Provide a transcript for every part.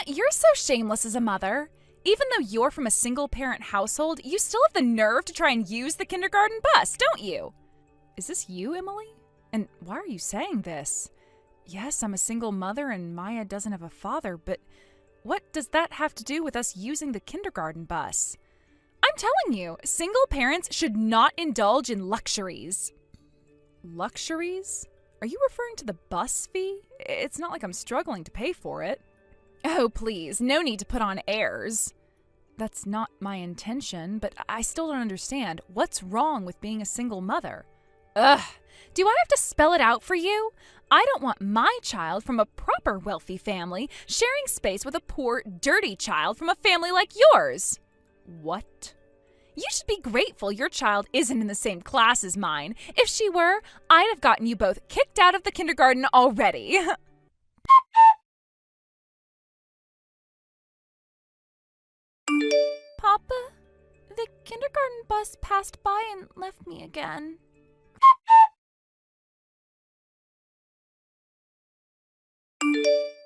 you're so shameless as a mother. Even though you're from a single-parent household, you still have the nerve to try and use the kindergarten bus, don't you? Is this you, Emily? And why are you saying this? Yes, I'm a single mother and Maya doesn't have a father, but what does that have to do with us using the kindergarten bus? I'm telling you, single parents should not indulge in luxuries. Luxuries? Are you referring to the bus fee? It's not like I'm struggling to pay for it. Oh, please, no need to put on airs. That's not my intention, but I still don't understand. What's wrong with being a single mother? Ugh, do I have to spell it out for you? I don't want my child from a proper wealthy family sharing space with a poor, dirty child from a family like yours. What? You should be grateful your child isn't in the same class as mine. If she were, I'd have gotten you both kicked out of the kindergarten already. Papa, the kindergarten bus passed by and left me again.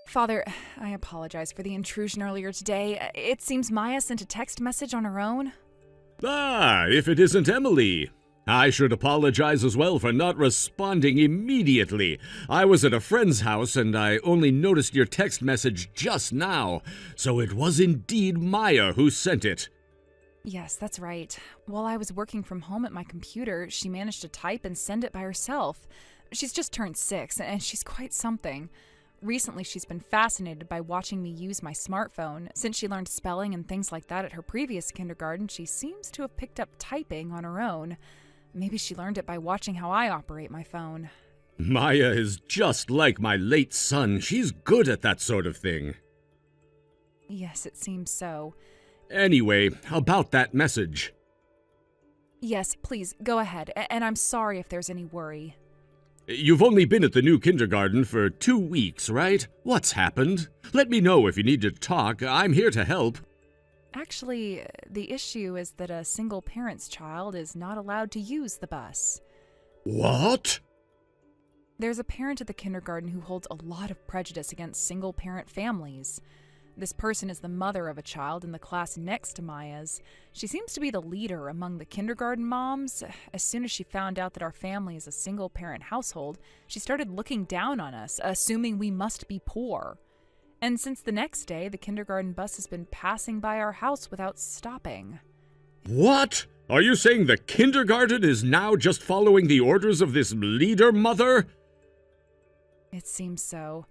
Father, I apologize for the intrusion earlier today. It seems Maya sent a text message on her own. Ah, if it isn't Emily. I should apologize as well for not responding immediately. I was at a friend's house and I only noticed your text message just now, so it was indeed Maya who sent it. Yes, that's right. While I was working from home at my computer, she managed to type and send it by herself. She's just turned 6, and she's quite something. Recently, she's been fascinated by watching me use my smartphone. Since she learned spelling and things like that at her previous kindergarten, she seems to have picked up typing on her own. Maybe she learned it by watching how I operate my phone. Maya is just like my late son. She's good at that sort of thing. Yes, it seems so. Anyway, about that message. Yes, please, go ahead, and I'm sorry if there's any worry. You've only been at the new kindergarten for 2 weeks, right? What's happened? Let me know if you need to talk. I'm here to help. Actually, the issue is that a single parent's child is not allowed to use the bus. What? There's a parent at the kindergarten who holds a lot of prejudice against single-parent families. This person is the mother of a child in the class next to Maya's. She seems to be the leader among the kindergarten moms. As soon as she found out that our family is a single-parent household, she started looking down on us, assuming we must be poor. And since the next day, the kindergarten bus has been passing by our house without stopping. What? Are you saying the kindergarten is now just following the orders of this leader mother? It seems so.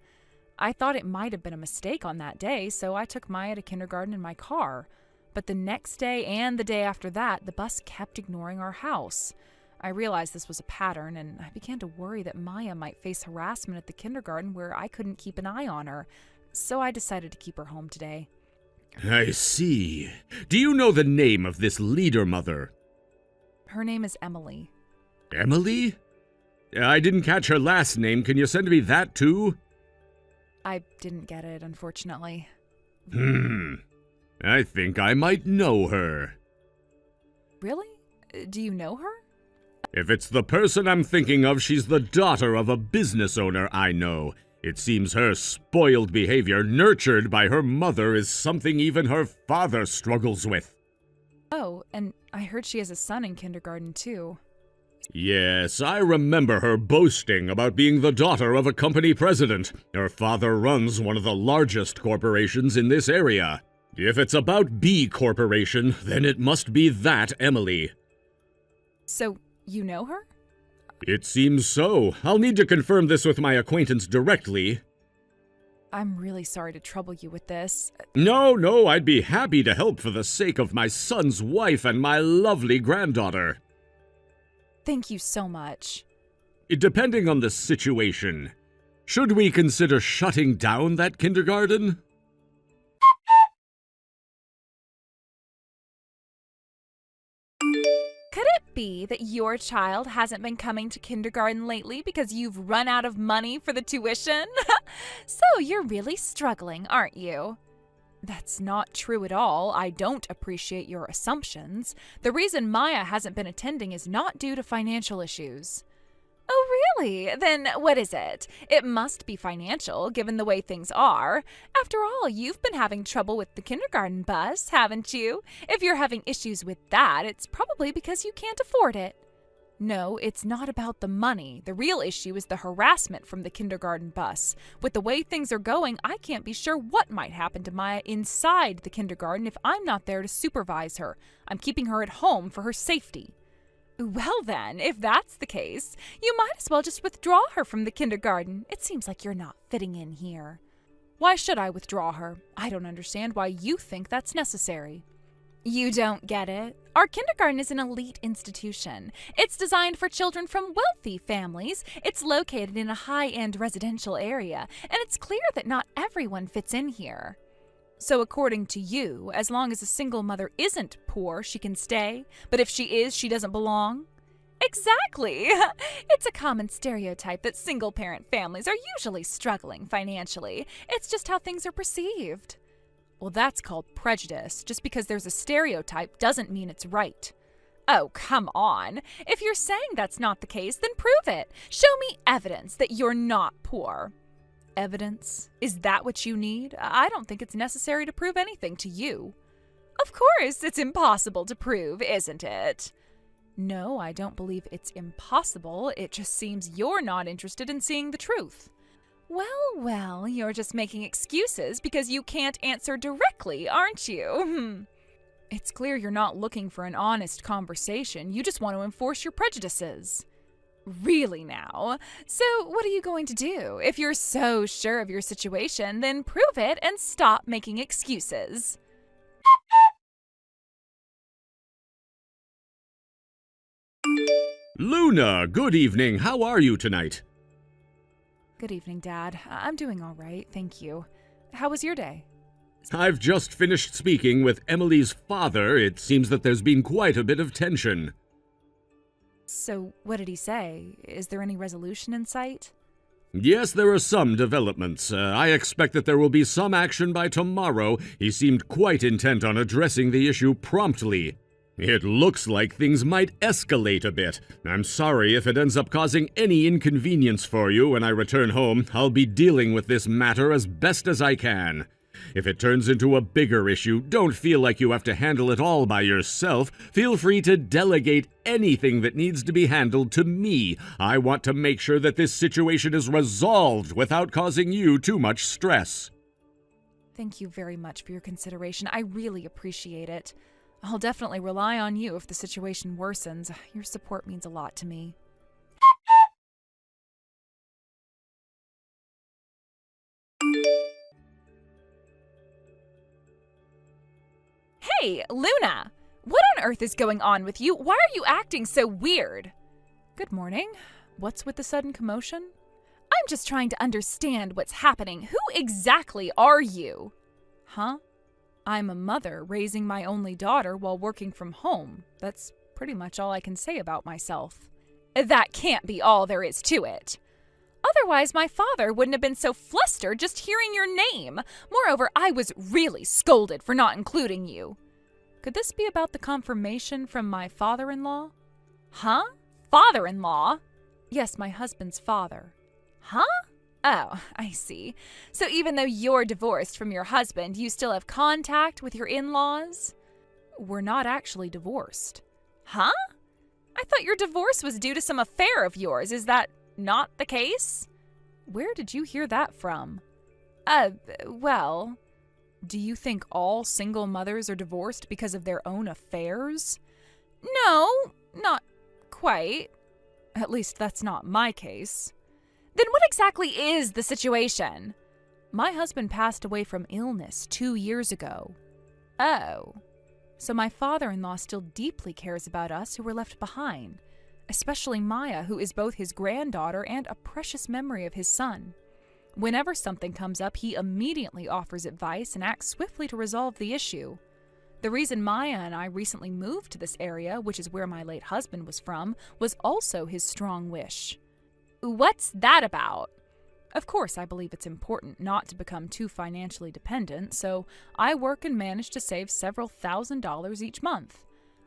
I thought it might have been a mistake on that day, so I took Maya to kindergarten in my car. But the next day and the day after that, the bus kept ignoring our house. I realized this was a pattern, and I began to worry that Maya might face harassment at the kindergarten where I couldn't keep an eye on her. So I decided to keep her home today. I see. Do you know the name of this leader mother? Her name is Emily. Emily? I didn't catch her last name. Can you send me that too? I didn't get it, unfortunately. I think I might know her. Really? Do you know her? If it's the person I'm thinking of, she's the daughter of a business owner I know. It seems her spoiled behavior, nurtured by her mother, is something even her father struggles with. Oh, and I heard she has a son in kindergarten, too. Yes, I remember her boasting about being the daughter of a company president. Her father runs one of the largest corporations in this area. If it's about B Corporation, then it must be that Emily. So, you know her? It seems so. I'll need to confirm this with my acquaintance directly. I'm really sorry to trouble you with this. No, I'd be happy to help for the sake of my son's wife and my lovely granddaughter. Thank you so much. Depending on the situation, should we consider shutting down that kindergarten? Could it be that your child hasn't been coming to kindergarten lately because you've run out of money for the tuition? So you're really struggling, aren't you? That's not true at all. I don't appreciate your assumptions. The reason Maya hasn't been attending is not due to financial issues. Oh, really? Then what is it? It must be financial, given the way things are. After all, you've been having trouble with the kindergarten bus, haven't you? If you're having issues with that, it's probably because you can't afford it. No, it's not about the money. The real issue is the harassment from the kindergarten bus. With the way things are going, I can't be sure what might happen to Maya inside the kindergarten if I'm not there to supervise her. I'm keeping her at home for her safety. Well then, if that's the case, you might as well just withdraw her from the kindergarten. It seems like you're not fitting in here. Why should I withdraw her? I don't understand why you think that's necessary. You don't get it. Our kindergarten is an elite institution. It's designed for children from wealthy families. It's located in a high-end residential area, and it's clear that not everyone fits in here. So according to you, as long as a single mother isn't poor, she can stay, but if she is, she doesn't belong? Exactly! It's a common stereotype that single-parent families are usually struggling financially. It's just how things are perceived. Well, that's called prejudice. Just because there's a stereotype doesn't mean it's right. Oh, come on. If you're saying that's not the case, then prove it. Show me evidence that you're not poor. Evidence? Is that what you need? I don't think it's necessary to prove anything to you. Of course, it's impossible to prove, isn't it? No, I don't believe it's impossible. It just seems you're not interested in seeing the truth. Well, you're just making excuses because you can't answer directly, aren't you? It's clear you're not looking for an honest conversation. You just want to enforce your prejudices. Really now? So what are you going to do? If you're so sure of your situation, then prove it and stop making excuses. Luna, good evening. How are you tonight? Good evening, Dad. I'm doing all right, thank you. How was your day? I've just finished speaking with Emily's father. It seems that there's been quite a bit of tension. So, what did he say? Is there any resolution in sight? Yes, there are some developments. I expect that there will be some action by tomorrow. He seemed quite intent on addressing the issue promptly. It looks like things might escalate a bit. I'm sorry if it ends up causing any inconvenience for you when I return home. I'll be dealing with this matter as best as I can. If it turns into a bigger issue, don't feel like you have to handle it all by yourself. Feel free to delegate anything that needs to be handled to me. I want to make sure that this situation is resolved without causing you too much stress. Thank you very much for your consideration. I really appreciate it. I'll definitely rely on you if the situation worsens. Your support means a lot to me. Hey, Luna! What on earth is going on with you? Why are you acting so weird? Good morning. What's with the sudden commotion? I'm just trying to understand what's happening. Who exactly are you? Huh? I'm a mother raising my only daughter while working from home. That's pretty much all I can say about myself. That can't be all there is to it. Otherwise, my father wouldn't have been so flustered just hearing your name. Moreover, I was really scolded for not including you. Could this be about the confirmation from my father-in-law? Huh? Father-in-law? Yes, my husband's father. Huh? Oh, I see. So even though you're divorced from your husband, you still have contact with your in-laws? We're not actually divorced. Huh? I thought your divorce was due to some affair of yours. Is that not the case? Where did you hear that from? Well, do you think all single mothers are divorced because of their own affairs? No, not quite. At least that's not my case. Then what exactly is the situation? My husband passed away from illness 2 years ago. Oh. So my father-in-law still deeply cares about us who were left behind, especially Maya, who is both his granddaughter and a precious memory of his son. Whenever something comes up, he immediately offers advice and acts swiftly to resolve the issue. The reason Maya and I recently moved to this area, which is where my late husband was from, was also his strong wish. What's that about? Of course, I believe it's important not to become too financially dependent, so I work and manage to save several $1,000s each month.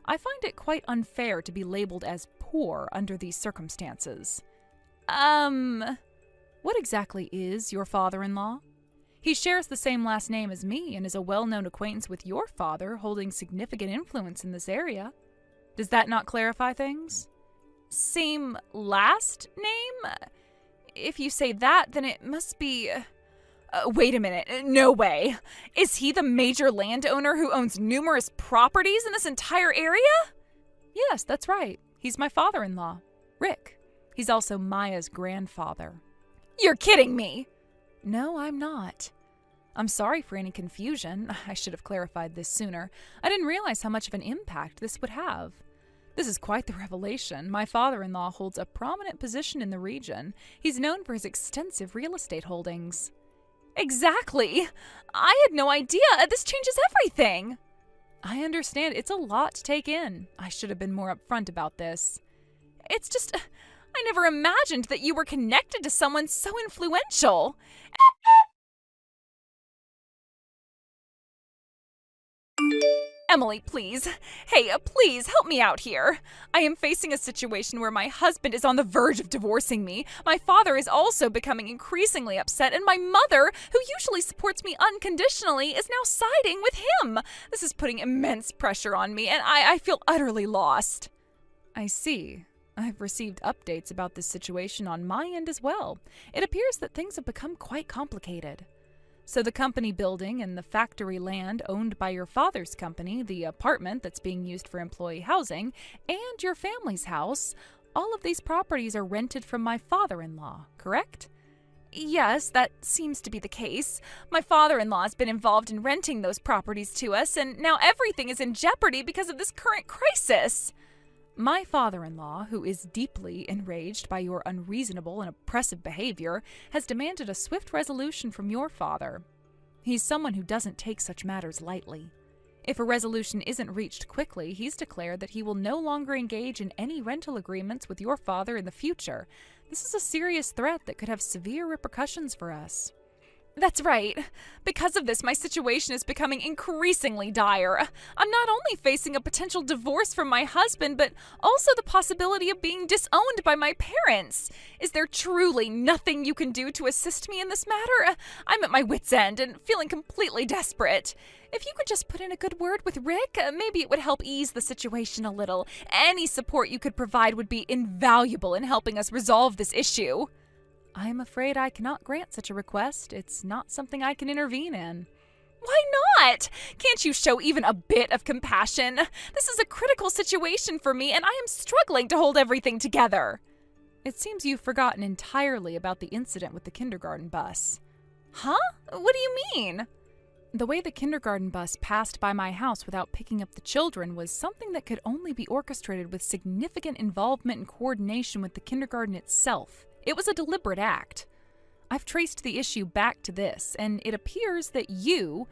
I find it quite unfair to be labeled as poor under these circumstances. What exactly is your father-in-law? He shares the same last name as me and is a well-known acquaintance with your father, holding significant influence in this area. Does that not clarify things? Same last name? If you say that, then it must be... wait a minute. No way. Is he the major landowner who owns numerous properties in this entire area? Yes, that's right. He's my father-in-law, Rick. He's also Maya's grandfather. You're kidding me! No, I'm not. I'm sorry for any confusion. I should have clarified this sooner. I didn't realize how much of an impact this would have. This is quite the revelation. My father-in-law holds a prominent position in the region. He's known for his extensive real estate holdings. Exactly! I had no idea! This changes everything! I understand. It's a lot to take in. I should have been more upfront about this. It's just... I never imagined that you were connected to someone so influential. Emily, please. Hey, please help me out here. I am facing a situation where my husband is on the verge of divorcing me. My father is also becoming increasingly upset, and my mother, who usually supports me unconditionally, is now siding with him. This is putting immense pressure on me, and I feel utterly lost. I see. I've received updates about this situation on my end as well. It appears that things have become quite complicated. So the company building and the factory land owned by your father's company, the apartment that's being used for employee housing, and your family's house, all of these properties are rented from my father-in-law, correct? Yes, that seems to be the case. My father-in-law has been involved in renting those properties to us, and now everything is in jeopardy because of this current crisis. My father-in-law, who is deeply enraged by your unreasonable and oppressive behavior, has demanded a swift resolution from your father. He's someone who doesn't take such matters lightly. If a resolution isn't reached quickly, he's declared that he will no longer engage in any rental agreements with your father in the future. This is a serious threat that could have severe repercussions for us. That's right. Because of this, my situation is becoming increasingly dire. I'm not only facing a potential divorce from my husband, but also the possibility of being disowned by my parents. Is there truly nothing you can do to assist me in this matter? I'm at my wit's end and feeling completely desperate. If you could just put in a good word with Rick, maybe it would help ease the situation a little. Any support you could provide would be invaluable in helping us resolve this issue. I'm afraid I cannot grant such a request. It's not something I can intervene in. Why not? Can't you show even a bit of compassion? This is a critical situation for me, and I am struggling to hold everything together. It seems you've forgotten entirely about the incident with the kindergarten bus. Huh? What do you mean? The way the kindergarten bus passed by my house without picking up the children was something that could only be orchestrated with significant involvement and coordination with the kindergarten itself. It was a deliberate act. I've traced the issue back to this, and it appears that you're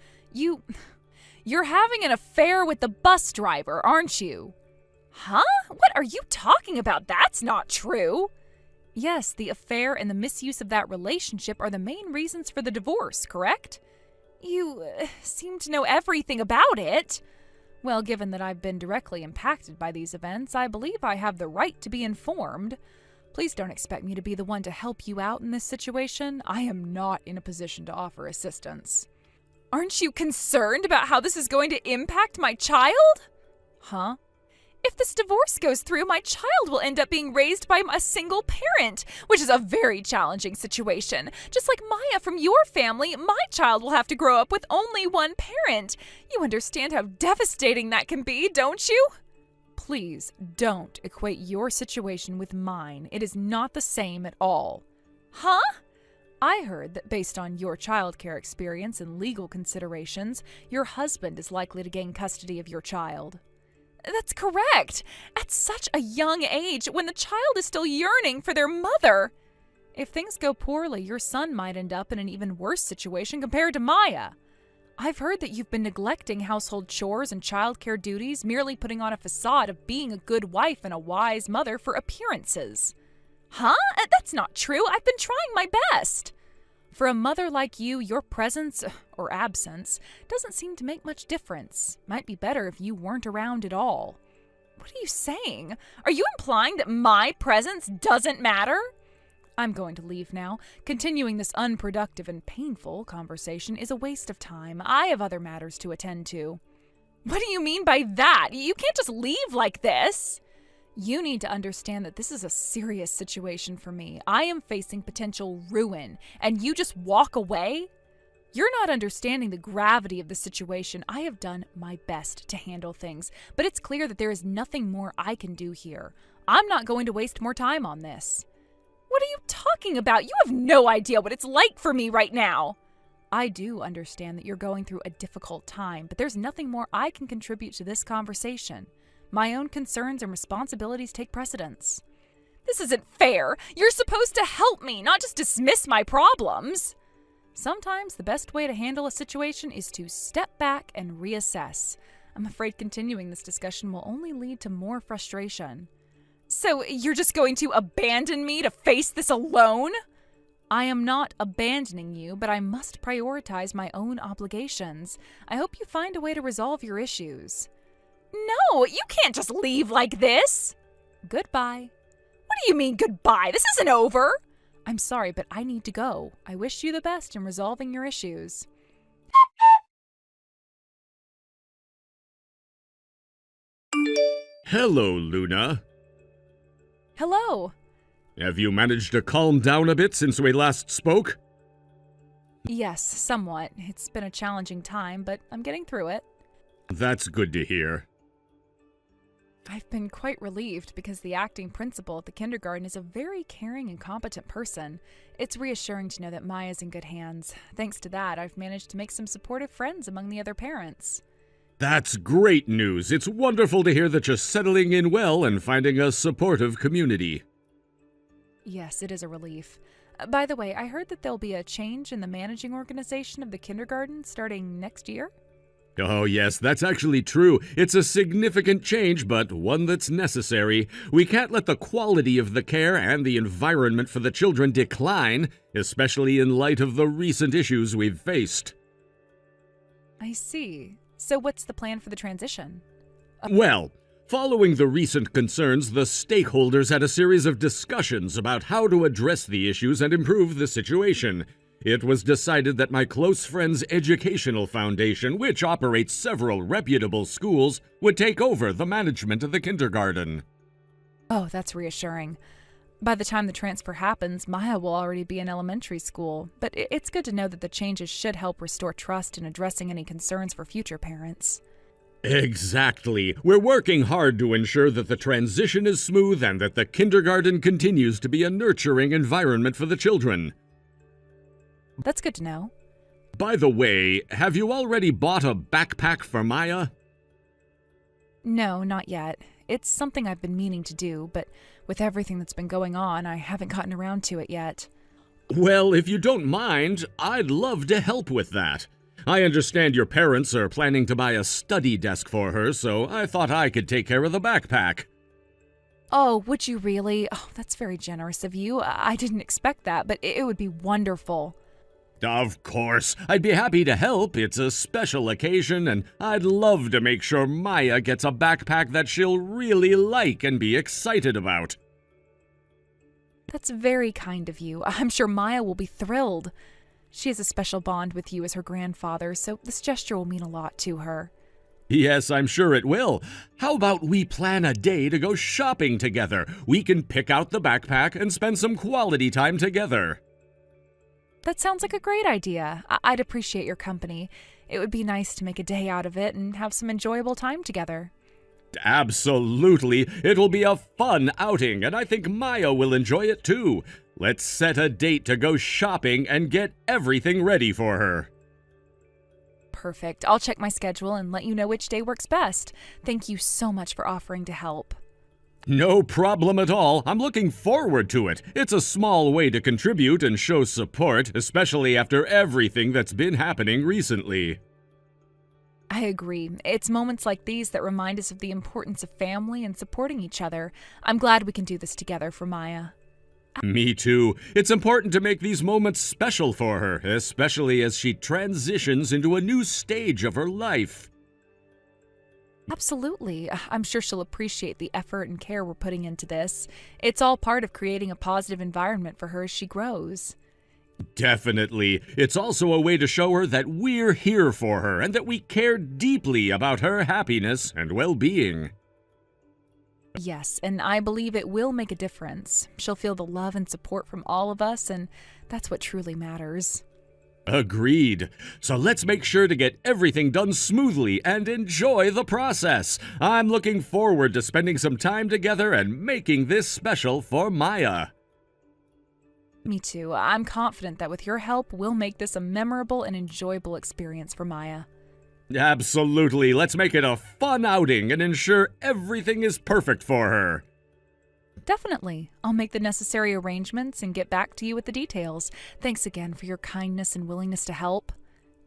having an affair with the bus driver, aren't you? Huh? What are you talking about? That's not true. Yes, the affair and the misuse of that relationship are the main reasons for the divorce, correct? You seem to know everything about it. Well, given that I've been directly impacted by these events, I believe I have the right to be informed. Please don't expect me to be the one to help you out in this situation. I am not in a position to offer assistance. Aren't you concerned about how this is going to impact my child? Huh? If this divorce goes through, my child will end up being raised by a single parent, which is a very challenging situation. Just like Maya from your family, my child will have to grow up with only one parent. You understand how devastating that can be, don't you? Please don't equate your situation with mine. It is not the same at all. Huh? I heard that based on your childcare experience and legal considerations, your husband is likely to gain custody of your child. That's correct. At such a young age, when the child is still yearning for their mother. If things go poorly, your son might end up in an even worse situation compared to Maya. I've heard that you've been neglecting household chores and childcare duties, merely putting on a facade of being a good wife and a wise mother for appearances. Huh? That's not true. I've been trying my best. For a mother like you, your presence, or absence, doesn't seem to make much difference. Might be better if you weren't around at all. What are you saying? Are you implying that my presence doesn't matter? I'm going to leave now. Continuing this unproductive and painful conversation is a waste of time. I have other matters to attend to. What do you mean by that? You can't just leave like this. You need to understand that this is a serious situation for me. I am facing potential ruin, and you just walk away? You're not understanding the gravity of the situation. I have done my best to handle things, but it's clear that there is nothing more I can do here. I'm not going to waste more time on this. What are you talking about? You have no idea what it's like for me right now. I do understand that you're going through a difficult time, but there's nothing more I can contribute to this conversation. My own concerns and responsibilities take precedence. This isn't fair. You're supposed to help me, not just dismiss my problems. Sometimes the best way to handle a situation is to step back and reassess. I'm afraid continuing this discussion will only lead to more frustration. So you're just going to abandon me to face this alone? I am not abandoning you, but I must prioritize my own obligations. I hope you find a way to resolve your issues. No, you can't just leave like this. Goodbye. What do you mean goodbye? This isn't over. I'm sorry, but I need to go. I wish you the best in resolving your issues. Hello, Luna. Hello. Have you managed to calm down a bit since we last spoke? Yes, somewhat. It's been a challenging time, but I'm getting through it. That's good to hear. I've been quite relieved because the acting principal at the kindergarten is a very caring and competent person. It's reassuring to know that Maya's in good hands. Thanks to that, I've managed to make some supportive friends among the other parents. That's great news. It's wonderful to hear that you're settling in well and finding a supportive community. Yes, it is a relief. By the way, I heard that there'll be a change in the managing organization of the kindergarten starting next year? Oh yes, that's actually true. It's a significant change, but one that's necessary. We can't let the quality of the care and the environment for the children decline, especially in light of the recent issues we've faced. I see. So what's the plan for the transition? Well, following the recent concerns, the stakeholders had a series of discussions about how to address the issues and improve the situation. It was decided that my close friend's educational foundation, which operates several reputable schools, would take over the management of the kindergarten. Oh, that's reassuring. By the time the transfer happens, Maya will already be in elementary school, but it's good to know that the changes should help restore trust in addressing any concerns for future parents. Exactly. We're working hard to ensure that the transition is smooth and that the kindergarten continues to be a nurturing environment for the children. That's good to know. By the way, have you already bought a backpack for Maya? No, not yet. It's something I've been meaning to do, but with everything that's been going on, I haven't gotten around to it yet. Well, if you don't mind, I'd love to help with that. I understand your parents are planning to buy a study desk for her, so I thought I could take care of the backpack. Oh, would you really? Oh, that's very generous of you. I didn't expect that, but it would be wonderful. Of course, I'd be happy to help. It's a special occasion, and I'd love to make sure Maya gets a backpack that she'll really like and be excited about. That's very kind of you. I'm sure Maya will be thrilled. She has a special bond with you as her grandfather, so this gesture will mean a lot to her. Yes, I'm sure it will. How about we plan a day to go shopping together? We can pick out the backpack and spend some quality time together. That sounds like a great idea. I'd appreciate your company. It would be nice to make a day out of it and have some enjoyable time together. Absolutely. It'll be a fun outing, and I think Maya will enjoy it too. Let's set a date to go shopping and get everything ready for her. Perfect. I'll check my schedule and let you know which day works best. Thank you so much for offering to help. No problem at all. I'm looking forward to it. It's a small way to contribute and show support, especially after everything that's been happening recently. I agree. It's moments like these that remind us of the importance of family and supporting each other. I'm glad we can do this together for Maya. Me too. It's important to make these moments special for her, especially as she transitions into a new stage of her life. Absolutely. I'm sure she'll appreciate the effort and care we're putting into this. It's all part of creating a positive environment for her as she grows. Definitely. It's also a way to show her that we're here for her and that we care deeply about her happiness and well-being. Yes, and I believe it will make a difference. She'll feel the love and support from all of us, and that's what truly matters. Agreed. So let's make sure to get everything done smoothly and enjoy the process. I'm looking forward to spending some time together and making this special for Maya. Me too. I'm confident that with your help, we'll make this a memorable and enjoyable experience for Maya. Absolutely. Let's make it a fun outing and ensure everything is perfect for her. Definitely. I'll make the necessary arrangements and get back to you with the details. Thanks again for your kindness and willingness to help.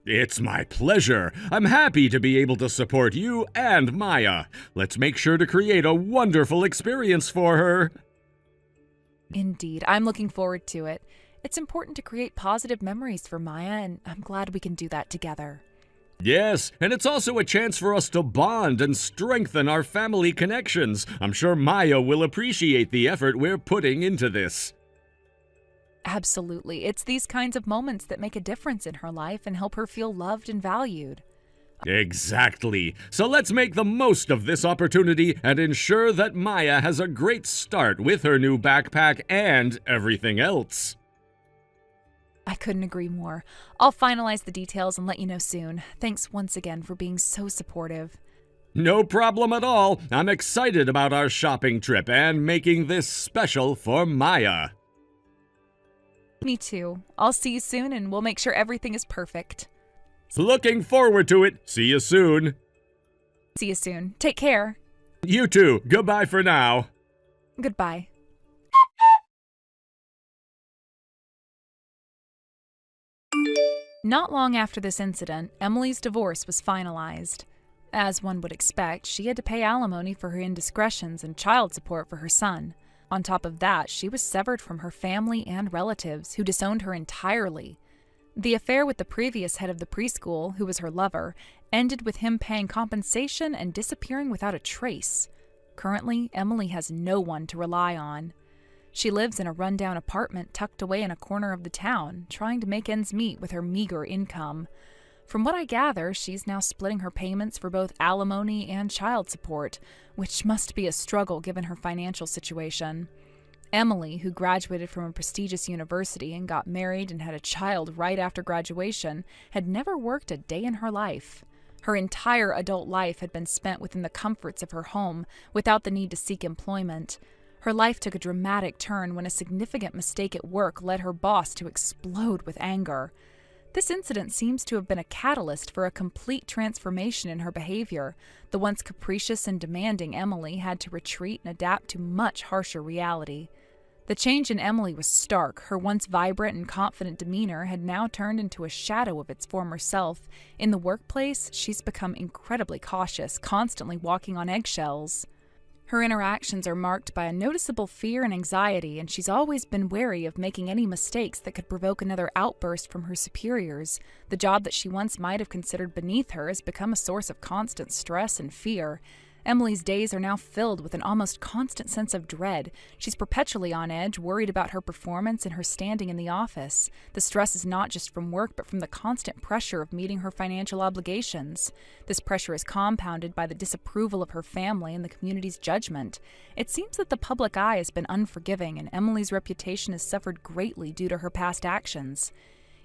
It's my pleasure. I'm happy to be able to support you and Maya. Let's make sure to create a wonderful experience for her. Indeed. I'm looking forward to it. It's important to create positive memories for Maya, and I'm glad we can do that together. Yes, and it's also a chance for us to bond and strengthen our family connections. I'm sure Maya will appreciate the effort we're putting into this. Absolutely. It's these kinds of moments that make a difference in her life and help her feel loved and valued. Exactly. So let's make the most of this opportunity and ensure that Maya has a great start with her new backpack and everything else. I couldn't agree more. I'll finalize the details and let you know soon. Thanks once again for being so supportive. No problem at all. I'm excited about our shopping trip and making this special for Maya. Me too. I'll see you soon and we'll make sure everything is perfect. Looking forward to it. See you soon. See you soon. Take care. You too. Goodbye for now. Goodbye. Not long after this incident, Emily's divorce was finalized. As one would expect, she had to pay alimony for her indiscretions and child support for her son. On top of that, she was severed from her family and relatives, who disowned her entirely. The affair with the previous head of the preschool, who was her lover, ended with him paying compensation and disappearing without a trace. Currently, Emily has no one to rely on. She lives in a rundown apartment tucked away in a corner of the town, trying to make ends meet with her meager income. From what I gather, she's now splitting her payments for both alimony and child support, which must be a struggle given her financial situation. Emily, who graduated from a prestigious university and got married and had a child right after graduation, had never worked a day in her life. Her entire adult life had been spent within the comforts of her home, without the need to seek employment. Her life took a dramatic turn when a significant mistake at work led her boss to explode with anger. This incident seems to have been a catalyst for a complete transformation in her behavior. The once capricious and demanding Emily had to retreat and adapt to much harsher reality. The change in Emily was stark. Her once vibrant and confident demeanor had now turned into a shadow of its former self. In the workplace, she's become incredibly cautious, constantly walking on eggshells. Her interactions are marked by a noticeable fear and anxiety, and she's always been wary of making any mistakes that could provoke another outburst from her superiors. The job that she once might have considered beneath her has become a source of constant stress and fear. Emily's days are now filled with an almost constant sense of dread. She's perpetually on edge, worried about her performance and her standing in the office. The stress is not just from work, but from the constant pressure of meeting her financial obligations. This pressure is compounded by the disapproval of her family and the community's judgment. It seems that the public eye has been unforgiving, and Emily's reputation has suffered greatly due to her past actions.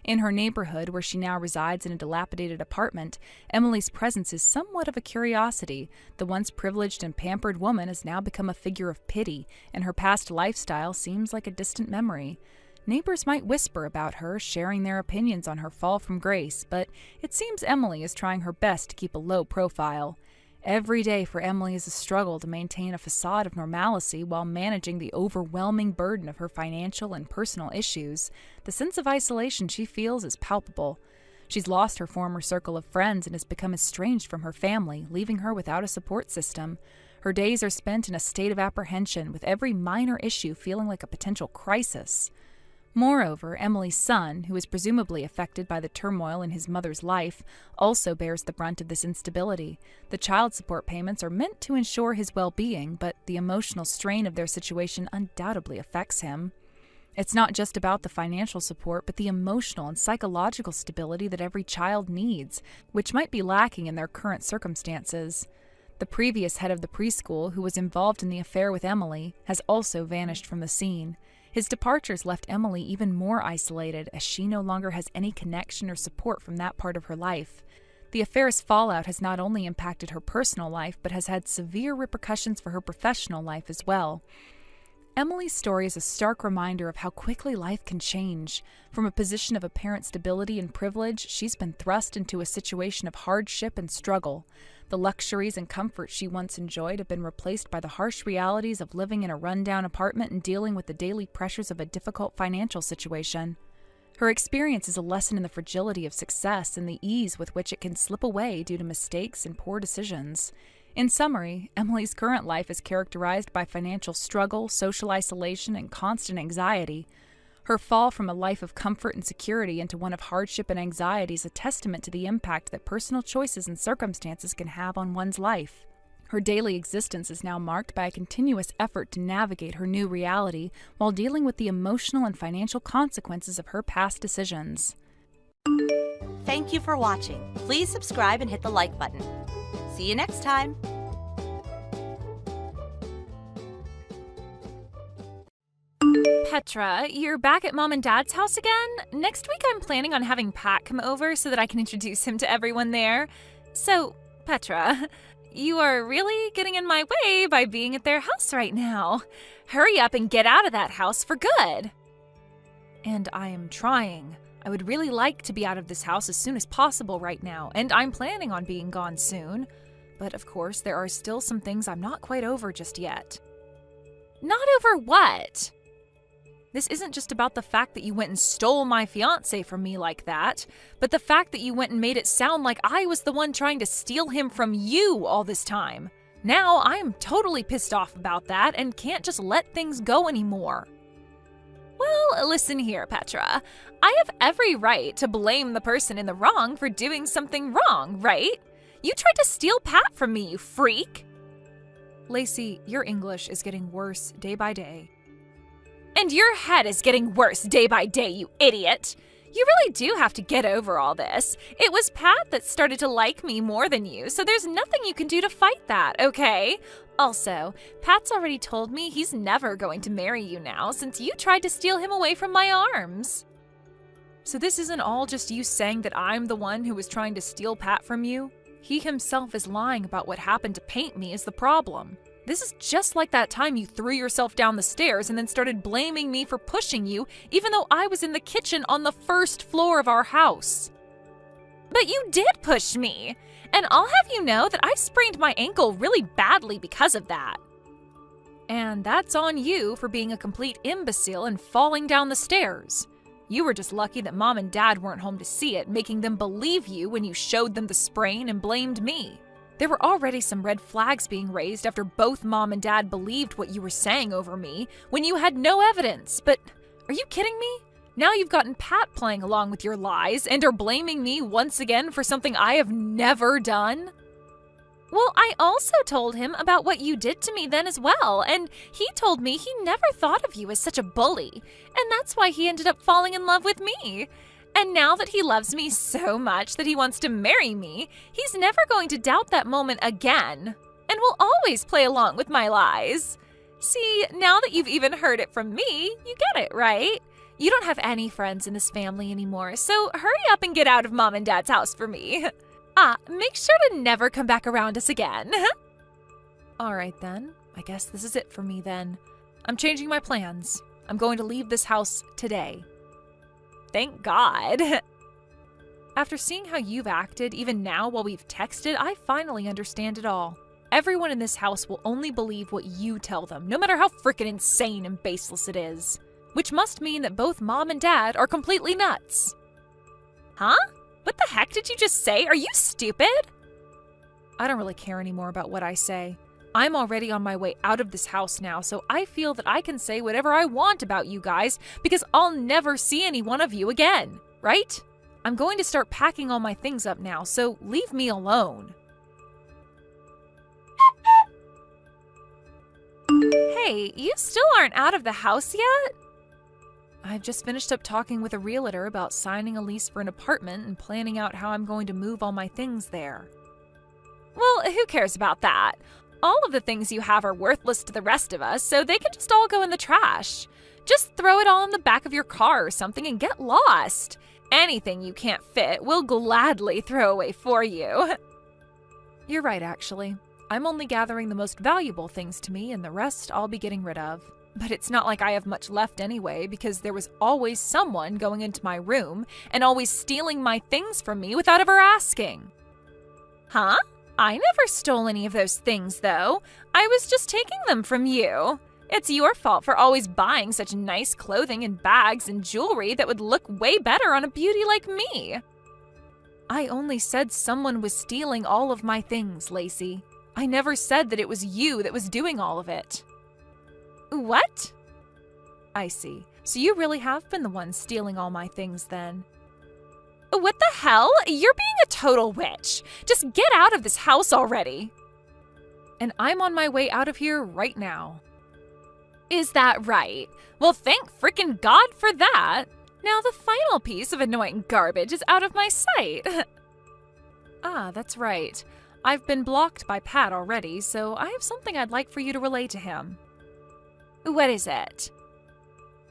In her neighborhood, where she now resides in a dilapidated apartment, Emily's presence is somewhat of a curiosity. The once privileged and pampered woman has now become a figure of pity, and her past lifestyle seems like a distant memory. Neighbors might whisper about her, sharing their opinions on her fall from grace, but it seems Emily is trying her best to keep a low profile. Every day for Emily is a struggle to maintain a facade of normalcy while managing the overwhelming burden of her financial and personal issues. The sense of isolation she feels is palpable. She's lost her former circle of friends and has become estranged from her family, leaving her without a support system. Her days are spent in a state of apprehension, with every minor issue feeling like a potential crisis. Moreover, Emily's son, who is presumably affected by the turmoil in his mother's life, also bears the brunt of this instability. The child support payments are meant to ensure his well-being, but the emotional strain of their situation undoubtedly affects him. It's not just about the financial support, but the emotional and psychological stability that every child needs, which might be lacking in their current circumstances. The previous head of the preschool, who was involved in the affair with Emily, has also vanished from the scene. His departures left Emily even more isolated, as she no longer has any connection or support from that part of her life. The affair's fallout has not only impacted her personal life, but has had severe repercussions for her professional life as well. Emily's story is a stark reminder of how quickly life can change. From a position of apparent stability and privilege, she's been thrust into a situation of hardship and struggle. The luxuries and comforts she once enjoyed have been replaced by the harsh realities of living in a rundown apartment and dealing with the daily pressures of a difficult financial situation. Her experience is a lesson in the fragility of success and the ease with which it can slip away due to mistakes and poor decisions. In summary, Emily's current life is characterized by financial struggle, social isolation, and constant anxiety. Her fall from a life of comfort and security into one of hardship and anxiety is a testament to the impact that personal choices and circumstances can have on one's life. Her daily existence is now marked by a continuous effort to navigate her new reality while dealing with the emotional and financial consequences of her past decisions. Thank you for watching. Please subscribe and hit the like button. See you next time. Petra, you're back at Mom and Dad's house again? Next week I'm planning on having Pat come over so that I can introduce him to everyone there. So, Petra, you are really getting in my way by being at their house right now. Hurry up and get out of that house for good. And I am trying. I would really like to be out of this house as soon as possible right now, and I'm planning on being gone soon. But of course, there are still some things I'm not quite over just yet. Not over what? This isn't just about the fact that you went and stole my fiancé from me like that, but the fact that you went and made it sound like I was the one trying to steal him from you all this time. Now I am totally pissed off about that and can't just let things go anymore. Well, listen here, Petra. I have every right to blame the person in the wrong for doing something wrong, right? You tried to steal Pat from me, you freak! Lacey, your English is getting worse day by day. And your head is getting worse day by day, you idiot! You really do have to get over all this. It was Pat that started to like me more than you, so there's nothing you can do to fight that, okay? Also, Pat's already told me he's never going to marry you now since you tried to steal him away from my arms. So this isn't all just you saying that I'm the one who was trying to steal Pat from you? He himself is lying about what happened to paint me is the problem. This is just like that time you threw yourself down the stairs and then started blaming me for pushing you, even though I was in the kitchen on the first floor of our house. But you did push me, and I'll have you know that I sprained my ankle really badly because of that. And that's on you for being a complete imbecile and falling down the stairs. You were just lucky that Mom and Dad weren't home to see it, making them believe you when you showed them the sprain and blamed me. There were already some red flags being raised after both Mom and Dad believed what you were saying over me when you had no evidence. But are you kidding me? Now you've gotten Pat playing along with your lies and are blaming me once again for something I have never done? Well, I also told him about what you did to me then as well, and he told me he never thought of you as such a bully, and that's why he ended up falling in love with me. And now that he loves me so much that he wants to marry me, he's never going to doubt that moment again, and will always play along with my lies. See, now that you've even heard it from me, you get it, right? You don't have any friends in this family anymore, so hurry up and get out of Mom and Dad's house for me. Make sure to never come back around us again. All right then, I guess this is it for me then. I'm changing my plans. I'm going to leave this house today. Thank God. After seeing how you've acted, even now while we've texted, I finally understand it all. Everyone in this house will only believe what you tell them, no matter how frickin' insane and baseless it is. Which must mean that both Mom and Dad are completely nuts. Huh? What the heck did you just say? Are you stupid? I don't really care anymore about what I say. I'm already on my way out of this house now, so I feel that I can say whatever I want about you guys because I'll never see any one of you again, right? I'm going to start packing all my things up now, so leave me alone. Hey, you still aren't out of the house yet? I've just finished up talking with a realtor about signing a lease for an apartment and planning out how I'm going to move all my things there. Well, who cares about that? All of the things you have are worthless to the rest of us, so they can just all go in the trash. Just throw it all in the back of your car or something and get lost. Anything you can't fit, we'll gladly throw away for you. You're right, actually. I'm only gathering the most valuable things to me, and the rest I'll be getting rid of. But it's not like I have much left anyway, because there was always someone going into my room and always stealing my things from me without ever asking. Huh? I never stole any of those things, though. I was just taking them from you. It's your fault for always buying such nice clothing and bags and jewelry that would look way better on a beauty like me. I only said someone was stealing all of my things, Lacey. I never said that it was you that was doing all of it. What? I see. So you really have been the one stealing all my things then. What the hell? You're being a total witch. Just get out of this house already. And I'm on my way out of here right now. Is that right? Well, thank frickin' God for that. Now the final piece of annoying garbage is out of my sight. Ah, that's right. I've been blocked by Pat already, so I have something I'd like for you to relay to him. What is it?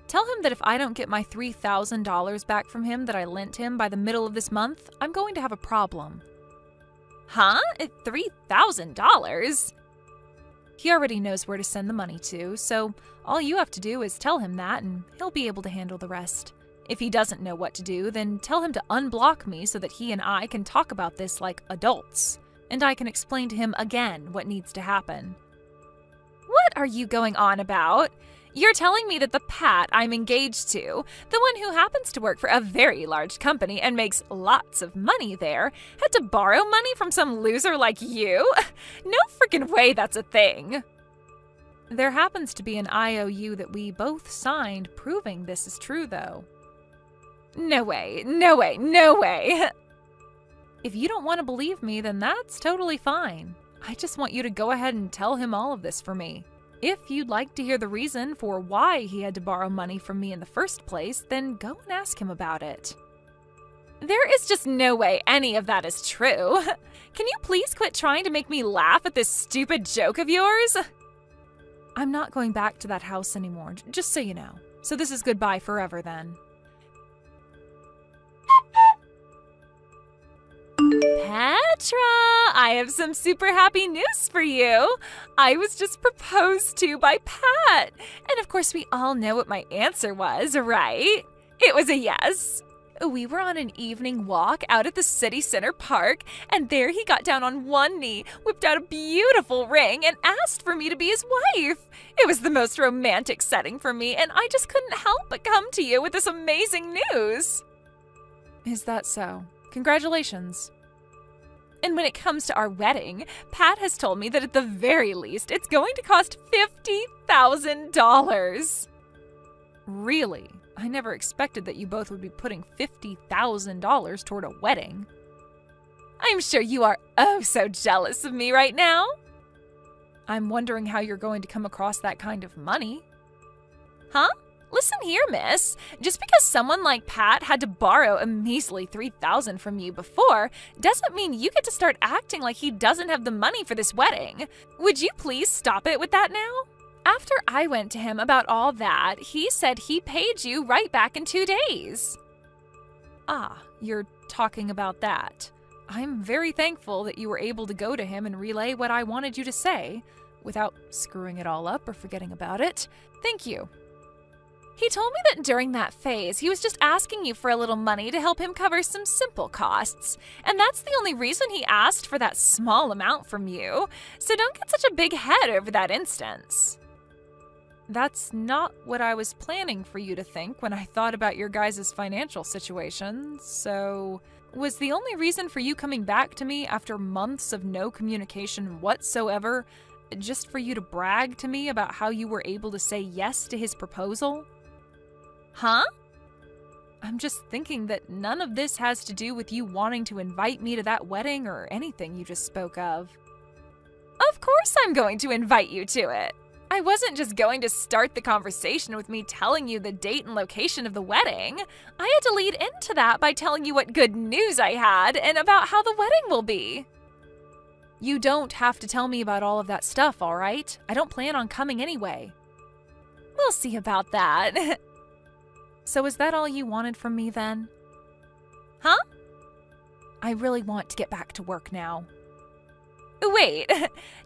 Tell him that if I don't get my $3,000 back from him that I lent him by the middle of this month, I'm going to have a problem. Huh? $3,000? He already knows where to send the money to, so all you have to do is tell him that and he'll be able to handle the rest. If he doesn't know what to do, then tell him to unblock me so that he and I can talk about this like adults, and I can explain to him again what needs to happen. What are you going on about? You're telling me that the Pat I'm engaged to, the one who happens to work for a very large company and makes lots of money there, had to borrow money from some loser like you? No freaking way that's a thing. There happens to be an IOU that we both signed proving this is true, though. No way, no way, no way. If you don't want to believe me, then that's totally fine. I just want you to go ahead and tell him all of this for me. If you'd like to hear the reason for why he had to borrow money from me in the first place, then go and ask him about it. There is just no way any of that is true. Can you please quit trying to make me laugh at this stupid joke of yours? I'm not going back to that house anymore, just so you know. So this is goodbye forever then. Petra, I have some super happy news for you. I was just proposed to by Pat. And of course, we all know what my answer was, right? It was a yes. We were on an evening walk out at the city center park, and there he got down on one knee, whipped out a beautiful ring, and asked for me to be his wife. It was the most romantic setting for me, and I just couldn't help but come to you with this amazing news. Is that so? Congratulations. And when it comes to our wedding, Pat has told me that at the very least, it's going to cost $50,000. Really? I never expected that you both would be putting $50,000 toward a wedding. I'm sure you are oh so jealous of me right now. I'm wondering how you're going to come across that kind of money. Huh? Listen here, miss. Just because someone like Pat had to borrow a measly $3,000 from you before doesn't mean you get to start acting like he doesn't have the money for this wedding. Would you please stop it with that now? After I went to him about all that, he said he paid you right back in 2 days. Ah, you're talking about that. I'm very thankful that you were able to go to him and relay what I wanted you to say without screwing it all up or forgetting about it. Thank you. He told me that during that phase, he was just asking you for a little money to help him cover some simple costs. And that's the only reason he asked for that small amount from you. So don't get such a big head over that instance. That's not what I was planning for you to think when I thought about your guys' financial situation. So, was the only reason for you coming back to me after months of no communication whatsoever Just for you to brag to me about how you were able to say yes to his proposal? Huh? I'm just thinking that none of this has to do with you wanting to invite me to that wedding or anything you just spoke of. Of course I'm going to invite you to it. I wasn't just going to start the conversation with me telling you the date and location of the wedding. I had to lead into that by telling you what good news I had and about how the wedding will be. You don't have to tell me about all of that stuff, all right? I don't plan on coming anyway. We'll see about that. So is that all you wanted from me then? Huh? I really want to get back to work now. Wait,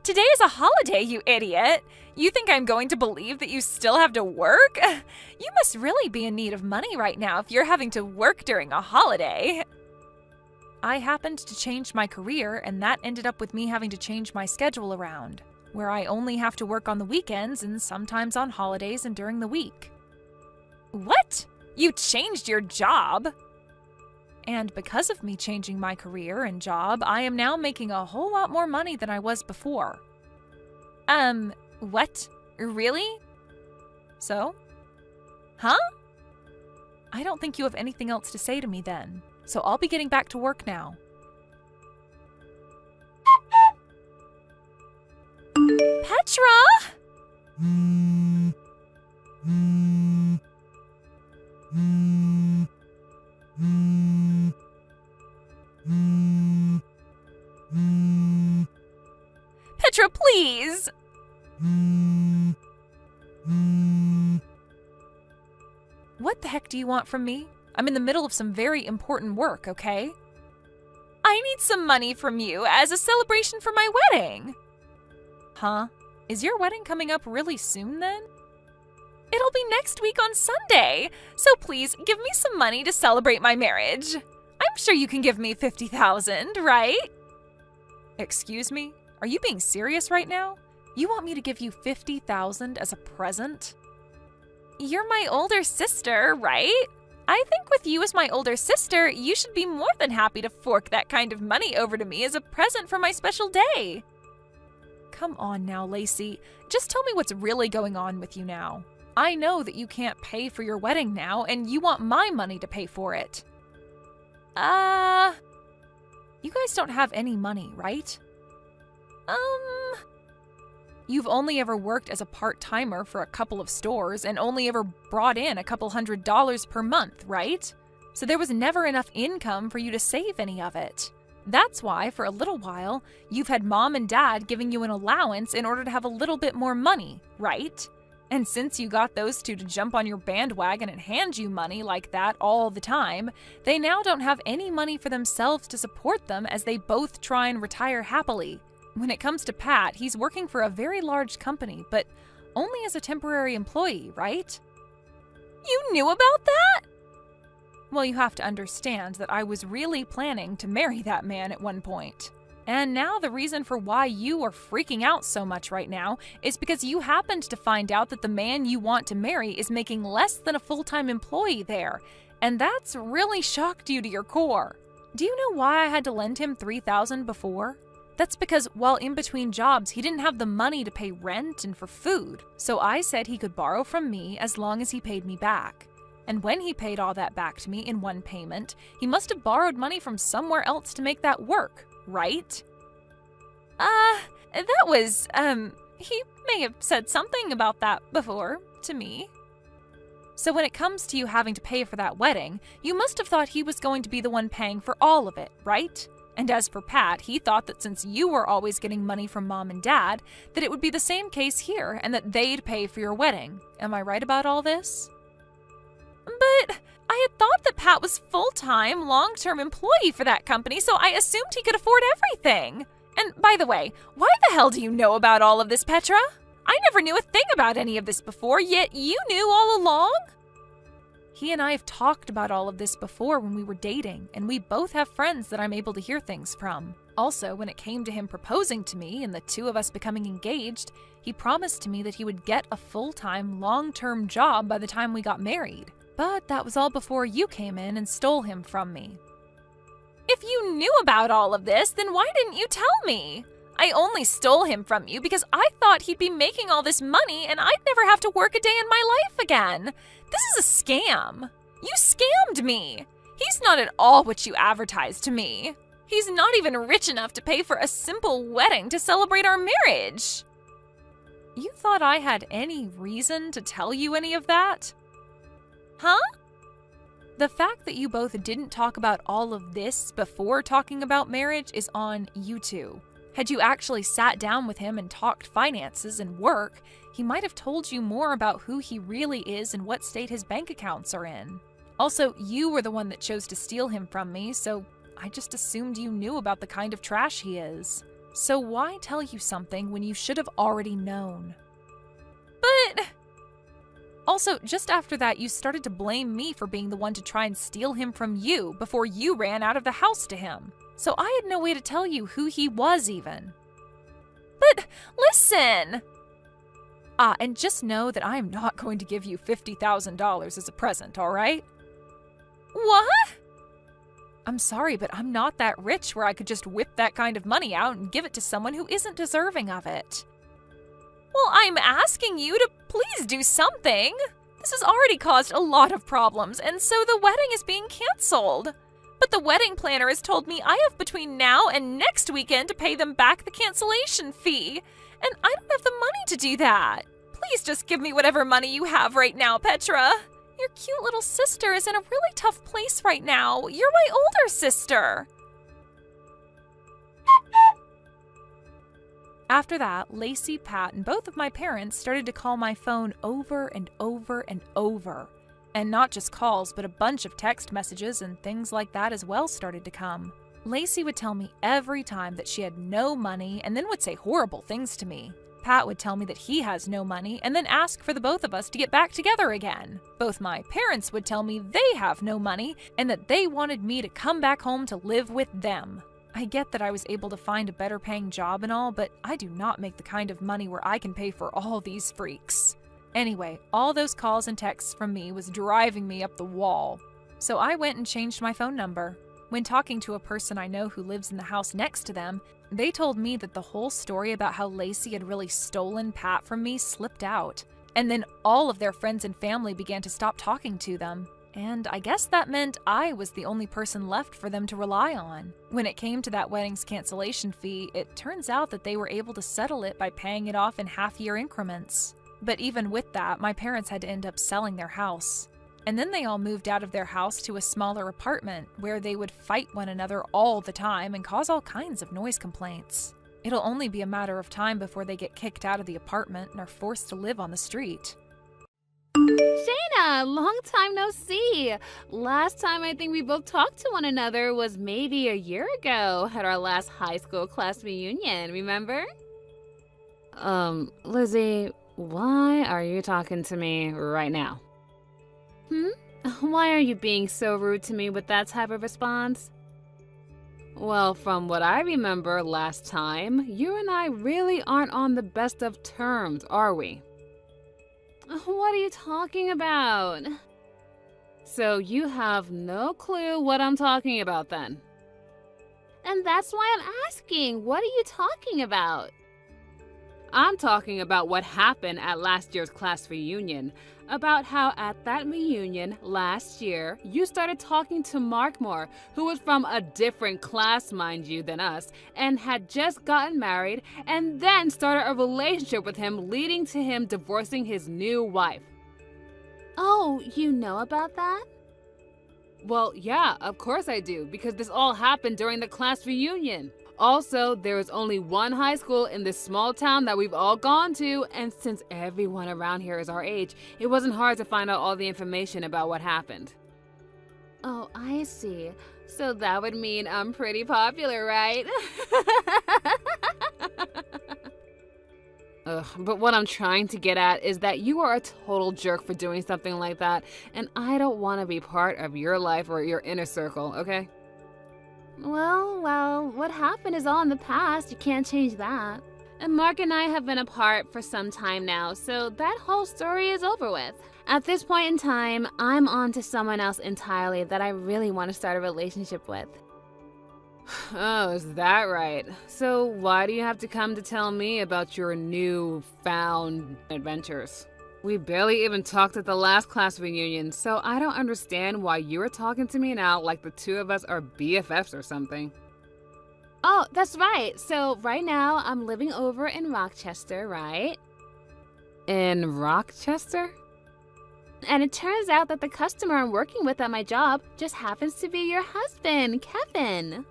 today is a holiday, you idiot. You think I'm going to believe that you still have to work? You must really be in need of money right now if you're having to work during a holiday. I happened to change my career, and that ended up with me having to change my schedule around, where I only have to work on the weekends and sometimes on holidays and during the week. What? You changed your job? And because of me changing my career and job, I am now making a whole lot more money than I was before. What? Really? So? Huh? I don't think you have anything else to say to me then, so I'll be getting back to work now. Petra? Petra, please! What the heck do you want from me? I'm in the middle of some very important work, okay? I need some money from you as a celebration for my wedding. Huh? Is your wedding coming up really soon then? It'll be next week on Sunday, so please give me some money to celebrate my marriage. I'm sure you can give me $50,000, right? Excuse me? Are you being serious right now? You want me to give you $50,000 as a present? You're my older sister, right? I think with you as my older sister, you should be more than happy to fork that kind of money over to me as a present for my special day. Come on now, Lacey. Just tell me what's really going on with you now. I know that you can't pay for your wedding now, and you want my money to pay for it. You guys don't have any money, right? You've only ever worked as a part-timer for a couple of stores and only ever brought in a couple $100s per month, right? So there was never enough income for you to save any of it. That's why, for a little while, you've had mom and dad giving you an allowance in order to have a little bit more money, right? And since you got those two to jump on your bandwagon and hand you money like that all the time, they now don't have any money for themselves to support them as they both try and retire happily. When it comes to Pat, he's working for a very large company, but only as a temporary employee, right? You knew about that? Well, you have to understand that I was really planning to marry that man at one point. And now the reason for why you are freaking out so much right now is because you happened to find out that the man you want to marry is making less than a full-time employee there, and that's really shocked you to your core. Do you know why I had to lend him $3,000 before? That's because while in between jobs, he didn't have the money to pay rent and for food, so I said he could borrow from me as long as he paid me back. And when he paid all that back to me in one payment, he must have borrowed money from somewhere else to make that work, right? He may have said something about that before to me. So when it comes to you having to pay for that wedding, you must have thought he was going to be the one paying for all of it, right? And as for Pat, he thought that since you were always getting money from mom and dad, that it would be the same case here and that they'd pay for your wedding. Am I right about all this? But I had thought that Pat was full-time, long-term employee for that company, so I assumed he could afford everything. And by the way, why the hell do you know about all of this, Petra? I never knew a thing about any of this before, yet you knew all along? He and I have talked about all of this before when we were dating, and we both have friends that I'm able to hear things from. Also, when it came to him proposing to me and the two of us becoming engaged, he promised to me that he would get a full-time, long-term job by the time we got married. But that was all before you came in and stole him from me. If you knew about all of this, then why didn't you tell me? I only stole him from you because I thought he'd be making all this money and I'd never have to work a day in my life again. This is a scam. You scammed me. He's not at all what you advertised to me. He's not even rich enough to pay for a simple wedding to celebrate our marriage. You thought I had any reason to tell you any of that? Huh? The fact that you both didn't talk about all of this before talking about marriage is on you two. Had you actually sat down with him and talked finances and work, he might have told you more about who he really is and what state his bank accounts are in. Also, you were the one that chose to steal him from me, so I just assumed you knew about the kind of trash he is. So why tell you something when you should have already known? But also, just after that, you started to blame me for being the one to try and steal him from you before you ran out of the house to him. So I had no way to tell you who he was even. But listen! And just know that I am not going to give you $50,000 as a present, all right? What? I'm sorry, but I'm not that rich where I could just whip that kind of money out and give it to someone who isn't deserving of it. Well, I'm asking you to please do something. This has already caused a lot of problems, and so the wedding is being canceled. But the wedding planner has told me I have between now and next weekend to pay them back the cancellation fee, and I don't have the money to do that. Please just give me whatever money you have right now, Petra. Your cute little sister is in a really tough place right now. You're my older sister. After that, Lacey, Pat, and both of my parents started to call my phone over and over and over. And not just calls, but a bunch of text messages and things like that as well started to come. Lacey would tell me every time that she had no money and then would say horrible things to me. Pat would tell me that he has no money and then ask for the both of us to get back together again. Both my parents would tell me they have no money and that they wanted me to come back home to live with them. I get that I was able to find a better paying job and all, but I do not make the kind of money where I can pay for all these freaks. Anyway, all those calls and texts from me was driving me up the wall. So I went and changed my phone number. When talking to a person I know who lives in the house next to them, they told me that the whole story about how Lacey had really stolen Pat from me slipped out. And then all of their friends and family began to stop talking to them. And I guess that meant I was the only person left for them to rely on. When it came to that wedding's cancellation fee, it turns out that they were able to settle it by paying it off in half-year increments. But even with that, my parents had to end up selling their house. And then they all moved out of their house to a smaller apartment where they would fight one another all the time and cause all kinds of noise complaints. It'll only be a matter of time before they get kicked out of the apartment and are forced to live on the street. Shayna, long time no see. Last time I think we both talked to one another was maybe a year ago at our last high school class reunion, remember? Lizzie, why are you talking to me right now? Why are you being so rude to me with that type of response? Well, from what I remember last time, you and I really aren't on the best of terms, are we? What are you talking about? So you have no clue what I'm talking about then? And that's why I'm asking, what are you talking about? I'm talking about what happened at last year's class reunion. About how at that reunion last year, you started talking to Markmore, who was from a different class, mind you, than us, and had just gotten married, and then started a relationship with him, leading to him divorcing his new wife. Oh, you know about that? Well, yeah, of course I do, because this all happened during the class reunion. Also, there is only one high school in this small town that we've all gone to, and since everyone around here is our age, it wasn't hard to find out all the information about what happened. Oh, I see. So that would mean I'm pretty popular, right? But what I'm trying to get at is that you are a total jerk for doing something like that, and I don't want to be part of your life or your inner circle, okay? Well, what happened is all in the past. You can't change that. And Mark and I have been apart for some time now, so that whole story is over with. At this point in time, I'm on to someone else entirely that I really want to start a relationship with. Oh, is that right? So why do you have to come to tell me about your new-found adventures? We barely even talked at the last class reunion, so I don't understand why you're talking to me now like the two of us are BFFs or something. Oh, that's right. So right now I'm living over in Rochester, right? In Rochester? And it turns out that the customer I'm working with at my job just happens to be your husband, Kevin.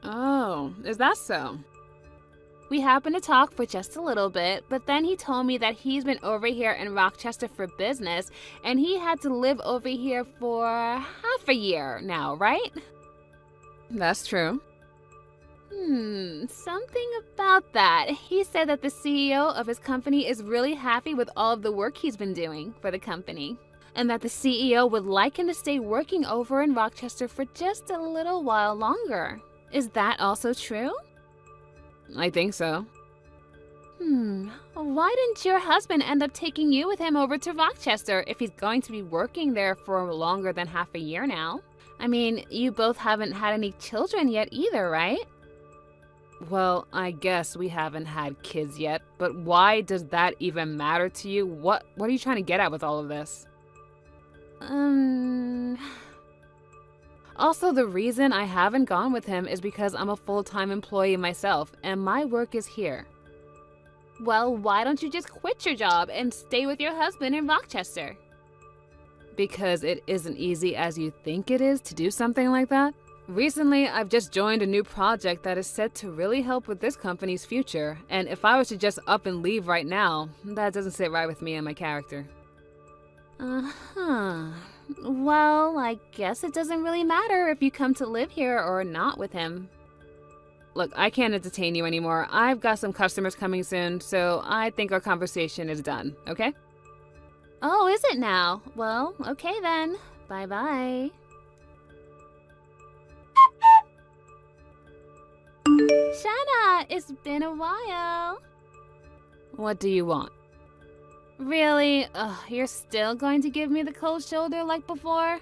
Oh, is that so? We happened to talk for just a little bit, but then he told me that he's been over here in Rochester for business, and he had to live over here for half a year now, right? That's true. Something about that. He said that the CEO of his company is really happy with all of the work he's been doing for the company, and that the CEO would like him to stay working over in Rochester for just a little while longer. Is that also true? I think so. Why didn't your husband end up taking you with him over to Rochester if he's going to be working there for longer than half a year now? I mean, you both haven't had any children yet either, right? Well, I guess we haven't had kids yet, but why does that even matter to you? What are you trying to get at with all of this? Also, the reason I haven't gone with him is because I'm a full-time employee myself, and my work is here. Well, why don't you just quit your job and stay with your husband in Rochester? Because it isn't easy as you think it is to do something like that. Recently, I've just joined a new project that is set to really help with this company's future, and if I was to just up and leave right now, that doesn't sit right with me and my character. Well, I guess it doesn't really matter if you come to live here or not with him. Look, I can't entertain you anymore. I've got some customers coming soon, so I think our conversation is done, okay? Oh, is it now? Well, okay then. Bye-bye. Shanna, it's been a while. What do you want? Really? You're still going to give me the cold shoulder like before?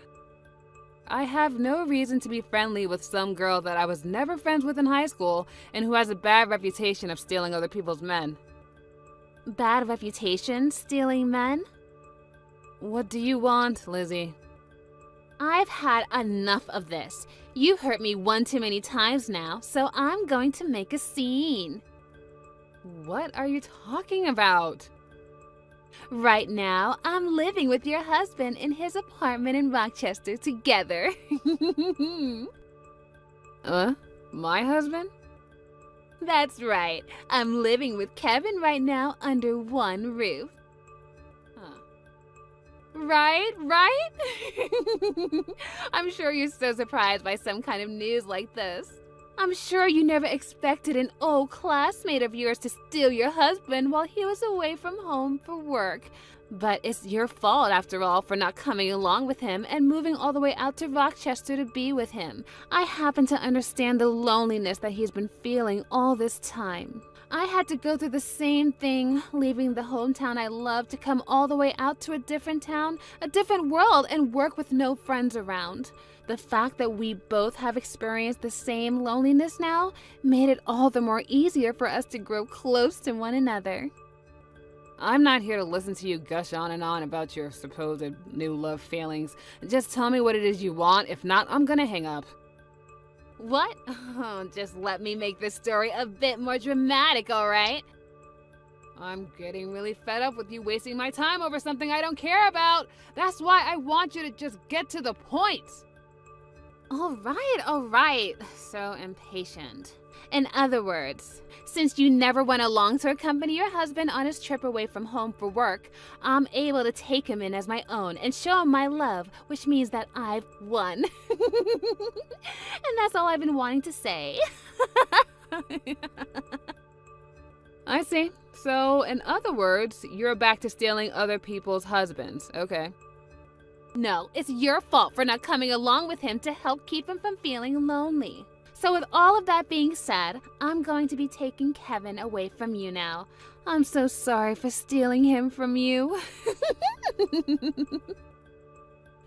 I have no reason to be friendly with some girl that I was never friends with in high school and who has a bad reputation of stealing other people's men. Bad reputation? Stealing men? What do you want, Lizzie? I've had enough of this. You've hurt me one too many times now, so I'm going to make a scene. What are you talking about? Right now, I'm living with your husband in his apartment in Rochester together. My husband? That's right. I'm living with Kevin right now under one roof. Right? I'm sure you're so surprised by some kind of news like this. I'm sure you never expected an old classmate of yours to steal your husband while he was away from home for work. But it's your fault, after all, for not coming along with him and moving all the way out to Rochester to be with him. I happen to understand the loneliness that he's been feeling all this time. I had to go through the same thing, leaving the hometown I love to come all the way out to a different town, a different world, and work with no friends around. The fact that we both have experienced the same loneliness now made it all the more easier for us to grow close to one another. I'm not here to listen to you gush on and on about your supposed new love feelings. Just tell me what it is you want. If not, I'm gonna hang up. What? Oh, just let me make this story a bit more dramatic, all right? I'm getting really fed up with you wasting my time over something I don't care about. That's why I want you to just get to the point. All right. So impatient. In other words, since you never went along to accompany your husband on his trip away from home for work, I'm able to take him in as my own and show him my love, which means that I've won. And that's all I've been wanting to say. I see. So, in other words, you're back to stealing other people's husbands. Okay. No, it's your fault for not coming along with him to help keep him from feeling lonely. So with all of that being said, I'm going to be taking Kevin away from you now. I'm so sorry for stealing him from you.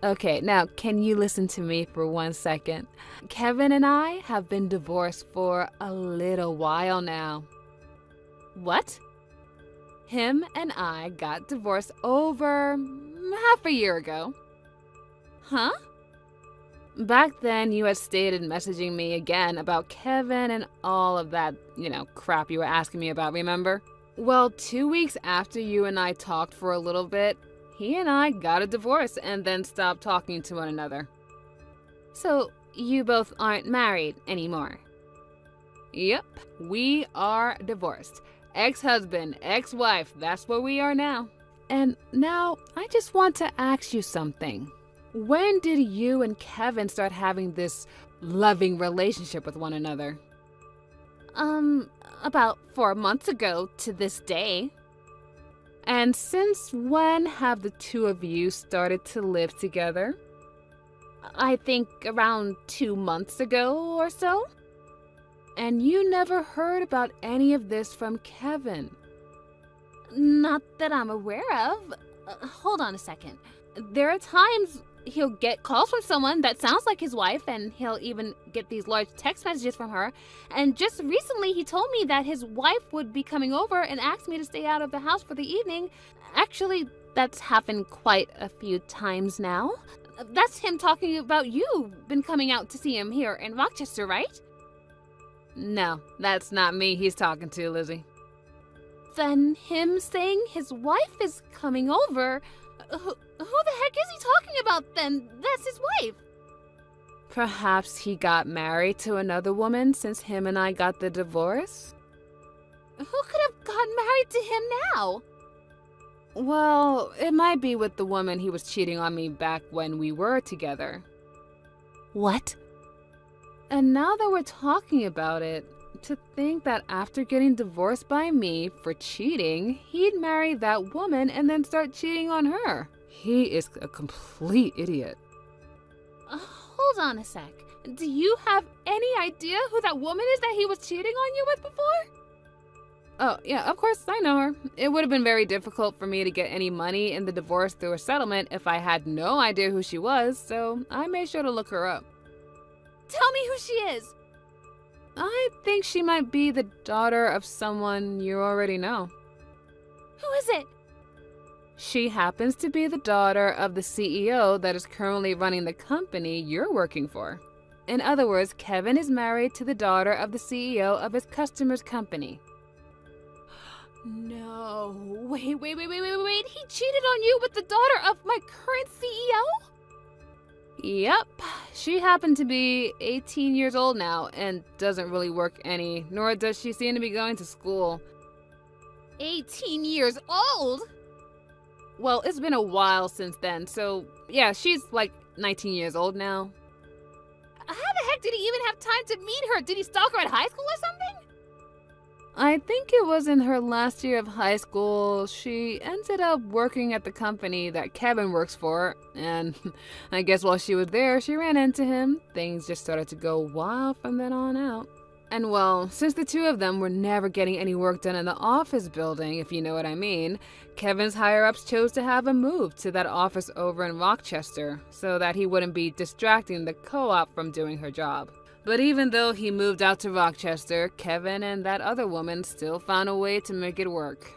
Okay, now can you listen to me for 1 second? Kevin and I have been divorced for a little while now. What? Him and I got divorced over half a year ago. Huh? Back then, you had stated messaging me again about Kevin and all of that, crap you were asking me about, remember? Well, 2 weeks after you and I talked for a little bit, he and I got a divorce and then stopped talking to one another. So, you both aren't married anymore? Yep, we are divorced. Ex-husband, ex-wife, that's where we are now. And now, I just want to ask you something. When did you and Kevin start having this loving relationship with one another? About 4 months ago to this day. And since when have the two of you started to live together? I think around 2 months ago or so. And you never heard about any of this from Kevin? Not that I'm aware of. Hold on a second. There are times he'll get calls from someone that sounds like his wife, and he'll even get these large text messages from her. And just recently he told me that his wife would be coming over and asked me to stay out of the house for the evening. Actually, that's happened quite a few times now. That's him talking about you been coming out to see him here in Rochester, right? No, that's not me he's talking to, Lizzie. Then him saying his wife is coming over, who the heck is he talking about then? That's his wife. Perhaps he got married to another woman since him and I got the divorce? Who could have gotten married to him now? Well, it might be with the woman he was cheating on me back when we were together. What? And now that we're talking about it, to think that after getting divorced by me for cheating, he'd marry that woman and then start cheating on her. He is a complete idiot. Hold on a sec. Do you have any idea who that woman is that he was cheating on you with before? Oh, yeah, of course, I know her. It would have been very difficult for me to get any money in the divorce through a settlement if I had no idea who she was, so I made sure to look her up. Tell me who she is! I think she might be the daughter of someone you already know. Who is it? She happens to be the daughter of the CEO that is currently running the company you're working for. In other words, Kevin is married to the daughter of the CEO of his customer's company. No, wait. He cheated on you with the daughter of my current CEO? Yep, she happened to be 18 years old now and doesn't really work any, nor does she seem to be going to school. 18 years old? Well, it's been a while since then, so yeah, she's like 19 years old now. How the heck did he even have time to meet her? Did he stalk her at high school or something? I think it was in her last year of high school. She ended up working at the company that Kevin works for, and I guess while she was there, she ran into him. Things just started to go wild from then on out. And well, since the two of them were never getting any work done in the office building, if you know what I mean, Kevin's higher-ups chose to have him move to that office over in Rochester so that he wouldn't be distracting the co-op from doing her job. But even though he moved out to Rochester, Kevin and that other woman still found a way to make it work.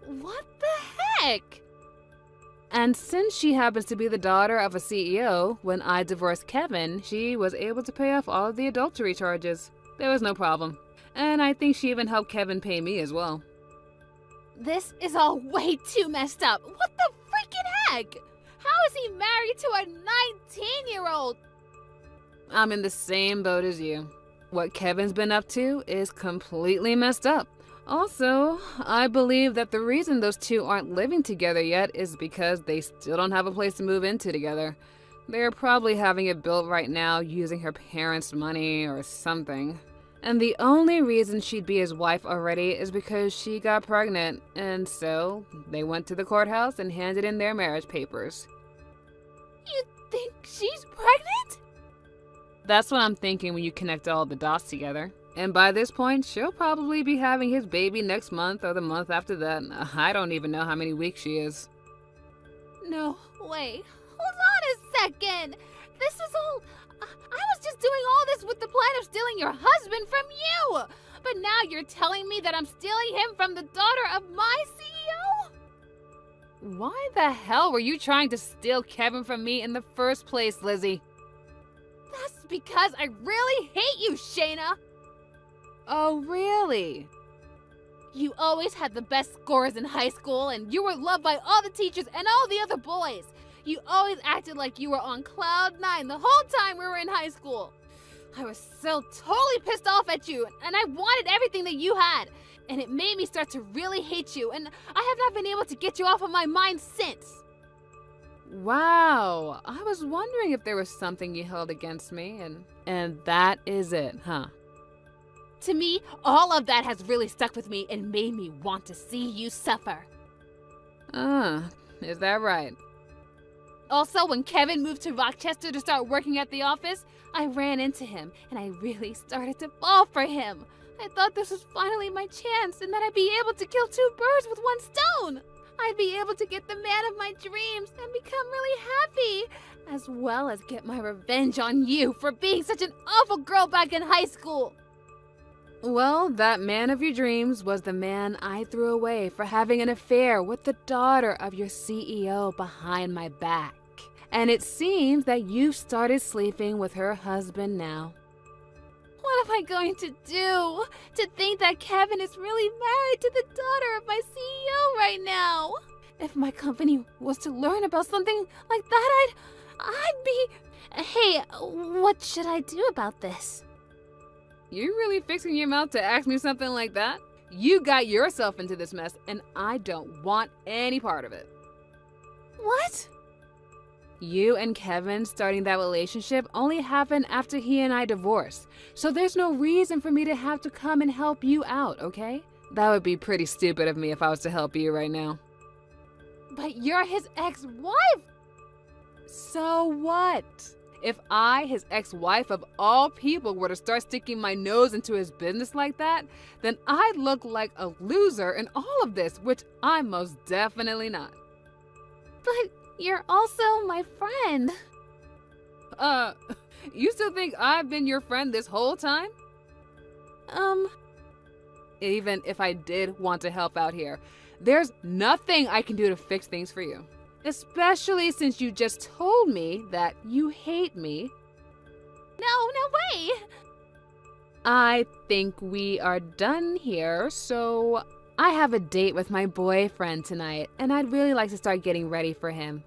What the heck? And since she happens to be the daughter of a CEO, when I divorced Kevin, she was able to pay off all of the adultery charges. There was no problem. And I think she even helped Kevin pay me as well. This is all way too messed up. What the freaking heck? How is he married to a 19-year-old? I'm in the same boat as you. What Kevin's been up to is completely messed up. Also, I believe that the reason those two aren't living together yet is because they still don't have a place to move into together. They're probably having it built right now using her parents' money or something. And the only reason she'd be his wife already is because she got pregnant, and so they went to the courthouse and handed in their marriage papers. You think she's pregnant? That's what I'm thinking when you connect all the dots together. And by this point, she'll probably be having his baby next month or the month after that. I don't even know how many weeks she is. No, wait, hold second. This is all... I was just doing all this with the plan of stealing your husband from you. But now you're telling me that I'm stealing him from the daughter of my CEO? Why the hell were you trying to steal Kevin from me in the first place, Lizzie? That's because I really hate you, Shayna. Oh, really? You always had the best scores in high school, and you were loved by all the teachers and all the other boys. You always acted like you were on cloud 9 the whole time we were in high school. I was so totally pissed off at you, and I wanted everything that you had. And it made me start to really hate you, and I have not been able to get you off of my mind since. Wow, I was wondering if there was something you held against me, and that is it, huh? To me, all of that has really stuck with me and made me want to see you suffer. Is that right? Also, when Kevin moved to Rochester to start working at the office, I ran into him, and I really started to fall for him. I thought this was finally my chance, and that I'd be able to kill 2 birds with 1 stone. I'd be able to get the man of my dreams and become really happy, as well as get my revenge on you for being such an awful girl back in high school. Well, that man of your dreams was the man I threw away for having an affair with the daughter of your CEO behind my back. And it seems that you've started sleeping with her husband now. What am I going to do? To think that Kevin is really married to the daughter of my CEO right now? If my company was to learn about something like that, I'd be... Hey, what should I do about this? You really fixing your mouth to ask me something like that? You got yourself into this mess, and I don't want any part of it. What? You and Kevin starting that relationship only happened after he and I divorced, so there's no reason for me to have to come and help you out, okay? That would be pretty stupid of me if I was to help you right now. But you're his ex-wife! So what? If I, his ex-wife of all people, were to start sticking my nose into his business like that, then I'd look like a loser in all of this, which I'm most definitely not. But you're also my friend. You still think I've been your friend this whole time? Even if I did want to help out here, there's nothing I can do to fix things for you. Especially since you just told me that you hate me. No way! I think we are done here, so I have a date with my boyfriend tonight, and I'd really like to start getting ready for him.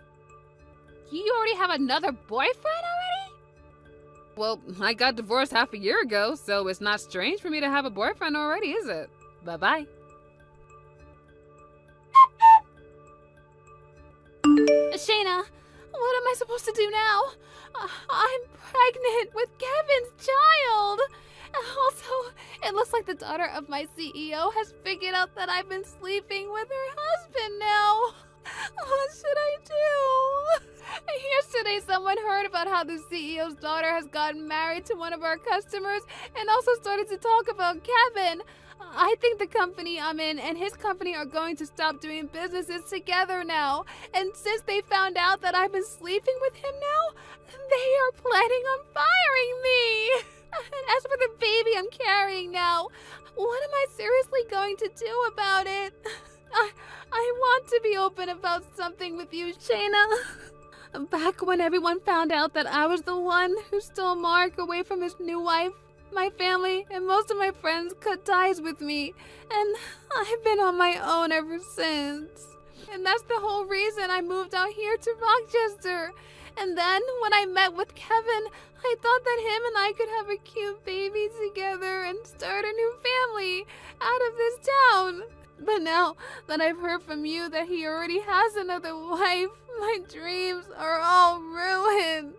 You already have another boyfriend already? Well, I got divorced half a year ago, so it's not strange for me to have a boyfriend already, is it? Bye-bye. Shayna, what am I supposed to do now? I'm pregnant with Kevin's child. Also, it looks like the daughter of my CEO has figured out that I've been sleeping with her husband now. What should I do? Yesterday, someone heard about how the CEO's daughter has gotten married to one of our customers and also started to talk about Kevin. I think the company I'm in and his company are going to stop doing businesses together now. And since they found out that I've been sleeping with him now, they are planning on firing me. And as for the baby I'm carrying now, what am I seriously going to do about it? I want to be open about something with you, Shayna. Back when everyone found out that I was the one who stole Mark away from his new wife, my family and most of my friends cut ties with me, and I've been on my own ever since. And that's the whole reason I moved out here to Rochester. And then when I met with Kevin, I thought that him and I could have a cute baby together and start a new family out of this town. But now that I've heard from you that he already has another wife, my dreams are all ruined.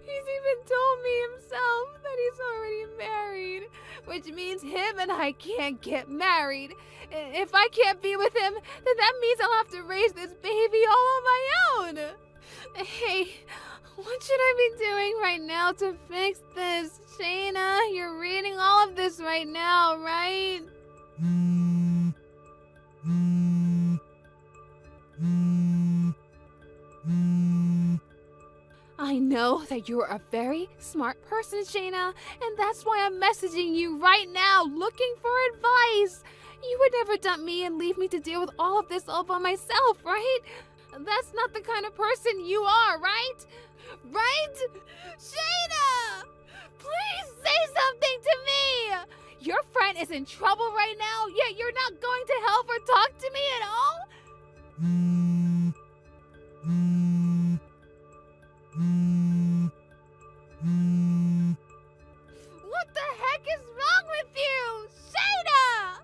He's even told me himself that he's already married, which means him and I can't get married. If I can't be with him, then that means I'll have to raise this baby all on my own. Hey, what should I be doing right now to fix this? Shayna, you're reading all of this right now, right? know that you're a very smart person, Shayna, and that's why I'm messaging you right now looking for advice. You would never dump me and leave me to deal with all of this all by myself, right? That's not the kind of person you are, right? Right? Shayna! Please say something to me! Your friend is in trouble right now, yet you're not going to help or talk to me at all? What the heck is wrong with you? Shayna!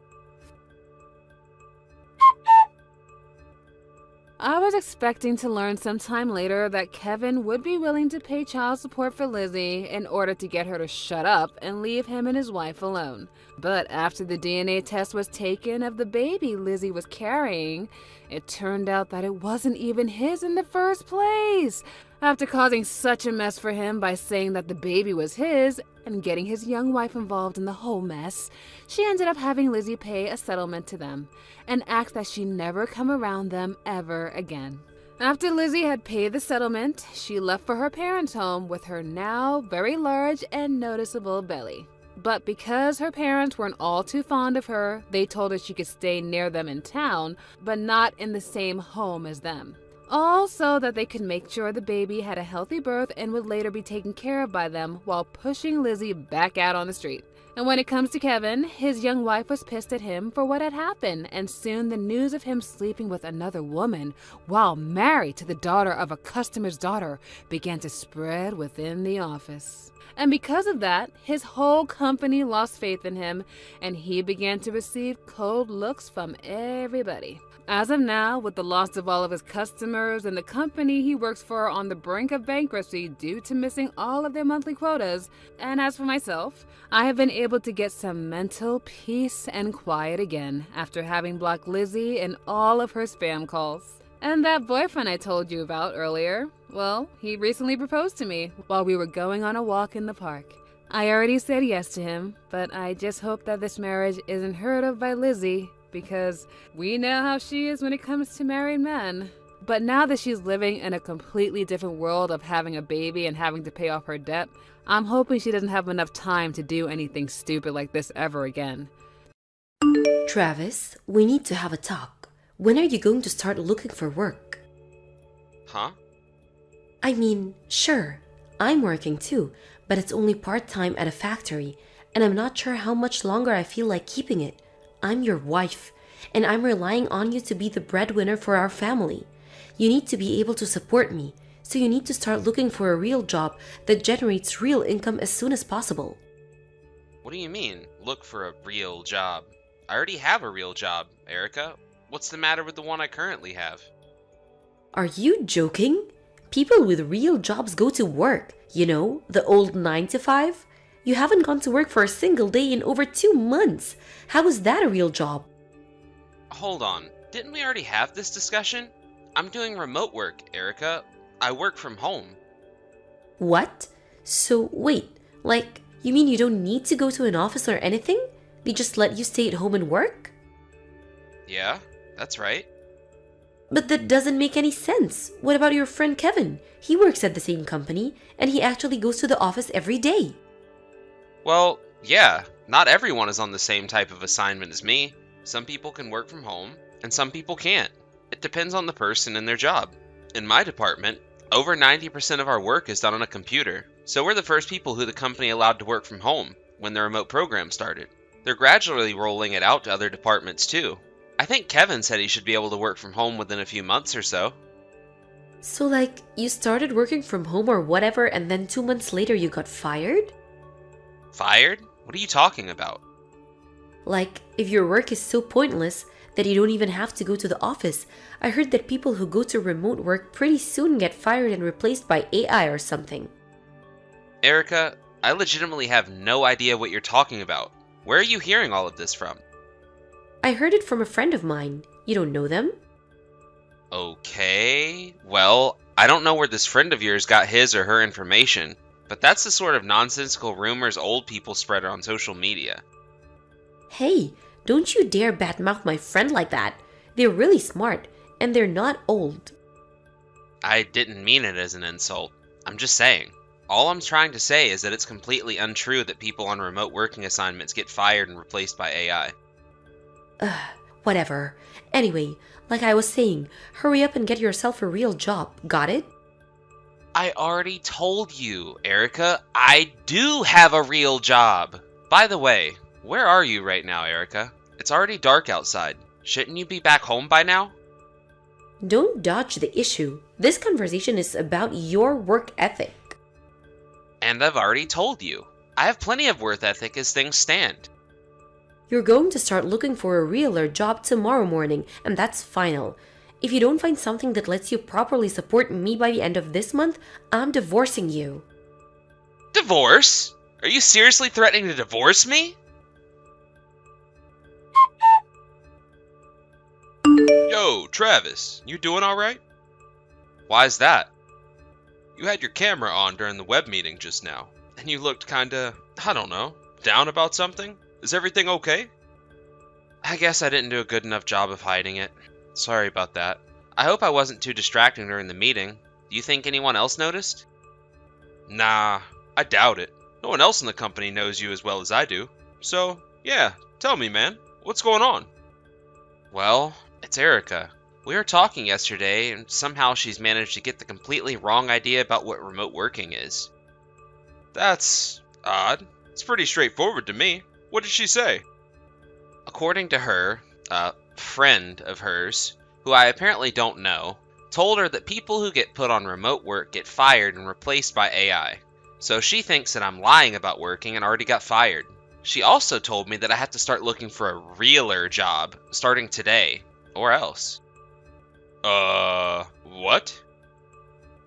I was expecting to learn sometime later that Kevin would be willing to pay child support for Lizzie in order to get her to shut up and leave him and his wife alone. But after the DNA test was taken of the baby Lizzie was carrying, it turned out that it wasn't even his in the first place. After causing such a mess for him by saying that the baby was his and getting his young wife involved in the whole mess, she ended up having Lizzie pay a settlement to them and ask that she never come around them ever again. After Lizzie had paid the settlement, she left for her parents' home with her now very large and noticeable belly. But because her parents weren't all too fond of her, they told her she could stay near them in town, but not in the same home as them. All so that they could make sure the baby had a healthy birth and would later be taken care of by them while pushing Lizzie back out on the street. And when it comes to Kevin, his young wife was pissed at him for what had happened, and soon the news of him sleeping with another woman while married to the daughter of a customer's daughter began to spread within the office. And because of that, his whole company lost faith in him, and he began to receive cold looks from everybody. As of now, with the loss of all of his customers and the company he works for on the brink of bankruptcy due to missing all of their monthly quotas, and as for myself, I have been able to get some mental peace and quiet again after having blocked Lizzie and all of her spam calls. And that boyfriend I told you about earlier, well, he recently proposed to me while we were going on a walk in the park. I already said yes to him, but I just hope that this marriage isn't heard of by Lizzie, because we know how she is when it comes to married men. But now that she's living in a completely different world of having a baby and having to pay off her debt, I'm hoping she doesn't have enough time to do anything stupid like this ever again. Travis, we need to have a talk. When are you going to start looking for work? Huh? I mean, sure, I'm working too, but it's only part-time at a factory, and I'm not sure how much longer I feel like keeping it. I'm your wife, and I'm relying on you to be the breadwinner for our family. You need to be able to support me, so you need to start looking for a real job that generates real income as soon as possible. What do you mean, look for a real job? I already have a real job, Erica. What's the matter with the one I currently have? Are you joking? People with real jobs go to work, you know, the old 9 to 5. You haven't gone to work for a single day in over 2 months. How is that a real job? Hold on, didn't we already have this discussion? I'm doing remote work, Erica. I work from home. What? So wait, like, you mean you don't need to go to an office or anything? They just let you stay at home and work? Yeah, that's right. But that doesn't make any sense. What about your friend Kevin? He works at the same company, and he actually goes to the office every day. Well, yeah, not everyone is on the same type of assignment as me. Some people can work from home, and some people can't. It depends on the person and their job. In my department, over 90% of our work is done on a computer, so we're the first people who the company allowed to work from home when the remote program started. They're gradually rolling it out to other departments too. I think Kevin said he should be able to work from home within a few months or so. So like, you started working from home or whatever, and then 2 months later you got fired? Fired? What are you talking about? Like, if your work is so pointless that you don't even have to go to the office. I heard that people who go to remote work pretty soon get fired and replaced by AI or something. Erica, I legitimately have no idea what you're talking about. Where are you hearing all of this from? I heard it from a friend of mine. You don't know them? Okay, well, I don't know where this friend of yours got his or her information, but that's the sort of nonsensical rumors old people spread on social media. Hey, don't you dare badmouth my friend like that. They're really smart, and they're not old. I didn't mean it as an insult. I'm just saying. All I'm trying to say is that it's completely untrue that people on remote working assignments get fired and replaced by AI. Whatever. Anyway, like I was saying, hurry up and get yourself a real job. Got it? I already told you, Erica. I do have a real job. By the way, where are you right now, Erica? It's already dark outside. Shouldn't you be back home by now? Don't dodge the issue. This conversation is about your work ethic. And I've already told you. I have plenty of work ethic as things stand. You're going to start looking for a realer job tomorrow morning, and that's final. If you don't find something that lets you properly support me by the end of this month, I'm divorcing you. Divorce? Are you seriously threatening to divorce me? Yo, Travis, you doing alright? Why's that? You had your camera on during the web meeting just now, and you looked kinda, I don't know, down about something? Is everything okay? I guess I didn't do a good enough job of hiding it. Sorry about that. I hope I wasn't too distracting during the meeting. Do you think anyone else noticed? Nah, I doubt it. No one else in the company knows you as well as I do. So, yeah, tell me, man. What's going on? Well, it's Erica. We were talking yesterday, and somehow she's managed to get the completely wrong idea about what remote working is. That's odd. It's pretty straightforward to me. What did she say? According to her, a friend of hers, who I apparently don't know, told her that people who get put on remote work get fired and replaced by AI. So she thinks that I'm lying about working and already got fired. She also told me that I have to start looking for a realer job starting today, or else. What?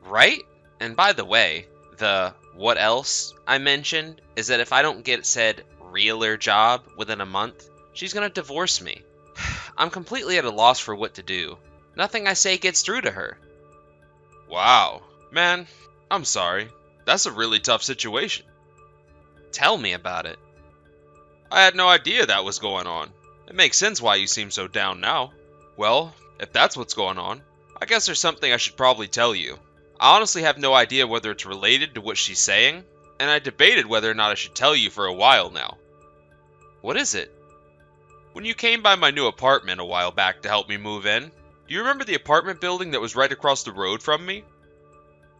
Right? And by the way, the what else I mentioned is that if I don't get said realer job within a month, she's gonna divorce me. I'm completely at a loss for what to do. Nothing I say gets through to her. Wow. Man, I'm sorry. That's a really tough situation. Tell me about it. I had no idea that was going on. It makes sense why you seem so down now. Well, if that's what's going on, I guess there's something I should probably tell you. I honestly have no idea whether it's related to what she's saying, and I debated whether or not I should tell you for a while now. What is it? When you came by my new apartment a while back to help me move in, do you remember the apartment building that was right across the road from me?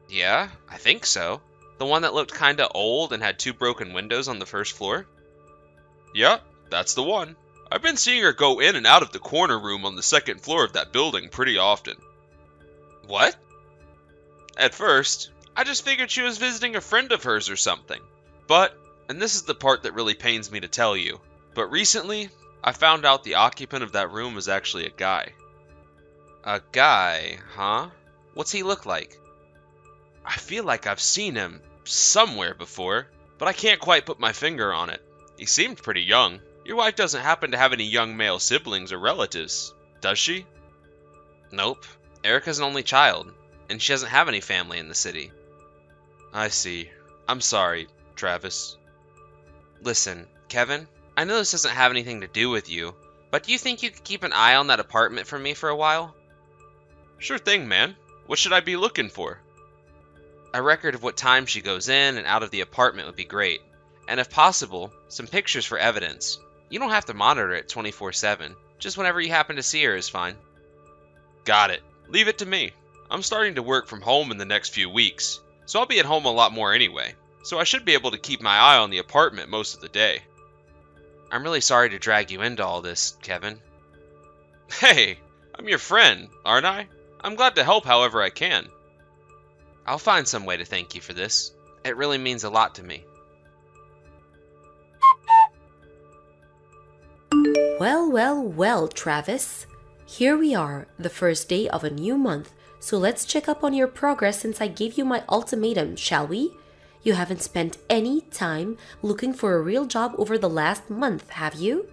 Yeah, I think so. The one that looked kinda old and had 2 broken windows on the first floor? Yeah, that's the one. I've been seeing her go in and out of the corner room on the 2nd floor of that building pretty often. What? At first, I just figured she was visiting a friend of hers or something. But, and this is the part that really pains me to tell you, but recently, I found out the occupant of that room was actually a guy. A guy, huh? What's he look like? I feel like I've seen him somewhere before, but I can't quite put my finger on it. He seemed pretty young. Your wife doesn't happen to have any young male siblings or relatives, does she? Nope. Erica's an only child, and she doesn't have any family in the city. I see. I'm sorry, Travis. Listen, Kevin, I know this doesn't have anything to do with you, but do you think you could keep an eye on that apartment for me for a while? Sure thing, man. What should I be looking for? A record of what time she goes in and out of the apartment would be great, and if possible, some pictures for evidence. You don't have to monitor it 24/7. Just whenever you happen to see her is fine. Got it. Leave it to me. I'm starting to work from home in the next few weeks, so I'll be at home a lot more anyway, so I should be able to keep my eye on the apartment most of the day. I'm really sorry to drag you into all this, Kevin. Hey, I'm your friend, aren't I? I'm glad to help however I can. I'll find some way to thank you for this. It really means a lot to me. Well, Travis. Here we are, the first day of a new month, so let's check up on your progress since I gave you my ultimatum, shall we? You haven't spent any time looking for a real job over the last month, have you?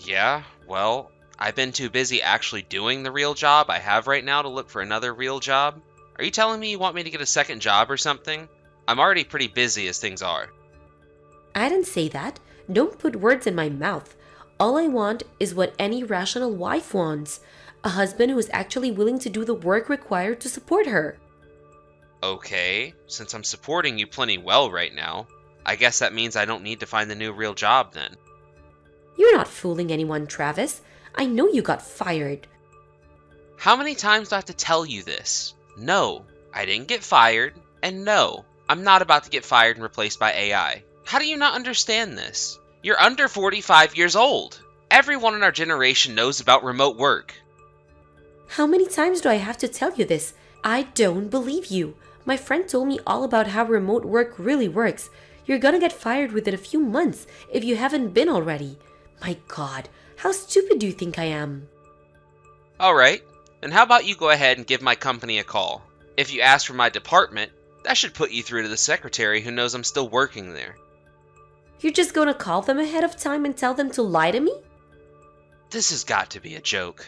Yeah, well, I've been too busy actually doing the real job I have right now to look for another real job. Are you telling me you want me to get a second job or something? I'm already pretty busy as things are. I didn't say that. Don't put words in my mouth. All I want is what any rational wife wants. A husband who is actually willing to do the work required to support her. Okay, since I'm supporting you plenty well right now, I guess that means I don't need to find a new real job then. You're not fooling anyone, Travis. I know you got fired. How many times do I have to tell you this? No, I didn't get fired, and no, I'm not about to get fired and replaced by AI. How do you not understand this? You're under 45 years old. Everyone in our generation knows about remote work. How many times do I have to tell you this? I don't believe you. My friend told me all about how remote work really works. You're gonna get fired within a few months if you haven't been already. My God, how stupid do you think I am? Alright, then how about you go ahead and give my company a call? If you ask for my department, that should put you through to the secretary who knows I'm still working there. You're just gonna call them ahead of time and tell them to lie to me? This has got to be a joke.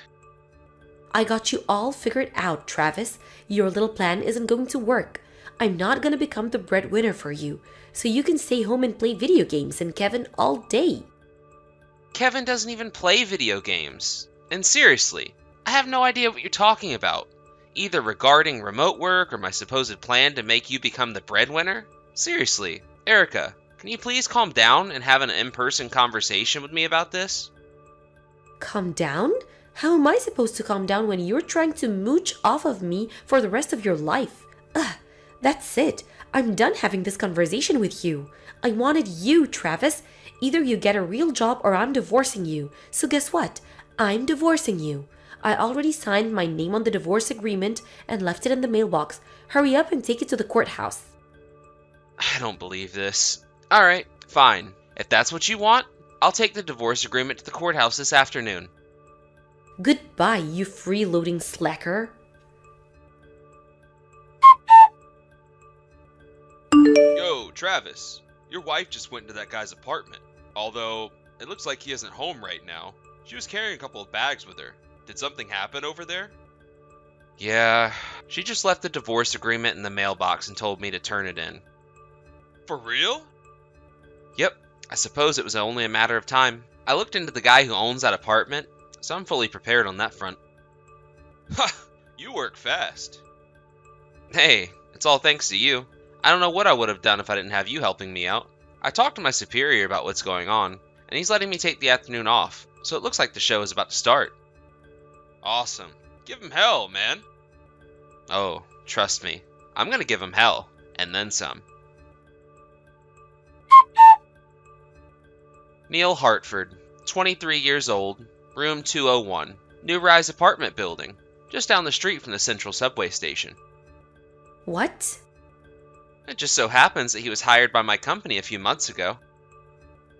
I got you all figured out, Travis. Your little plan isn't going to work. I'm not gonna become the breadwinner for you, so you can stay home and play video games and Kevin all day. Kevin doesn't even play video games. And seriously, I have no idea what you're talking about. Either regarding remote work or my supposed plan to make you become the breadwinner? Seriously, Erica, can you please calm down and have an in-person conversation with me about this? Calm down? How am I supposed to calm down when you're trying to mooch off of me for the rest of your life? Ugh, that's it. I'm done having this conversation with you. I wanted you, Travis. Either you get a real job or I'm divorcing you. So guess what? I'm divorcing you. I already signed my name on the divorce agreement and left it in the mailbox. Hurry up and take it to the courthouse. I don't believe this. Alright, fine. If that's what you want, I'll take the divorce agreement to the courthouse this afternoon. Goodbye, you freeloading slacker. Yo, Travis. Your wife just went into that guy's apartment. Although, it looks like he isn't home right now. She was carrying a couple of bags with her. Did something happen over there? Yeah, she just left the divorce agreement in the mailbox and told me to turn it in. For real? Yep, I suppose it was only a matter of time. I looked into the guy who owns that apartment, so I'm fully prepared on that front. Ha! You work fast. Hey, it's all thanks to you. I don't know what I would have done if I didn't have you helping me out. I talked to my superior about what's going on, and he's letting me take the afternoon off, so it looks like the show is about to start. Awesome. Give him hell, man. Oh, trust me. I'm gonna give him hell, and then some. Neil Hartford, 23 years old, room 201, New Rise apartment building, just down the street from the central subway station. What? It just so happens that he was hired by my company a few months ago.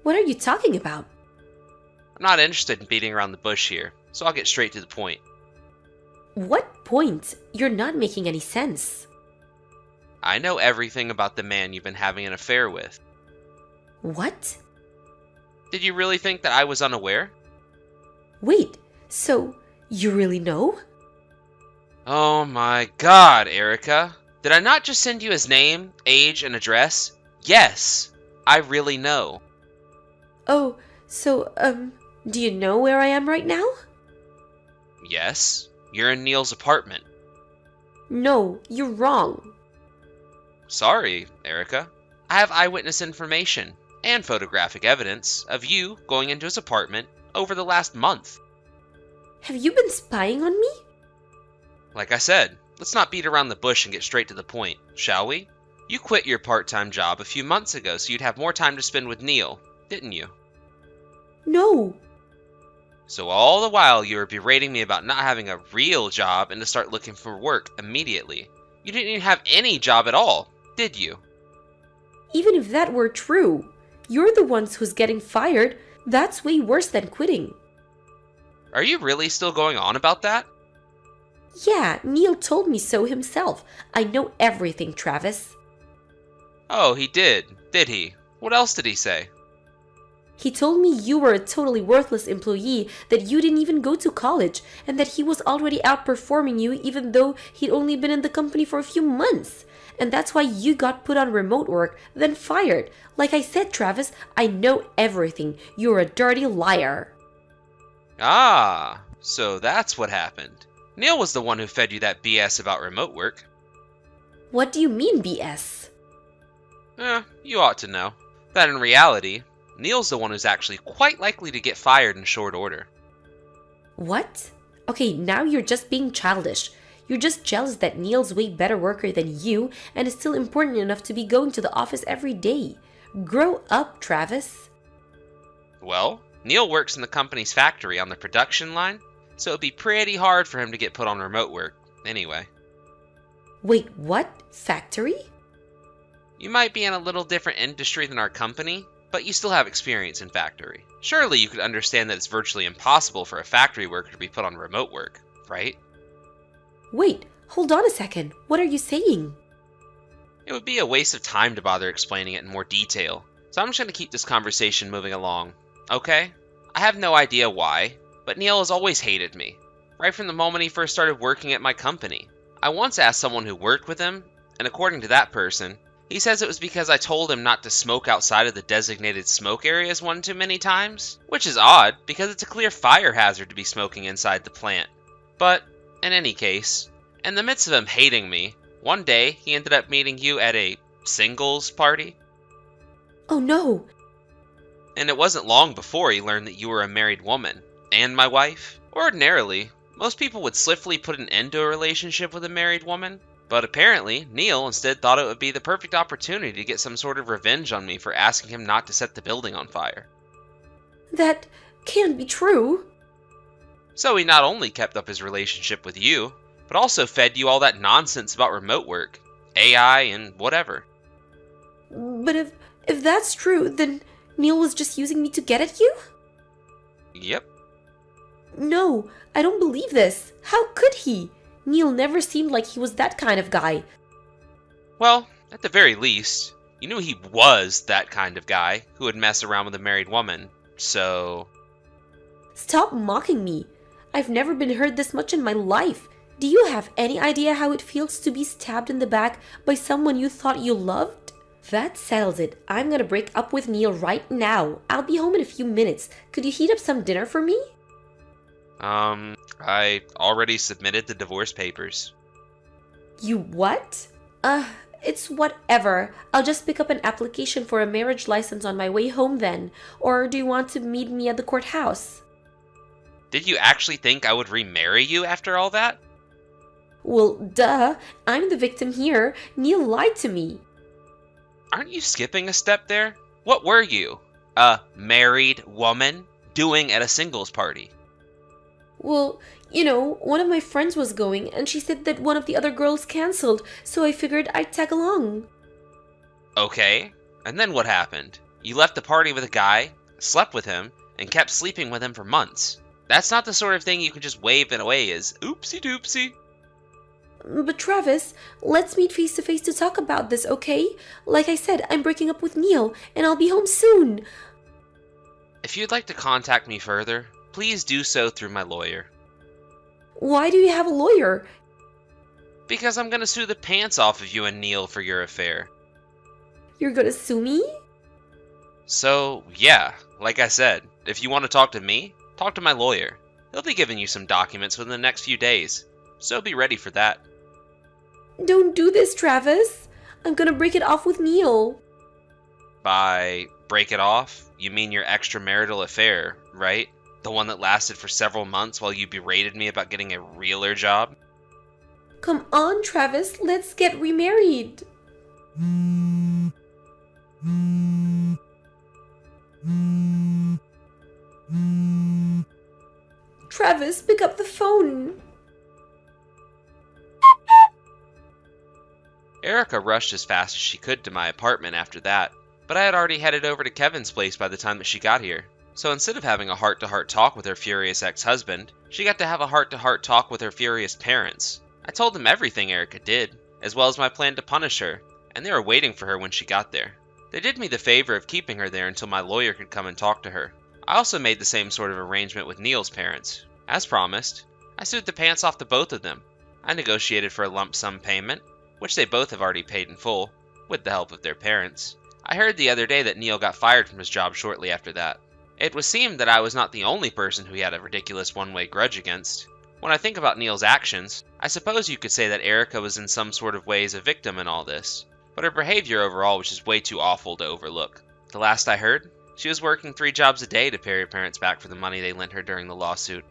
What are you talking about? I'm not interested in beating around the bush here, so I'll get straight to the point. What point? You're not making any sense. I know everything about the man you've been having an affair with. What? Did you really think that I was unaware? Wait, so you really know? Oh my god, Erica. Did I not just send you his name, age, and address? Yes, I really know. Oh, so, do you know where I am right now? Yes, you're in Neil's apartment. No, you're wrong. Sorry, Erica. I have eyewitness information and photographic evidence of you going into his apartment over the last month. Have you been spying on me? Like I said, let's not beat around the bush and get straight to the point, shall we? You quit your part-time job a few months ago so you'd have more time to spend with Neil, didn't you? No. So all the while you were berating me about not having a real job and to start looking for work immediately. You didn't even have any job at all, did you? Even if that were true, you're the ones who's getting fired. That's way worse than quitting. Are you really still going on about that? Yeah, Neil told me so himself. I know everything, Travis. Oh, he did he? What else did he say? He told me you were a totally worthless employee, that you didn't even go to college, and that he was already outperforming you even though he'd only been in the company for a few months. And that's why you got put on remote work, then fired. Like I said, Travis, I know everything. You're a dirty liar. Ah, so that's what happened. Neil was the one who fed you that BS about remote work. What do you mean, BS? You ought to know that in reality, Neil's the one who's actually quite likely to get fired in short order. What? Okay, now you're just being childish. You're just jealous that Neil's way better worker than you and is still important enough to be going to the office every day. Grow up, Travis. Well, Neil works in the company's factory on the production line, so it'd be pretty hard for him to get put on remote work, anyway. Wait, what? Factory? You might be in a little different industry than our company, but you still have experience in factory. Surely you could understand that it's virtually impossible for a factory worker to be put on remote work, right? Wait, hold on a second. What are you saying? It would be a waste of time to bother explaining it in more detail, so I'm just going to keep this conversation moving along, okay? I have no idea why, but Neil has always hated me, right from the moment he first started working at my company. I once asked someone who worked with him, and according to that person, he says it was because I told him not to smoke outside of the designated smoke areas one too many times, which is odd because it's a clear fire hazard to be smoking inside the plant. But, in any case, in the midst of him hating me, one day he ended up meeting you at a singles party. Oh no! And it wasn't long before he learned that you were a married woman, and my wife. Ordinarily, most people would swiftly put an end to a relationship with a married woman, but apparently, Neil instead thought it would be the perfect opportunity to get some sort of revenge on me for asking him not to set the building on fire. That can't be true. So he not only kept up his relationship with you, but also fed you all that nonsense about remote work, AI, and whatever. But if that's true, then Neil was just using me to get at you? Yep. No, I don't believe this. How could he? Neil never seemed like he was that kind of guy. Well, at the very least, you knew he was that kind of guy who would mess around with a married woman, so... Stop mocking me. I've never been hurt this much in my life. Do you have any idea how it feels to be stabbed in the back by someone you thought you loved? That settles it. I'm gonna break up with Neil right now. I'll be home in a few minutes. Could you heat up some dinner for me? I already submitted the divorce papers. You what? It's whatever. I'll just pick up an application for a marriage license on my way home then. Or do you want to meet me at the courthouse? Did you actually think I would remarry you after all that? Well, duh. I'm the victim here. Neil lied to me. Aren't you skipping a step there? What were you, a married woman, doing at a singles party? Well, one of my friends was going and she said that one of the other girls canceled, so I figured I'd tag along. Okay, and then what happened? You left the party with a guy, slept with him, and kept sleeping with him for months. That's not the sort of thing you can just wave it away as oopsie doopsie. But Travis, let's meet face to face to talk about this, okay? Like I said, I'm breaking up with Neil and I'll be home soon. If you'd like to contact me further, please do so through my lawyer. Why do you have a lawyer? Because I'm gonna sue the pants off of you and Neil for your affair. You're gonna sue me? So, yeah, like I said, if you want to talk to me, talk to my lawyer. He'll be giving you some documents within the next few days, so be ready for that. Don't do this, Travis. I'm gonna break it off with Neil. By break it off, you mean your extramarital affair, right? The one that lasted for several months while you berated me about getting a realer job? Come on, Travis, let's get remarried. Travis, pick up the phone. Erica rushed as fast as she could to my apartment after that, but I had already headed over to Kevin's place by the time that she got here. So instead of having a heart-to-heart talk with her furious ex-husband, she got to have a heart-to-heart talk with her furious parents. I told them everything Erica did, as well as my plan to punish her, and they were waiting for her when she got there. They did me the favor of keeping her there until my lawyer could come and talk to her. I also made the same sort of arrangement with Neil's parents. As promised, I sued the pants off the both of them. I negotiated for a lump sum payment, which they both have already paid in full, with the help of their parents. I heard the other day that Neil got fired from his job shortly after that. It would seem that I was not the only person who he had a ridiculous one-way grudge against. When I think about Neil's actions, I suppose you could say that Erica was in some sort of ways a victim in all this, but her behavior overall was just way too awful to overlook. The last I heard, she was working 3 jobs a day to pay her parents back for the money they lent her during the lawsuit.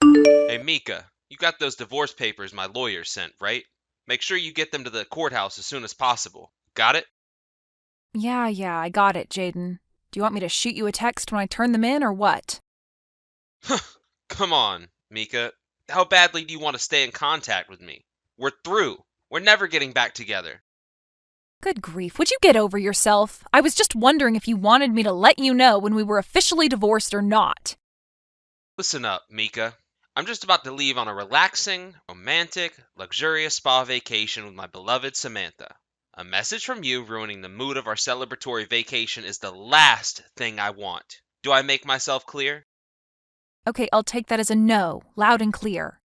Hey Mika, you got those divorce papers my lawyer sent, right? Make sure you get them to the courthouse as soon as possible. Got it? Yeah, I got it, Jaden. Do you want me to shoot you a text when I turn them in, or what? Come on, Mika. How badly do you want to stay in contact with me? We're through. We're never getting back together. Good grief, would you get over yourself? I was just wondering if you wanted me to let you know when we were officially divorced or not. Listen up, Mika. I'm just about to leave on a relaxing, romantic, luxurious spa vacation with my beloved Samantha. A message from you ruining the mood of our celebratory vacation is the last thing I want. Do I make myself clear? Okay, I'll take that as a no, loud and clear.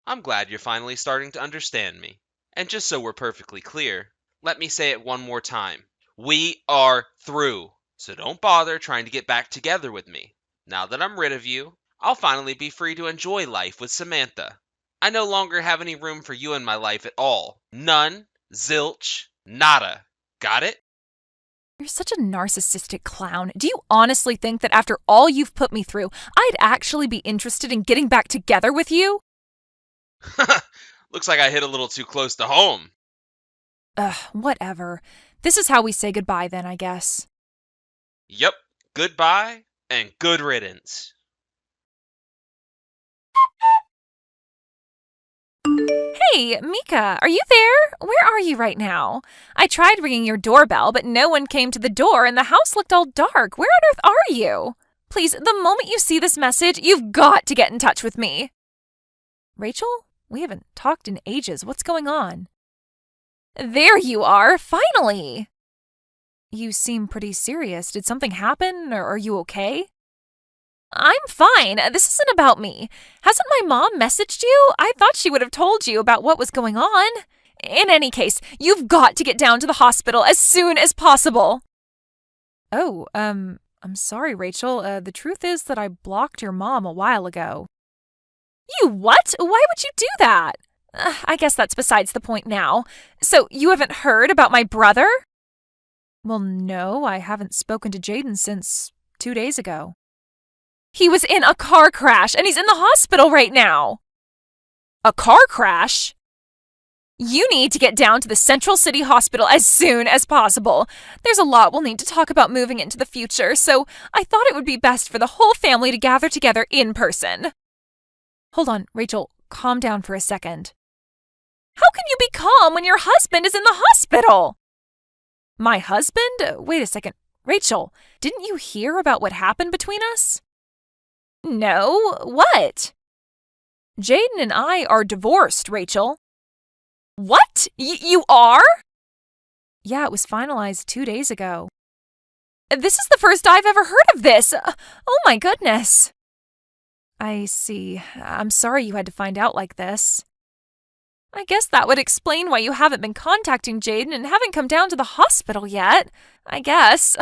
I'm glad you're finally starting to understand me. And just so we're perfectly clear, let me say it one more time. We are through. So don't bother trying to get back together with me. Now that I'm rid of you, I'll finally be free to enjoy life with Samantha. I no longer have any room for you in my life at all. None. Zilch. Nada. Got it? You're such a narcissistic clown. Do you honestly think that after all you've put me through, I'd actually be interested in getting back together with you? Looks like I hit a little too close to home. Whatever. This is how we say goodbye then, I guess. Yep. Goodbye and good riddance. Hey, Mika, are you there? Where are you right now? I tried ringing your doorbell, but no one came to the door and the house looked all dark. Where on earth are you? Please, the moment you see this message, you've got to get in touch with me. Rachel? We haven't talked in ages. What's going on? There you are, finally! You seem pretty serious. Did something happen, or are you okay? I'm fine. This isn't about me. Hasn't my mom messaged you? I thought she would have told you about what was going on. In any case, you've got to get down to the hospital as soon as possible. Oh, I'm sorry, Rachel. The truth is that I blocked your mom a while ago. You what? Why would you do that? I guess that's besides the point now. So, you haven't heard about my brother? Well, no, I haven't spoken to Jaden since 2 days ago. He was in a car crash, and he's in the hospital right now. A car crash? You need to get down to the Central City Hospital as soon as possible. There's a lot we'll need to talk about moving into the future, so I thought it would be best for the whole family to gather together in person. Hold on, Rachel, calm down for a second. How can you be calm when your husband is in the hospital? My husband? Wait a second. Rachel, didn't you hear about what happened between us? No, what? Jaden and I are divorced, Rachel. What? You are? Yeah, it was finalized 2 days ago. This is the first I've ever heard of this. Oh my goodness. I see. I'm sorry you had to find out like this. I guess that would explain why you haven't been contacting Jaden and haven't come down to the hospital yet. I guess.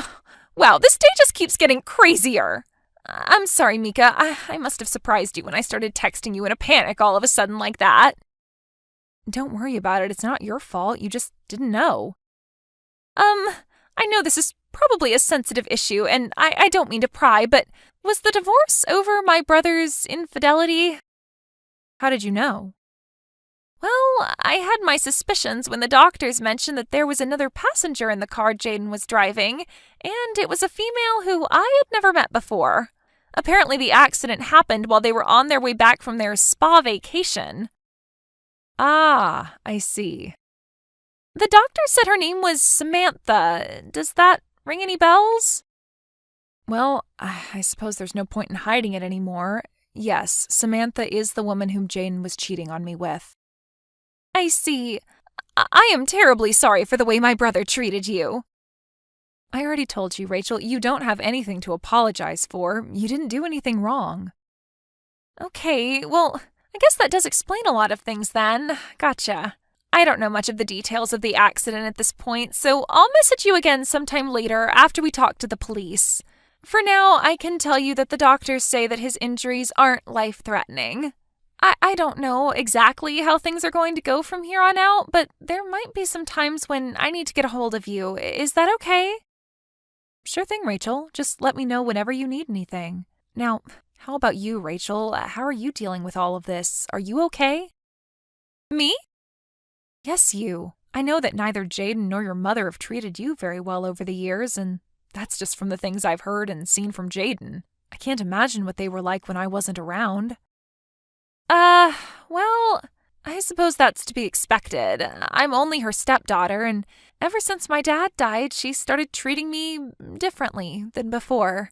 Wow, this day just keeps getting crazier. I'm sorry, Mika. I must have surprised you when I started texting you in a panic all of a sudden like that. Don't worry about it. It's not your fault. You just didn't know. I know this is probably a sensitive issue, and I don't mean to pry, but was the divorce over my brother's infidelity? How did you know? Well, I had my suspicions when the doctors mentioned that there was another passenger in the car Jaden was driving, and it was a female who I had never met before. Apparently the accident happened while they were on their way back from their spa vacation. Ah, I see. The doctor said her name was Samantha. Does that ring any bells? Well, I suppose there's no point in hiding it anymore. Yes, Samantha is the woman whom Jaden was cheating on me with. I see. I am terribly sorry for the way my brother treated you. I already told you, Rachel, you don't have anything to apologize for. You didn't do anything wrong. Okay, well, I guess that does explain a lot of things then. Gotcha. I don't know much of the details of the accident at this point, so I'll message you again sometime later after we talk to the police. For now, I can tell you that the doctors say that his injuries aren't life-threatening. I don't know exactly how things are going to go from here on out, but there might be some times when I need to get a hold of you. Is that okay? Sure thing, Rachel. Just let me know whenever you need anything. Now, how about you, Rachel? How are you dealing with all of this? Are you okay? Me? Yes, you. I know that neither Jaden nor your mother have treated you very well over the years, and that's just from the things I've heard and seen from Jaden. I can't imagine what they were like when I wasn't around. Well, I suppose that's to be expected. I'm only her stepdaughter, and ever since my dad died, she started treating me differently than before.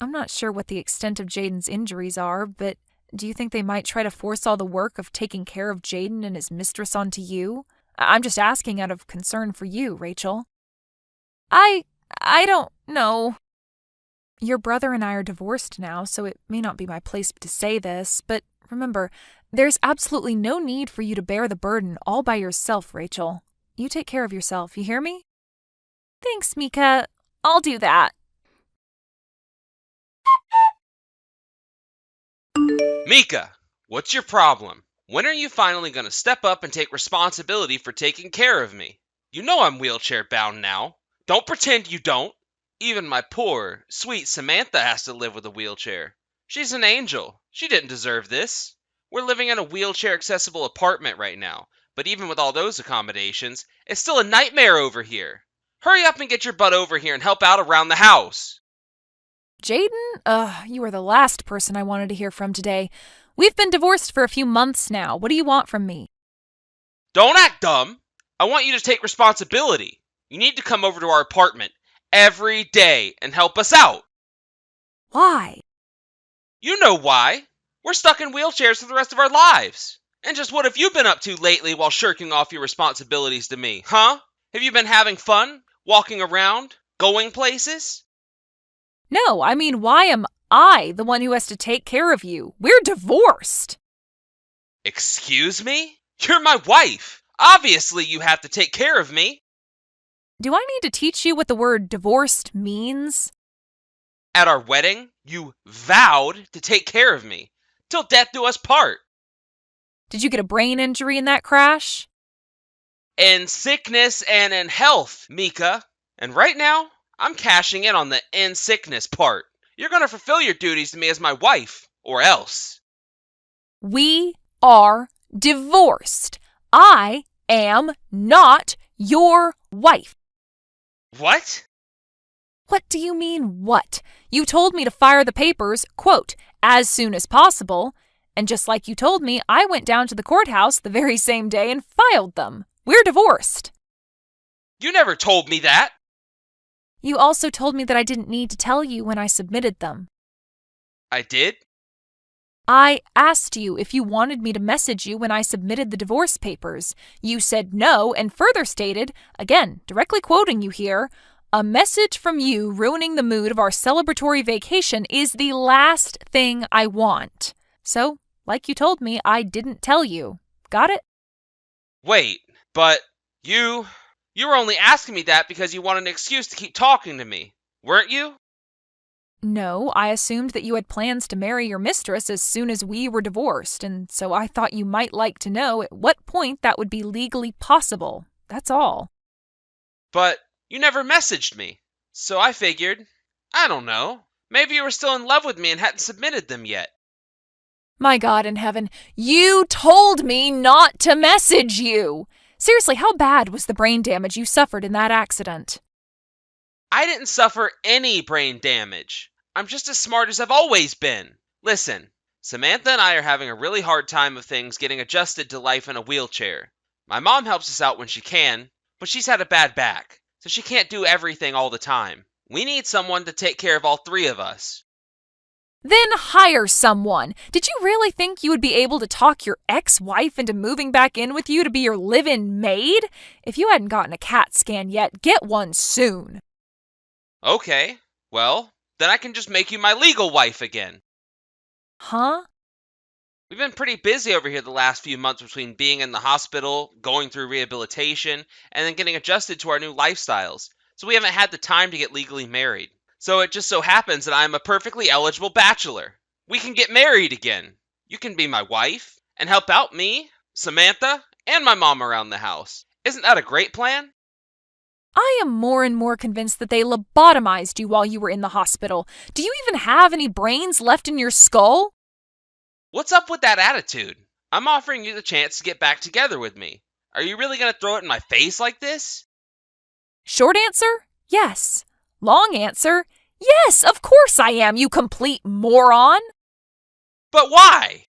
I'm not sure what the extent of Jaden's injuries are, but do you think they might try to force all the work of taking care of Jaden and his mistress onto you? I'm just asking out of concern for you, Rachel. I don't know. Your brother and I are divorced now, so it may not be my place to say this, but remember, there's absolutely no need for you to bear the burden all by yourself, Rachel. You take care of yourself, you hear me? Thanks, Mika. I'll do that. Mika, what's your problem? When are you finally going to step up and take responsibility for taking care of me? You know I'm wheelchair bound now. Don't pretend you don't. Even my poor, sweet Samantha has to live with a wheelchair. She's an angel. She didn't deserve this. We're living in a wheelchair-accessible apartment right now, but even with all those accommodations, it's still a nightmare over here. Hurry up and get your butt over here and help out around the house. Jaden, you are the last person I wanted to hear from today. We've been divorced for a few months now. What do you want from me? Don't act dumb. I want you to take responsibility. You need to come over to our apartment every day and help us out. Why? You know why. We're stuck in wheelchairs for the rest of our lives. And just what have you been up to lately while shirking off your responsibilities to me, huh? Have you been having fun? Walking around? Going places? No, I mean, why am I the one who has to take care of you? We're divorced. Excuse me? You're my wife. Obviously you have to take care of me. Do I need to teach you what the word divorced means? At our wedding, you vowed to take care of me. Till death do us part. Did you get a brain injury in that crash? In sickness and in health, Mika. And right now, I'm cashing in on the in sickness part. You're gonna fulfill your duties to me as my wife, or else. We are divorced. I am not your wife. What? What do you mean, what? You told me to fire the papers, quote, as soon as possible. And just like you told me, I went down to the courthouse the very same day and filed them. We're divorced. You never told me that. You also told me that I didn't need to tell you when I submitted them. I did? I asked you if you wanted me to message you when I submitted the divorce papers. You said no and further stated, again, directly quoting you here, a message from you ruining the mood of our celebratory vacation is the last thing I want. So, like you told me, I didn't tell you. Got it? Wait, but you were only asking me that because you wanted an excuse to keep talking to me, weren't you? No, I assumed that you had plans to marry your mistress as soon as we were divorced, and so I thought you might like to know at what point that would be legally possible. That's all. But you never messaged me, so I figured, I don't know, maybe you were still in love with me and hadn't submitted them yet. My God in heaven, you told me not to message you! Seriously, how bad was the brain damage you suffered in that accident? I didn't suffer any brain damage. I'm just as smart as I've always been. Listen, Samantha and I are having a really hard time of things getting adjusted to life in a wheelchair. My mom helps us out when she can, but she's had a bad back, so she can't do everything all the time. We need someone to take care of all three of us. Then hire someone. Did you really think you would be able to talk your ex-wife into moving back in with you to be your live-in maid? If you hadn't gotten a CAT scan yet, get one soon. Okay, well, then I can just make you my legal wife again. Huh? We've been pretty busy over here the last few months between being in the hospital, going through rehabilitation, and then getting adjusted to our new lifestyles, so we haven't had the time to get legally married. So it just so happens that I'm a perfectly eligible bachelor. We can get married again. You can be my wife and help out me, Samantha, and my mom around the house. Isn't that a great plan? I am more and more convinced that they lobotomized you while you were in the hospital. Do you even have any brains left in your skull? What's up with that attitude? I'm offering you the chance to get back together with me. Are you really going to throw it in my face like this? Short answer, yes. Long answer, yes, of course I am, you complete moron. But why?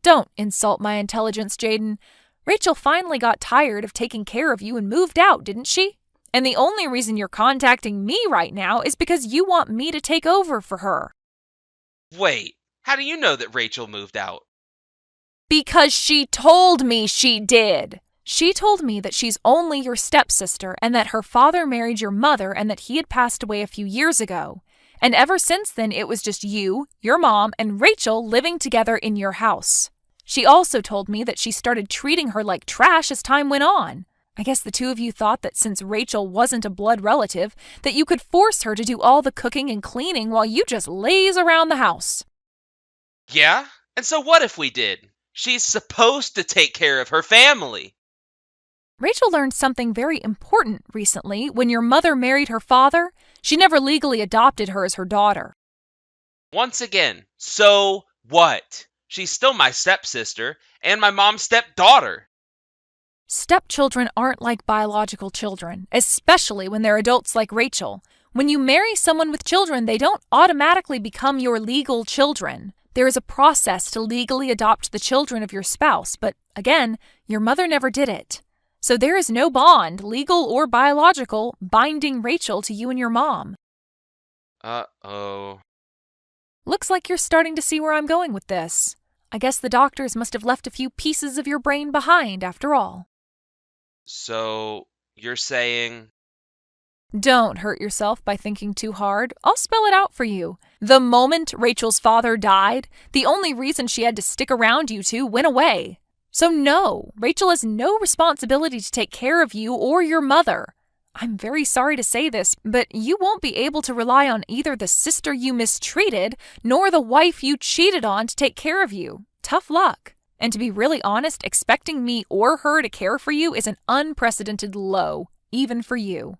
Don't insult my intelligence, Jaden. Rachel finally got tired of taking care of you and moved out, didn't she? And the only reason you're contacting me right now is because you want me to take over for her. Wait, how do you know that Rachel moved out? Because she told me she did. She told me that she's only your stepsister and that her father married your mother and that he had passed away a few years ago. And ever since then, it was just you, your mom, and Rachel living together in your house. She also told me that she started treating her like trash as time went on. I guess the two of you thought that since Rachel wasn't a blood relative, that you could force her to do all the cooking and cleaning while you just laze around the house. Yeah? And so what if we did? She's supposed to take care of her family. Rachel learned something very important recently. When your mother married her father, she never legally adopted her as her daughter. Once again, so what? She's still my stepsister and my mom's stepdaughter. Stepchildren aren't like biological children, especially when they're adults like Rachel. When you marry someone with children, they don't automatically become your legal children. There is a process to legally adopt the children of your spouse, but again, your mother never did it. So there is no bond, legal or biological, binding Rachel to you and your mom. Uh-oh. Looks like you're starting to see where I'm going with this. I guess the doctors must have left a few pieces of your brain behind after all. So, you're saying... Don't hurt yourself by thinking too hard. I'll spell it out for you. The moment Rachel's father died, the only reason she had to stick around you two went away. So no, Rachel has no responsibility to take care of you or your mother. I'm very sorry to say this, but you won't be able to rely on either the sister you mistreated nor the wife you cheated on to take care of you. Tough luck. And to be really honest, expecting me or her to care for you is an unprecedented low, even for you.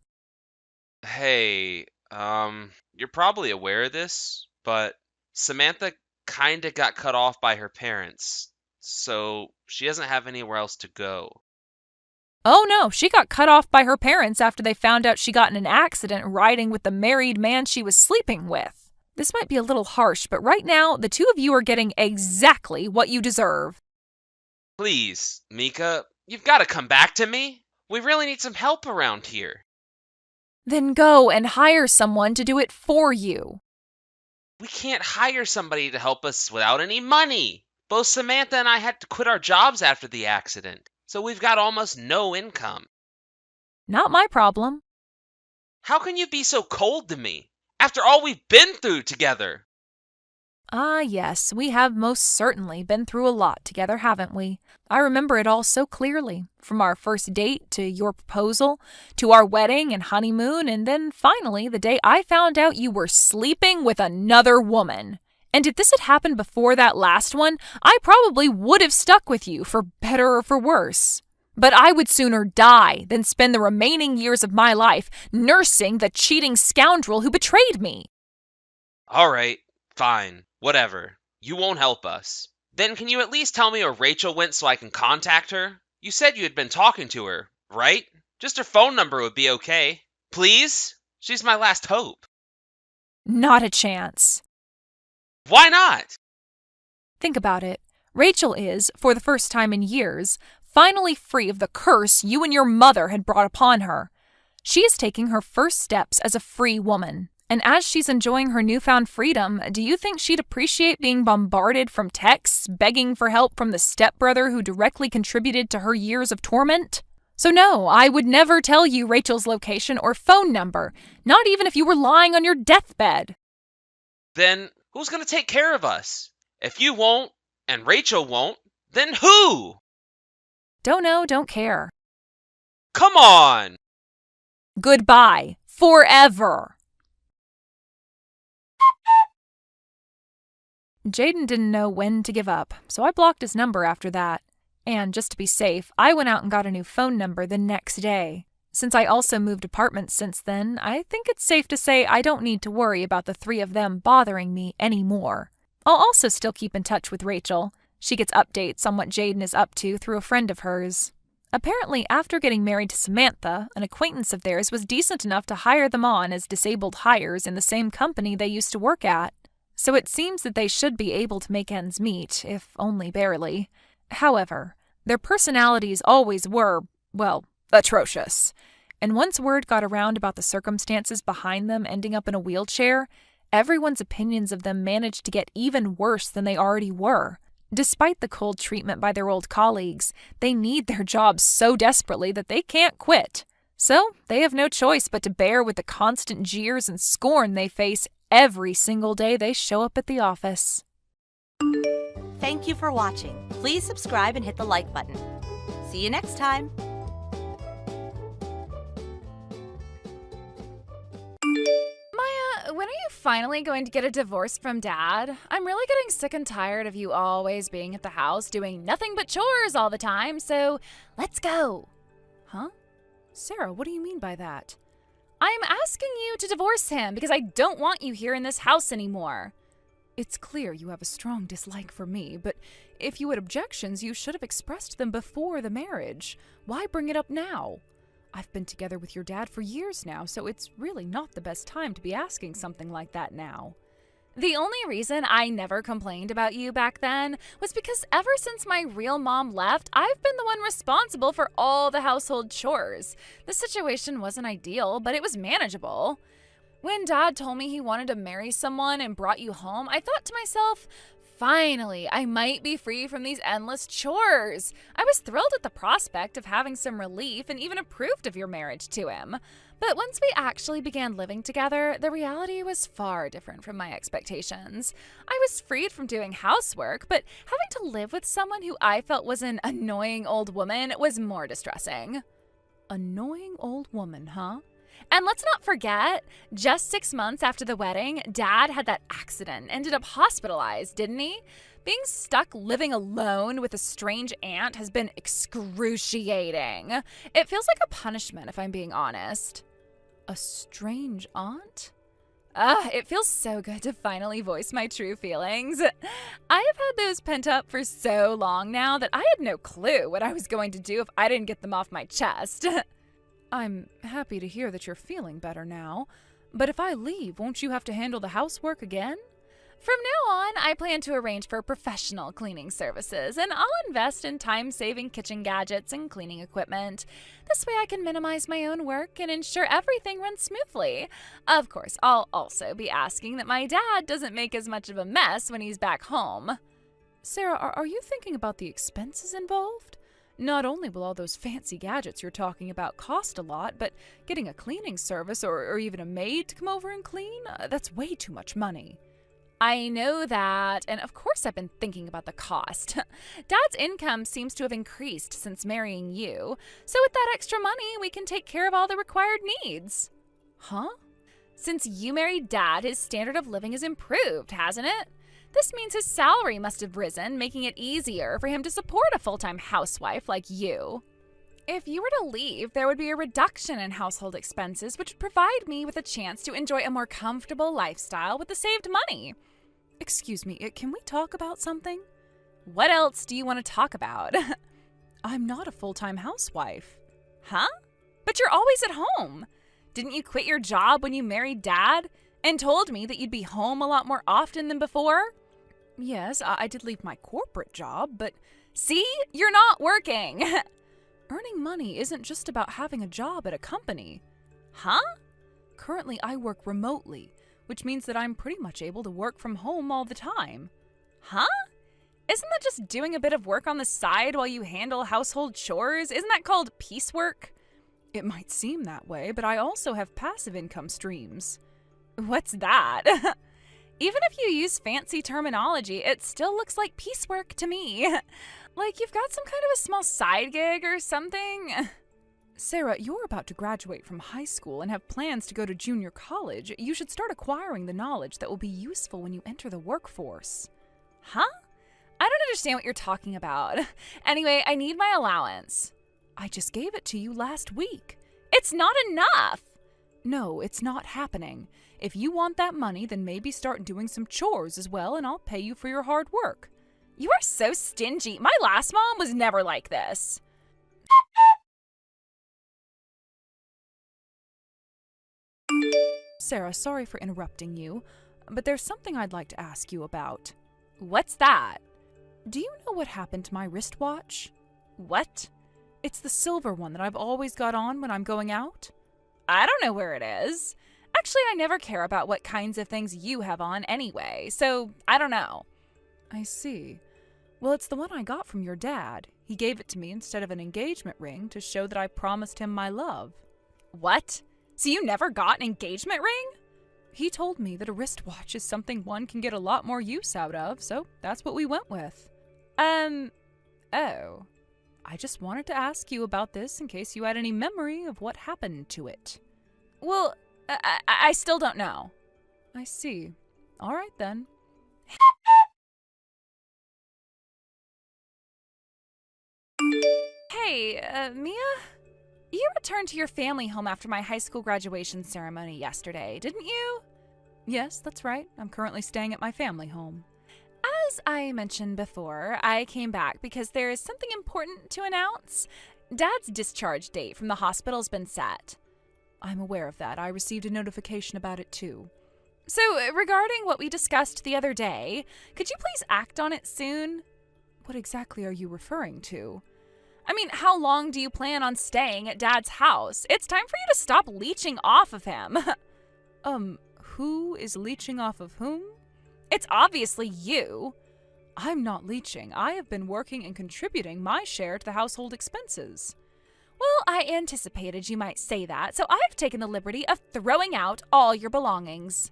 Hey, you're probably aware of this, but Samantha kinda got cut off by her parents, so she doesn't have anywhere else to go. Oh no, she got cut off by her parents after they found out she got in an accident riding with the married man she was sleeping with. This might be a little harsh, but right now, the two of you are getting exactly what you deserve. Please, Mika, you've got to come back to me. We really need some help around here. Then go and hire someone to do it for you. We can't hire somebody to help us without any money. Both Samantha and I had to quit our jobs after the accident, so we've got almost no income. Not my problem. How can you be so cold to me after all we've been through together? Ah, yes, we have most certainly been through a lot together, haven't we? I remember it all so clearly, from our first date to your proposal, to our wedding and honeymoon, and then finally the day I found out you were sleeping with another woman. And if this had happened before that last one, I probably would have stuck with you, for better or for worse. But I would sooner die than spend the remaining years of my life nursing the cheating scoundrel who betrayed me. All right, fine, whatever. You won't help us. Then can you at least tell me where Rachel went so I can contact her? You said you had been talking to her, right? Just her phone number would be okay. Please? She's my last hope. Not a chance. Why not? Think about it. Rachel is, for the first time in years, finally free of the curse you and your mother had brought upon her. She is taking her first steps as a free woman. And as she's enjoying her newfound freedom, do you think she'd appreciate being bombarded from texts begging for help from the stepbrother who directly contributed to her years of torment? So no, I would never tell you Rachel's location or phone number, not even if you were lying on your deathbed. Then who's going to take care of us? If you won't, and Rachel won't, then who? Don't know, don't care. Come on! Goodbye. Forever. Jaden didn't know when to give up, so I blocked his number after that. And just to be safe, I went out and got a new phone number the next day. Since I also moved apartments since then, I think it's safe to say I don't need to worry about the three of them bothering me anymore. I'll also still keep in touch with Rachel. She gets updates on what Jaden is up to through a friend of hers. Apparently, after getting married to Samantha, an acquaintance of theirs was decent enough to hire them on as disabled hires in the same company they used to work at. So it seems that they should be able to make ends meet, if only barely. However, their personalities always were, well, atrocious. And once word got around about the circumstances behind them ending up in a wheelchair, everyone's opinions of them managed to get even worse than they already were. Despite the cold treatment by their old colleagues, they need their jobs so desperately that they can't quit. So they have no choice but to bear with the constant jeers and scorn they face every single day they show up at the office. Thank you for watching. Please subscribe and hit the like button. See you next time. Maya, when are you finally going to get a divorce from Dad? I'm really getting sick and tired of you always being at the house doing nothing but chores all the time, so let's go. Huh? Sarah, what do you mean by that? I'm asking you to divorce him because I don't want you here in this house anymore. It's clear you have a strong dislike for me, but if you had objections, you should have expressed them before the marriage. Why bring it up now? I've been together with your dad for years now, so it's really not the best time to be asking something like that now. The only reason I never complained about you back then was because ever since my real mom left, I've been the one responsible for all the household chores. The situation wasn't ideal, but it was manageable. When Dad told me he wanted to marry someone and brought you home, I thought to myself, finally, I might be free from these endless chores. I was thrilled at the prospect of having some relief and even approved of your marriage to him. But once we actually began living together, the reality was far different from my expectations. I was freed from doing housework, but having to live with someone who I felt was an annoying old woman was more distressing. Annoying old woman, huh? And let's not forget, just 6 months after the wedding, Dad had that accident, ended up hospitalized, didn't he? Being stuck living alone with a strange aunt has been excruciating. It feels like a punishment, if I'm being honest. A strange aunt? It feels so good to finally voice my true feelings. I have had those pent up for so long now that I had no clue what I was going to do if I didn't get them off my chest. I'm happy to hear that you're feeling better now, but if I leave, won't you have to handle the housework again? From now on, I plan to arrange for professional cleaning services, and I'll invest in time-saving kitchen gadgets and cleaning equipment. This way I can minimize my own work and ensure everything runs smoothly. Of course, I'll also be asking that my dad doesn't make as much of a mess when he's back home. Sarah, are you thinking about the expenses involved? Not only will all those fancy gadgets you're talking about cost a lot, but getting a cleaning service or even a maid to come over and clean, that's way too much money. I know that, and of course I've been thinking about the cost. Dad's income seems to have increased since marrying you, so with that extra money, we can take care of all the required needs. Huh? Since you married Dad, his standard of living has improved, hasn't it? This means his salary must have risen, making it easier for him to support a full-time housewife like you. If you were to leave, there would be a reduction in household expenses, which would provide me with a chance to enjoy a more comfortable lifestyle with the saved money. Excuse me, can we talk about something? What else do you want to talk about? I'm not a full-time housewife. Huh? But you're always at home. Didn't you quit your job when you married Dad and told me that you'd be home a lot more often than before? Yes, I did leave my corporate job, but see, you're not working. Earning money isn't just about having a job at a company. Huh? Currently, I work remotely, which means that I'm pretty much able to work from home all the time. Huh? Isn't that just doing a bit of work on the side while you handle household chores? Isn't that called piecework? It might seem that way, but I also have passive income streams. What's that? Even if you use fancy terminology, it still looks like piecework to me. Like you've got some kind of a small side gig or something. Sarah, you're about to graduate from high school and have plans to go to junior college. You should start acquiring the knowledge that will be useful when you enter the workforce. Huh? I don't understand what you're talking about. Anyway, I need my allowance. I just gave it to you last week. It's not enough. No, it's not happening. If you want that money, then maybe start doing some chores as well, and I'll pay you for your hard work. You are so stingy. My last mom was never like this. Sarah, sorry for interrupting you, but there's something I'd like to ask you about. What's that? Do you know what happened to my wristwatch? What? It's the silver one that I've always got on when I'm going out. I don't know where it is. Actually, I never care about what kinds of things you have on anyway, so I don't know. I see. Well, it's the one I got from your dad. He gave it to me instead of an engagement ring to show that I promised him my love. What? So you never got an engagement ring? He told me that a wristwatch is something one can get a lot more use out of, so that's what we went with. Oh. I just wanted to ask you about this in case you had any memory of what happened to it. Well, I still don't know. I see. All right, then. Hey, Mia? You returned to your family home after my high school graduation ceremony yesterday, didn't you? Yes, that's right. I'm currently staying at my family home. As I mentioned before, I came back because there is something important to announce. Dad's discharge date from the hospital's been set. I'm aware of that. I received a notification about it too. So, regarding what we discussed the other day, could you please act on it soon? What exactly are you referring to? I mean, how long do you plan on staying at Dad's house? It's time for you to stop leeching off of him. Who is leeching off of whom? It's obviously you. I'm not leeching. I have been working and contributing my share to the household expenses. Well, I anticipated you might say that, so I've taken the liberty of throwing out all your belongings.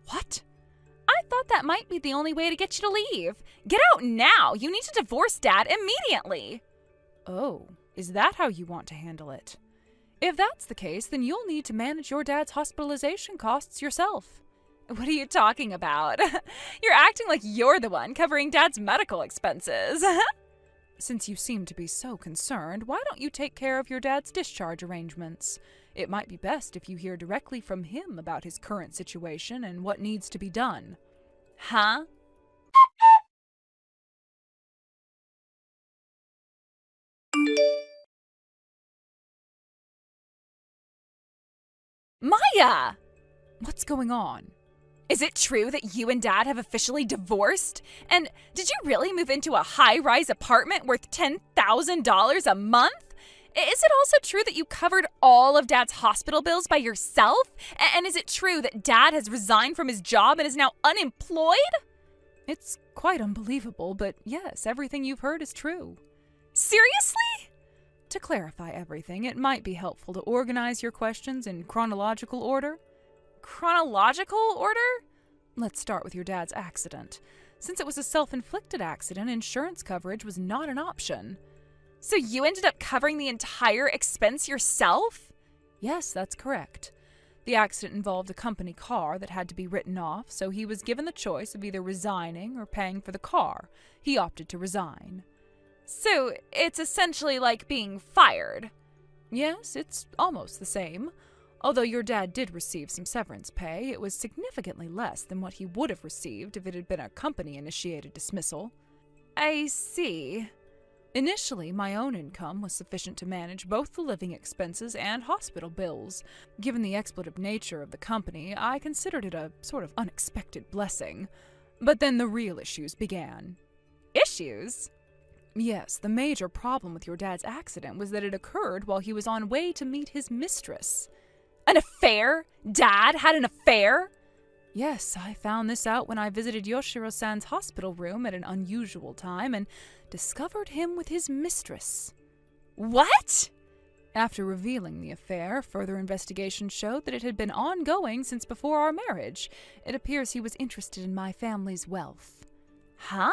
What? I thought that might be the only way to get you to leave. Get out now. You need to divorce Dad immediately. Oh, is that how you want to handle it? If that's the case, then you'll need to manage your dad's hospitalization costs yourself. What are you talking about? You're acting like you're the one covering Dad's medical expenses. Since you seem to be so concerned, why don't you take care of your dad's discharge arrangements? It might be best if you hear directly from him about his current situation and what needs to be done. Huh? Maya! What's going on? Is it true that you and Dad have officially divorced? And did you really move into a high-rise apartment worth $10,000 a month? Is it also true that you covered all of Dad's hospital bills by yourself? And is it true that Dad has resigned from his job and is now unemployed? It's quite unbelievable, but yes, everything you've heard is true. Seriously? To clarify everything, it might be helpful to organize your questions in chronological order. Chronological order? Let's start with your dad's accident. Since it was a self-inflicted accident, insurance coverage was not an option. So you ended up covering the entire expense yourself? Yes, that's correct. The accident involved a company car that had to be written off, so he was given the choice of either resigning or paying for the car. He opted to resign. So it's essentially like being fired. Yes, it's almost the same. Although your dad did receive some severance pay, it was significantly less than what he would have received if it had been a company-initiated dismissal. I see. Initially, my own income was sufficient to manage both the living expenses and hospital bills. Given the expletive nature of the company, I considered it a sort of unexpected blessing. But then the real issues began. Issues? Yes, the major problem with your dad's accident was that it occurred while he was on way to meet his mistress. An affair? Dad had an affair? Yes, I found this out when I visited Yoshiro-san's hospital room at an unusual time and discovered him with his mistress. What? After revealing the affair, further investigation showed that it had been ongoing since before our marriage. It appears he was interested in my family's wealth. Huh?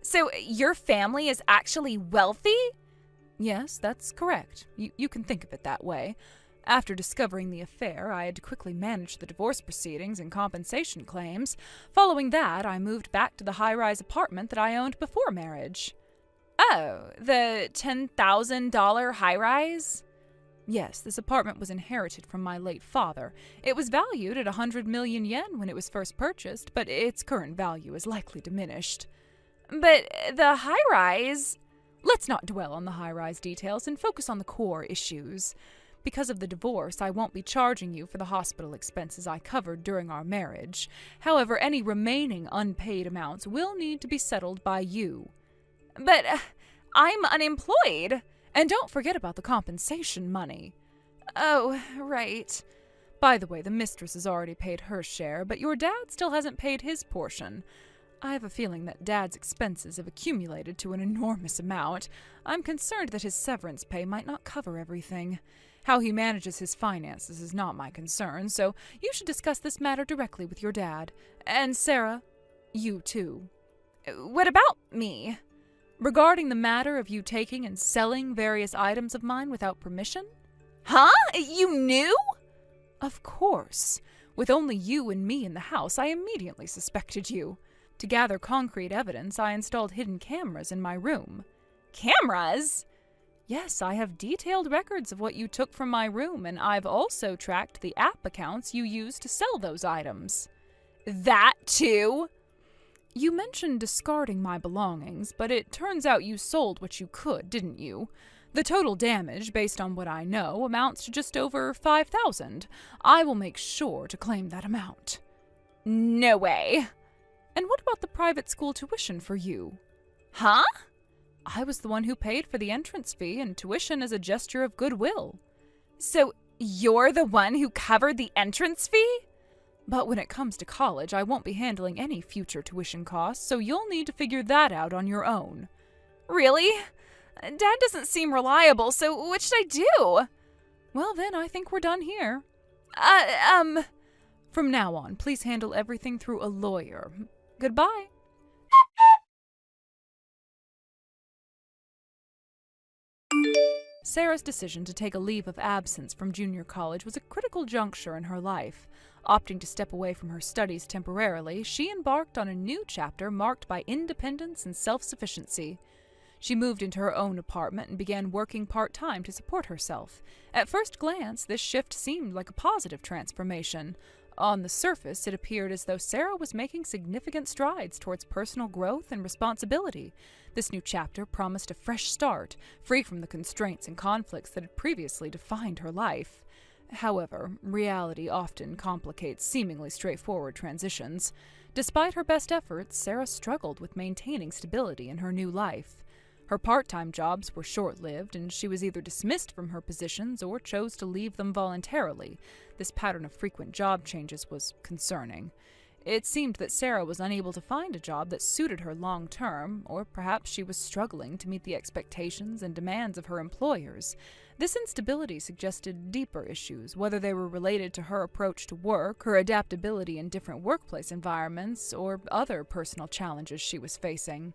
So your family is actually wealthy? Yes, that's correct. You can think of it that way. After discovering the affair, I had to quickly manage the divorce proceedings and compensation claims. Following that, I moved back to the high-rise apartment that I owned before marriage. Oh, the $10,000 high-rise? Yes, this apartment was inherited from my late father. It was valued at 100 million yen when it was first purchased, but its current value is likely diminished. But the high-rise... Let's not dwell on the high-rise details and focus on the core issues. Because of the divorce, I won't be charging you for the hospital expenses I covered during our marriage. However, any remaining unpaid amounts will need to be settled by you. But I'm unemployed, and don't forget about the compensation money. Oh, right. By the way, the mistress has already paid her share, but your dad still hasn't paid his portion. I have a feeling that Dad's expenses have accumulated to an enormous amount. I'm concerned that his severance pay might not cover everything. How he manages his finances is not my concern, so you should discuss this matter directly with your dad. And Sarah, you too. What about me? Regarding the matter of you taking and selling various items of mine without permission? Huh? You knew? Of course. With only you and me in the house, I immediately suspected you. To gather concrete evidence, I installed hidden cameras in my room. Cameras? Yes, I have detailed records of what you took from my room, and I've also tracked the app accounts you used to sell those items. That too? You mentioned discarding my belongings, but it turns out you sold what you could, didn't you? The total damage, based on what I know, amounts to just over 5,000. I will make sure to claim that amount. No way. And what about the private school tuition for you? Huh? I was the one who paid for the entrance fee and tuition as a gesture of goodwill. So you're the one who covered the entrance fee? But when it comes to college, I won't be handling any future tuition costs, so you'll need to figure that out on your own. Really? Dad doesn't seem reliable, so what should I do? Well then, I think we're done here. From now on, please handle everything through a lawyer. Goodbye. Sarah's decision to take a leave of absence from junior college was a critical juncture in her life. Opting to step away from her studies temporarily, she embarked on a new chapter marked by independence and self-sufficiency. She moved into her own apartment and began working part-time to support herself. At first glance, this shift seemed like a positive transformation. On the surface, it appeared as though Sarah was making significant strides towards personal growth and responsibility. This new chapter promised a fresh start, free from the constraints and conflicts that had previously defined her life. However, reality often complicates seemingly straightforward transitions. Despite her best efforts, Sarah struggled with maintaining stability in her new life. Her part-time jobs were short-lived, and she was either dismissed from her positions or chose to leave them voluntarily. This pattern of frequent job changes was concerning. It seemed that Sarah was unable to find a job that suited her long-term, or perhaps she was struggling to meet the expectations and demands of her employers. This instability suggested deeper issues, whether they were related to her approach to work, her adaptability in different workplace environments, or other personal challenges she was facing.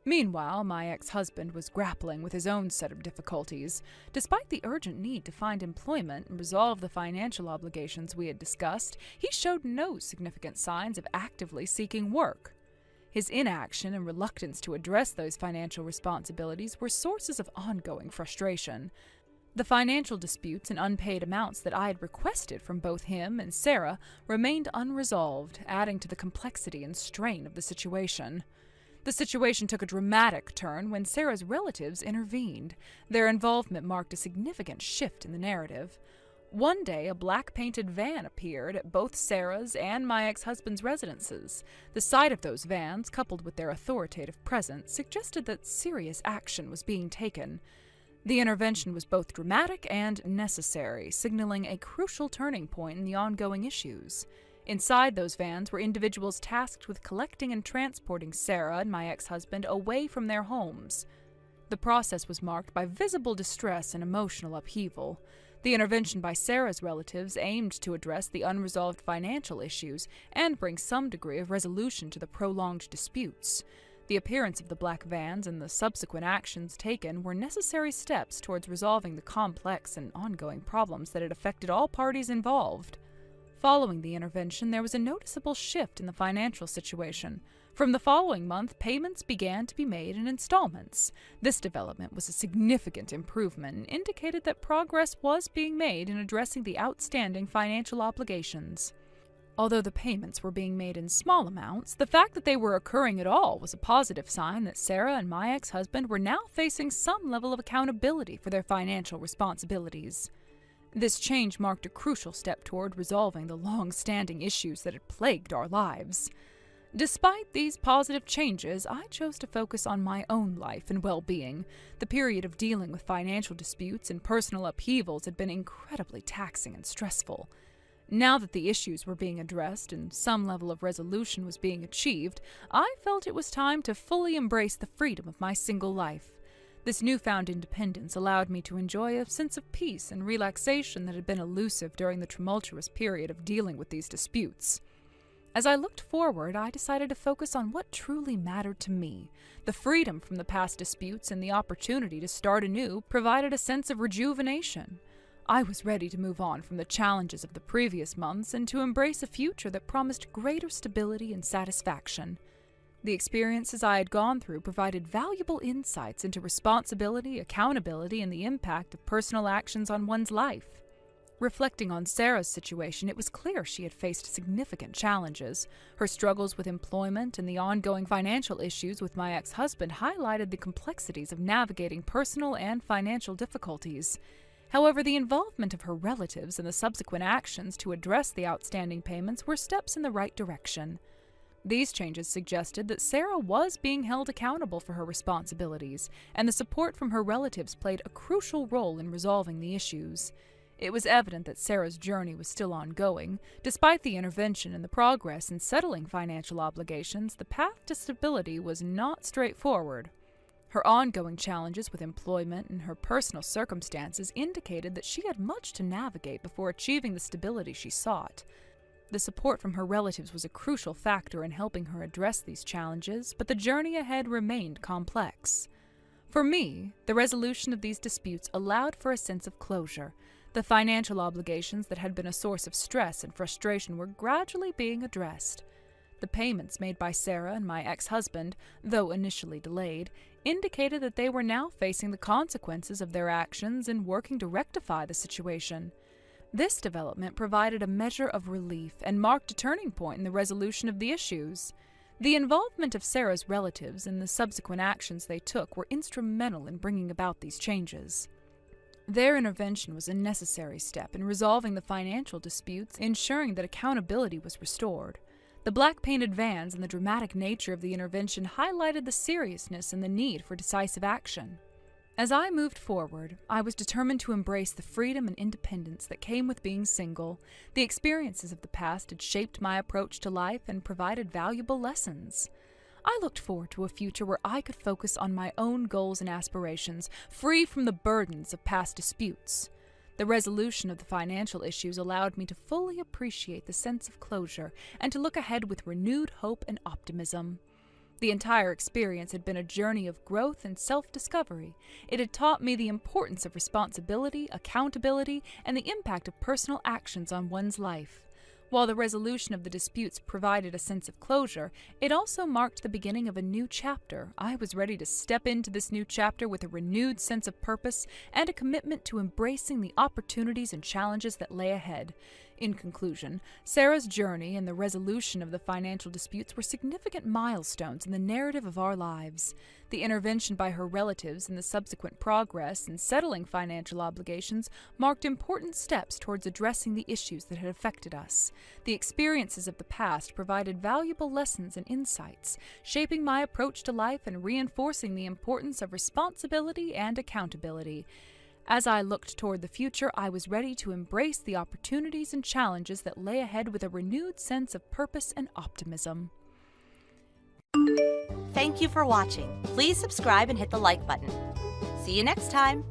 Meanwhile, my ex-husband was grappling with his own set of difficulties. Despite the urgent need to find employment and resolve the financial obligations we had discussed, he showed no significant signs of actively seeking work. His inaction and reluctance to address those financial responsibilities were sources of ongoing frustration. The financial disputes and unpaid amounts that I had requested from both him and Sarah remained unresolved, adding to the complexity and strain of the situation. The situation took a dramatic turn when Sarah's relatives intervened. Their involvement marked a significant shift in the narrative. One day, a black-painted van appeared at both Sarah's and my ex-husband's residences. The sight of those vans, coupled with their authoritative presence, suggested that serious action was being taken. The intervention was both dramatic and necessary, signaling a crucial turning point in the ongoing issues. Inside those vans were individuals tasked with collecting and transporting Sarah and my ex-husband away from their homes. The process was marked by visible distress and emotional upheaval. The intervention by Sarah's relatives aimed to address the unresolved financial issues and bring some degree of resolution to the prolonged disputes. The appearance of the black vans and the subsequent actions taken were necessary steps towards resolving the complex and ongoing problems that had affected all parties involved. Following the intervention, there was a noticeable shift in the financial situation. From the following month, payments began to be made in installments. This development was a significant improvement and indicated that progress was being made in addressing the outstanding financial obligations. Although the payments were being made in small amounts, the fact that they were occurring at all was a positive sign that Sarah and my ex-husband were now facing some level of accountability for their financial responsibilities. This change marked a crucial step toward resolving the long-standing issues that had plagued our lives. Despite these positive changes, I chose to focus on my own life and well-being. The period of dealing with financial disputes and personal upheavals had been incredibly taxing and stressful. Now that the issues were being addressed and some level of resolution was being achieved, I felt it was time to fully embrace the freedom of my single life. This newfound independence allowed me to enjoy a sense of peace and relaxation that had been elusive during the tumultuous period of dealing with these disputes. As I looked forward, I decided to focus on what truly mattered to me. The freedom from the past disputes and the opportunity to start anew provided a sense of rejuvenation. I was ready to move on from the challenges of the previous months and to embrace a future that promised greater stability and satisfaction. The experiences I had gone through provided valuable insights into responsibility, accountability, and the impact of personal actions on one's life. Reflecting on Sarah's situation, it was clear she had faced significant challenges. Her struggles with employment and the ongoing financial issues with my ex-husband highlighted the complexities of navigating personal and financial difficulties. However, the involvement of her relatives and the subsequent actions to address the outstanding payments were steps in the right direction. These changes suggested that Sarah was being held accountable for her responsibilities, and the support from her relatives played a crucial role in resolving the issues. It was evident that Sarah's journey was still ongoing. Despite the intervention and the progress in settling financial obligations, the path to stability was not straightforward. Her ongoing challenges with employment and her personal circumstances indicated that she had much to navigate before achieving the stability she sought. The support from her relatives was a crucial factor in helping her address these challenges, but the journey ahead remained complex. For me, the resolution of these disputes allowed for a sense of closure. The financial obligations that had been a source of stress and frustration were gradually being addressed. The payments made by Sarah and my ex-husband, though initially delayed, indicated that they were now facing the consequences of their actions and working to rectify the situation. This development provided a measure of relief and marked a turning point in the resolution of the issues. The involvement of Sarah's relatives and the subsequent actions they took were instrumental in bringing about these changes. Their intervention was a necessary step in resolving the financial disputes, ensuring that accountability was restored. The black-painted vans and the dramatic nature of the intervention highlighted the seriousness and the need for decisive action. As I moved forward, I was determined to embrace the freedom and independence that came with being single. The experiences of the past had shaped my approach to life and provided valuable lessons. I looked forward to a future where I could focus on my own goals and aspirations, free from the burdens of past disputes. The resolution of the financial issues allowed me to fully appreciate the sense of closure and to look ahead with renewed hope and optimism. The entire experience had been a journey of growth and self-discovery. It had taught me the importance of responsibility, accountability, and the impact of personal actions on one's life. While the resolution of the disputes provided a sense of closure, it also marked the beginning of a new chapter. I was ready to step into this new chapter with a renewed sense of purpose and a commitment to embracing the opportunities and challenges that lay ahead. In conclusion, Sarah's journey and the resolution of the financial disputes were significant milestones in the narrative of our lives. The intervention by her relatives and the subsequent progress in settling financial obligations marked important steps towards addressing the issues that had affected us. The experiences of the past provided valuable lessons and insights, shaping my approach to life and reinforcing the importance of responsibility and accountability. As I looked toward the future, I was ready to embrace the opportunities and challenges that lay ahead with a renewed sense of purpose and optimism. Thank you for watching. Please subscribe and hit the like button. See you next time.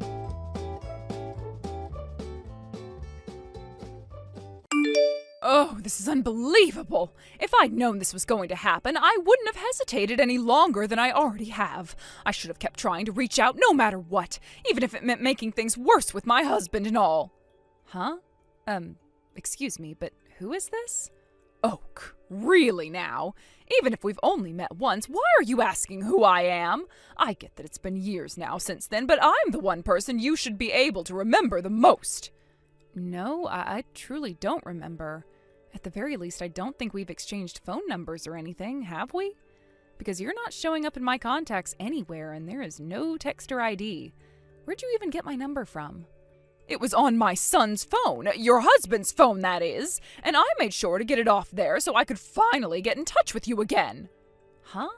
Oh, this is unbelievable. If I'd known this was going to happen, I wouldn't have hesitated any longer than I already have. I should have kept trying to reach out no matter what, even if it meant making things worse with my husband and all. Huh? Excuse me, but who is this? Oak, really now? Even if we've only met once, why are you asking who I am? I get that it's been years now since then, but I'm the one person you should be able to remember the most. No, I truly don't remember. At the very least, I don't think we've exchanged phone numbers or anything, have we? Because you're not showing up in my contacts anywhere, and there is no texter ID. Where'd you even get my number from? It was on my son's phone, your husband's phone, that is, and I made sure to get it off there so I could finally get in touch with you again. Huh?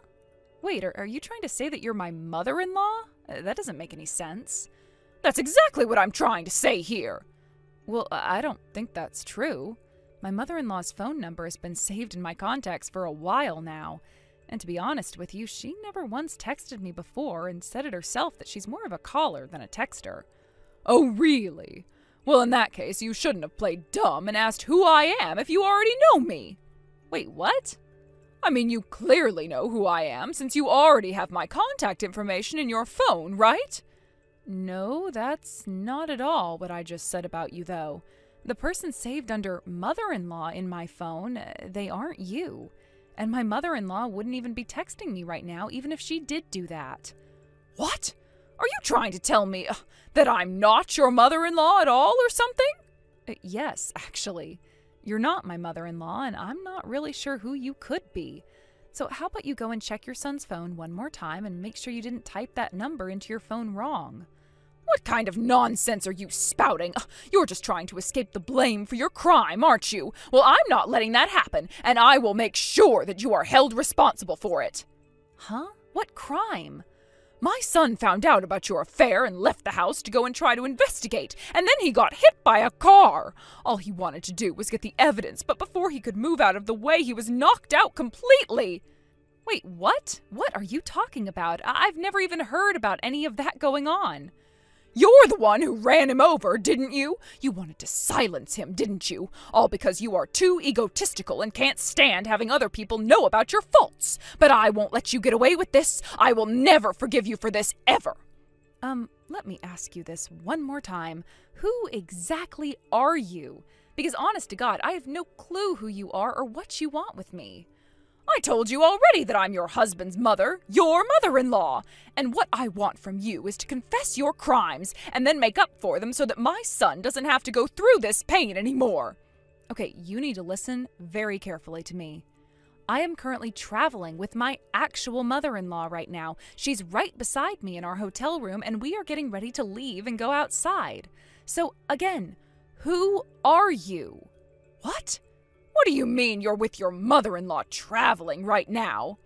Wait, are you trying to say that you're my mother-in-law? That doesn't make any sense. That's exactly what I'm trying to say here. Well, I don't think that's true. My mother-in-law's phone number has been saved in my contacts for a while now. And to be honest with you, she never once texted me before and said it herself that she's more of a caller than a texter. Oh, really? Well, in that case, you shouldn't have played dumb and asked who I am if you already know me. Wait, what? I mean, you clearly know who I am since you already have my contact information in your phone, right? No, that's not at all what I just said about you, though. The person saved under mother-in-law in my phone, they aren't you. And my mother-in-law wouldn't even be texting me right now, even if she did do that. What? Are you trying to tell me that I'm not your mother-in-law at all or something? Yes, actually. You're not my mother-in-law, and I'm not really sure who you could be. So how about you go and check your son's phone one more time and make sure you didn't type that number into your phone wrong. What kind of nonsense are you spouting? You're just trying to escape the blame for your crime, aren't you? Well, I'm not letting that happen, and I will make sure that you are held responsible for it. Huh? What crime? My son found out about your affair and left the house to go and try to investigate, and then he got hit by a car. All he wanted to do was get the evidence, but before he could move out of the way, he was knocked out completely. Wait, what? What are you talking about? I've never even heard about any of that going on. You're the one who ran him over, didn't you? You wanted to silence him, didn't you? All because you are too egotistical and can't stand having other people know about your faults. But I won't let you get away with this. I will never forgive you for this, ever. Let me ask you this one more time. Who exactly are you? Because honest to God, I have no clue who you are or what you want with me. I told you already that I'm your husband's mother, your mother-in-law, and what I want from you is to confess your crimes and then make up for them so that my son doesn't have to go through this pain anymore. Okay, you need to listen very carefully to me. I am currently traveling with my actual mother-in-law right now. She's right beside me in our hotel room, and we are getting ready to leave and go outside. So, again, who are you? What? What do you mean you're with your mother-in-law traveling right now?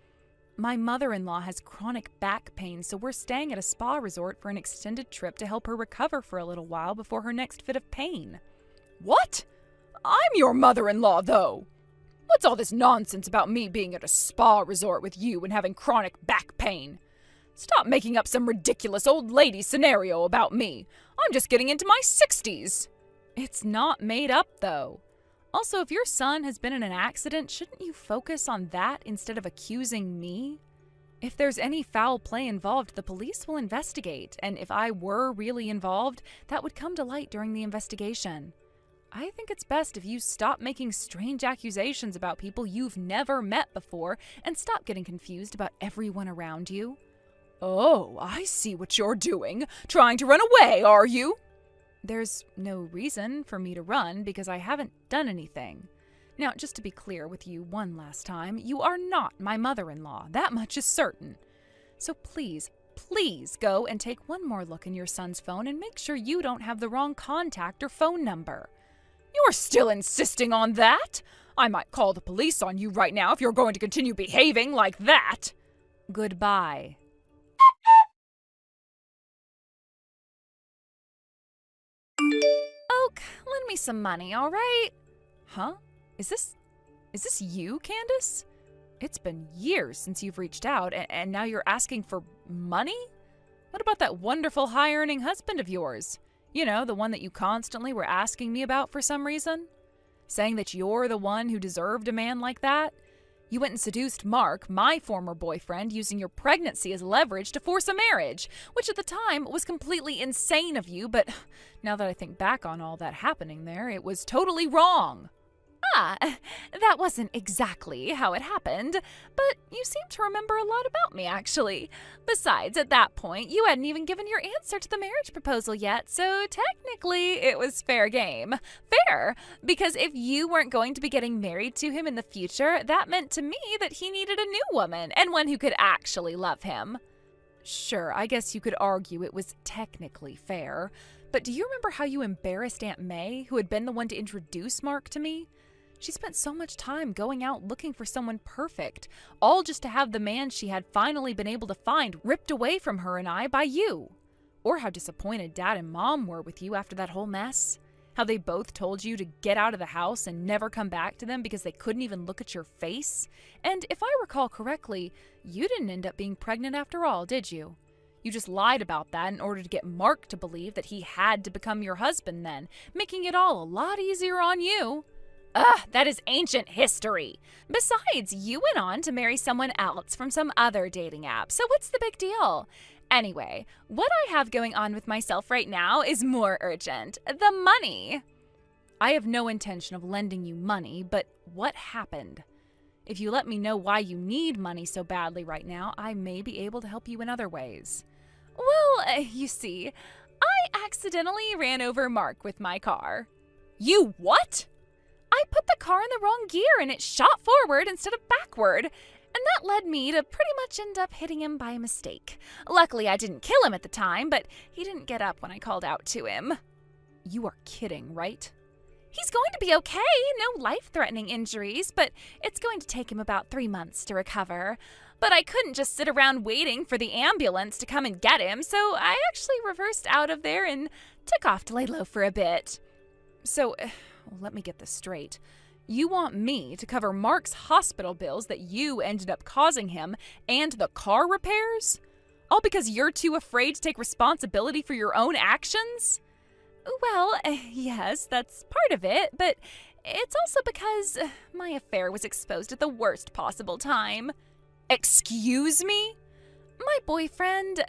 My mother-in-law has chronic back pain, so we're staying at a spa resort for an extended trip to help her recover for a little while before her next fit of pain. What? I'm your mother-in-law, though. What's all this nonsense about me being at a spa resort with you and having chronic back pain? Stop making up some ridiculous old lady scenario about me. I'm just getting into my 60s. It's not made up, though. Also, if your son has been in an accident, shouldn't you focus on that instead of accusing me? If there's any foul play involved, the police will investigate, and if I were really involved, that would come to light during the investigation. I think it's best if you stop making strange accusations about people you've never met before and stop getting confused about everyone around you. Oh, I see what you're doing. Trying to run away, are you? There's no reason for me to run because I haven't done anything. Now, just to be clear with you one last time, you are not my mother-in-law. That much is certain. So please go and take one more look in your son's phone and make sure you don't have the wrong contact or phone number. You're still insisting on that? I might call the police on you right now if you're going to continue behaving like that. Goodbye. Oak, lend me some money, all right? Huh? Is this you, Candace? It's been years since you've reached out, and now you're asking for money? What about that wonderful high-earning husband of yours? You know, the one that you constantly were asking me about for some reason? saying that you're the one who deserved a man like that? You went and seduced Mark, my former boyfriend, using your pregnancy as leverage to force a marriage, which at the time was completely insane of you, but now that I think back on all that happening there, it was totally wrong. Ah, that wasn't exactly how it happened, but you seem to remember a lot about me, actually. Besides, at that point, you hadn't even given your answer to the marriage proposal yet, so technically it was fair game. Fair, because if you weren't going to be getting married to him in the future, that meant to me that he needed a new woman, and one who could actually love him. Sure, I guess you could argue it was technically fair, but do you remember how you embarrassed Aunt May, who had been the one to introduce Mark to me? She spent so much time going out looking for someone perfect, all just to have the man she had finally been able to find ripped away from her and I by you. Or how disappointed Dad and Mom were with you after that whole mess. How they both told you to get out of the house and never come back to them because they couldn't even look at your face. And if I recall correctly, you didn't end up being pregnant after all, did you? You just lied about that in order to get Mark to believe that he had to become your husband then, making it all a lot easier on you. Ugh, that is ancient history. Besides, you went on to marry someone else from some other dating app, so what's the big deal? Anyway, what I have going on with myself right now is more urgent. The money. I have no intention of lending you money, but what happened? If you let me know why you need money so badly right now, I may be able to help you in other ways. Well, you see, I accidentally ran over Mark with my car. You what? I put the car in the wrong gear and it shot forward instead of backward, and that led me to pretty much end up hitting him by mistake. Luckily, I didn't kill him at the time, but he didn't get up when I called out to him. You are kidding, right? He's going to be okay, no life-threatening injuries, but it's going to take him about 3 months to recover. But I couldn't just sit around waiting for the ambulance to come and get him, so I actually reversed out of there and took off to lay low for a bit. So, let me get this straight. You want me to cover Mark's hospital bills that you ended up causing him and the car repairs? All because you're too afraid to take responsibility for your own actions? Well, yes, that's part of it, but it's also because my affair was exposed at the worst possible time. Excuse me? My boyfriend,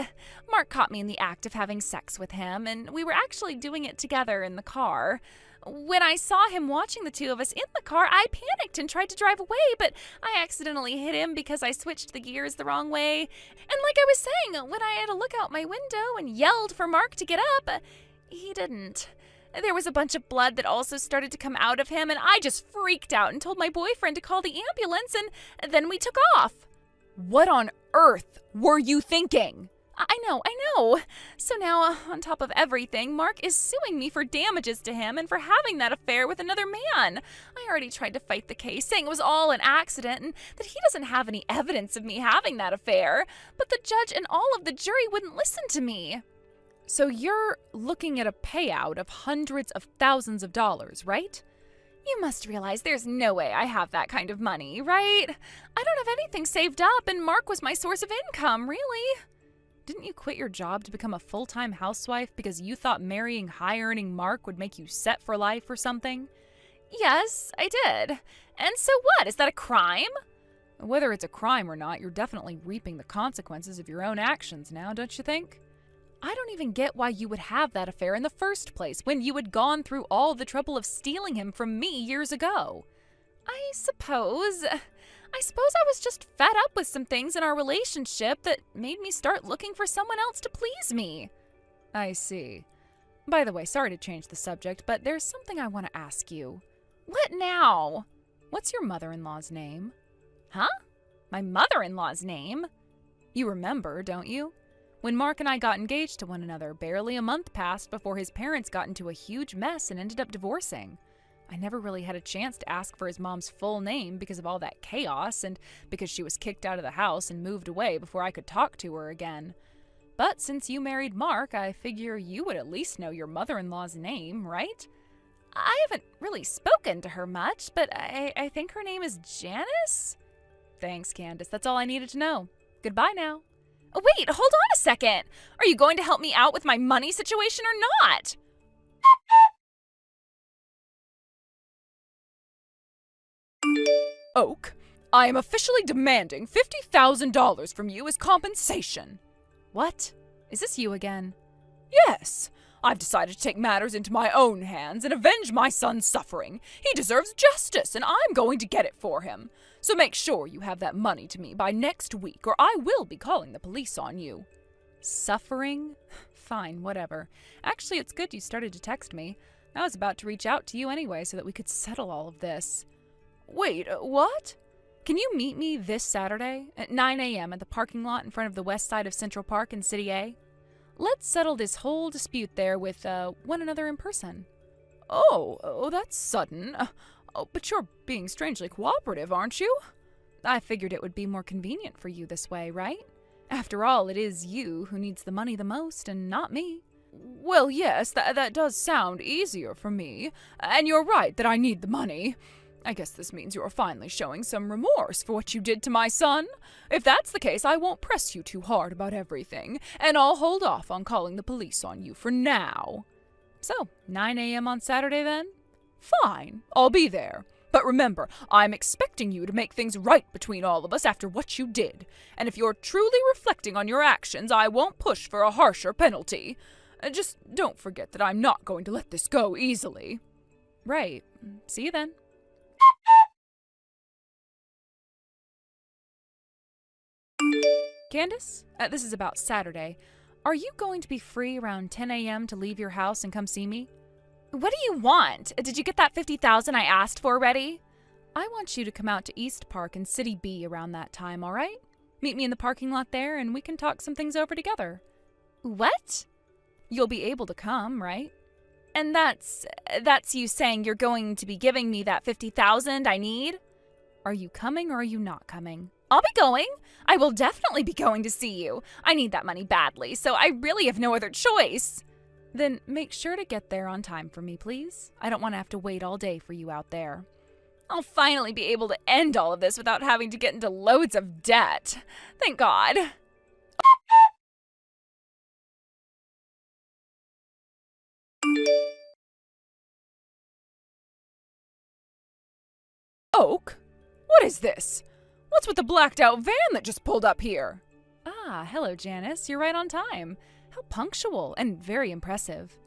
Mark, caught me in the act of having sex with him, and we were actually doing it together in the car. When I saw him watching the two of us in the car, I panicked and tried to drive away, but I accidentally hit him because I switched the gears the wrong way. And like I was saying, when I had to look out my window and yelled for Mark to get up, he didn't. There was a bunch of blood that also started to come out of him, and I just freaked out and told my boyfriend to call the ambulance, and then we took off. What on earth were you thinking? I know. So now, on top of everything, Mark is suing me for damages to him and for having that affair with another man. I already tried to fight the case, saying it was all an accident and that he doesn't have any evidence of me having that affair. But the judge and all of the jury wouldn't listen to me. So you're looking at a payout of hundreds of thousands of dollars, right? You must realize there's no way I have that kind of money, right? I don't have anything saved up, and Mark was my source of income, really. Didn't you quit your job to become a full-time housewife because you thought marrying high-earning Mark would make you set for life or something? Yes, I did. And so what? Is that a crime? Whether it's a crime or not, you're definitely reaping the consequences of your own actions now, don't you think? I don't even get why you would have that affair in the first place when you had gone through all the trouble of stealing him from me years ago. I suppose I was just fed up with some things in our relationship that made me start looking for someone else to please me. I see. By the way, sorry to change the subject, but there's something I want to ask you. What now? What's your mother-in-law's name? Huh? My mother-in-law's name? You remember, don't you? When Mark and I got engaged to one another, barely a month passed before his parents got into a huge mess and ended up divorcing. I never really had a chance to ask for his mom's full name because of all that chaos and because she was kicked out of the house and moved away before I could talk to her again. But since you married Mark, I figure you would at least know your mother-in-law's name, right? I haven't really spoken to her much, but I think her name is Janice? Thanks, Candace. That's all I needed to know. Goodbye now. Wait, hold on a second. Are you going to help me out with my money situation or not? Oak, I am officially demanding $50,000 from you as compensation. What? Is this you again? Yes. I've decided to take matters into my own hands and avenge my son's suffering. He deserves justice, and I'm going to get it for him. So make sure you have that money to me by next week, or I will be calling the police on you. Suffering? Fine, whatever. Actually, it's good you started to text me. I was about to reach out to you anyway so that we could settle all of this. Wait, what? Can you meet me this Saturday at 9 a.m. at the parking lot in front of the west side of Central Park in City A? Let's settle this whole dispute there with one another in person. Oh, that's sudden. But you're being strangely cooperative, aren't you? I figured it would be more convenient for you this way, right? After all, it is you who needs the money the most and not me. Well, yes, that does sound easier for me. And you're right that I need the money. I guess this means you're finally showing some remorse for what you did to my son. If that's the case, I won't press you too hard about everything, and I'll hold off on calling the police on you for now. So, 9 a.m. on Saturday then? Fine, I'll be there. But remember, I'm expecting you to make things right between all of us after what you did. And if you're truly reflecting on your actions, I won't push for a harsher penalty. Just don't forget that I'm not going to let this go easily. Right. See you then. Candace, this is about Saturday. Are you going to be free around 10 a.m. to leave your house and come see me? What do you want? Did you get that $50,000 I asked for ready? I want you to come out to East Park and City B around that time, all right? Meet me in the parking lot there and we can talk some things over together. What? You'll be able to come, right? And that's you saying you're going to be giving me that $50,000 I need? Are you coming or are you not coming? I'll be going. I will definitely be going to see you. I need that money badly, so I really have no other choice. Then make sure to get there on time for me, please. I don't want to have to wait all day for you out there. I'll finally be able to end all of this without having to get into loads of debt. Thank God. Oak? What is this? What's with the blacked out van that just pulled up here? Ah, hello, Janice. You're right on time. How punctual and very impressive.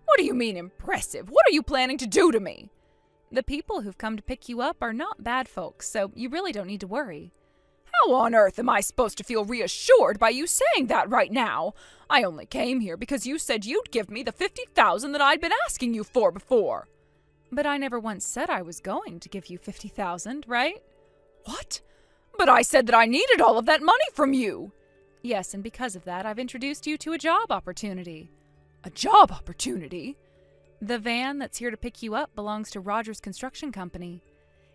What do you mean impressive? What are you planning to do to me? The people who've come to pick you up are not bad folks, so you really don't need to worry. How on earth am I supposed to feel reassured by you saying that right now? I only came here because you said you'd give me the $50,000 that I'd been asking you for before. But I never once said I was going to give you $50,000, right? What? But I said that I needed all of that money from you. Yes, and because of that, I've introduced you to a job opportunity. A job opportunity? The van that's here to pick you up belongs to Rogers Construction Company.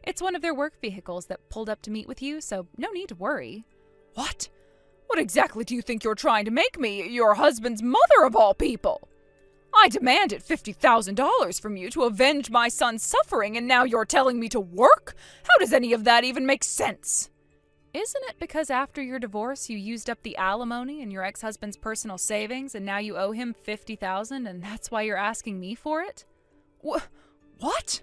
It's one of their work vehicles that pulled up to meet with you, so no need to worry. What? What exactly do you think you're trying to make me, your husband's mother of all people? I demanded $50,000 from you to avenge my son's suffering, and now you're telling me to work? How does any of that even make sense? Isn't it because after your divorce you used up the alimony in your ex-husband's personal savings and now you owe him $50,000 and that's why you're asking me for it? What?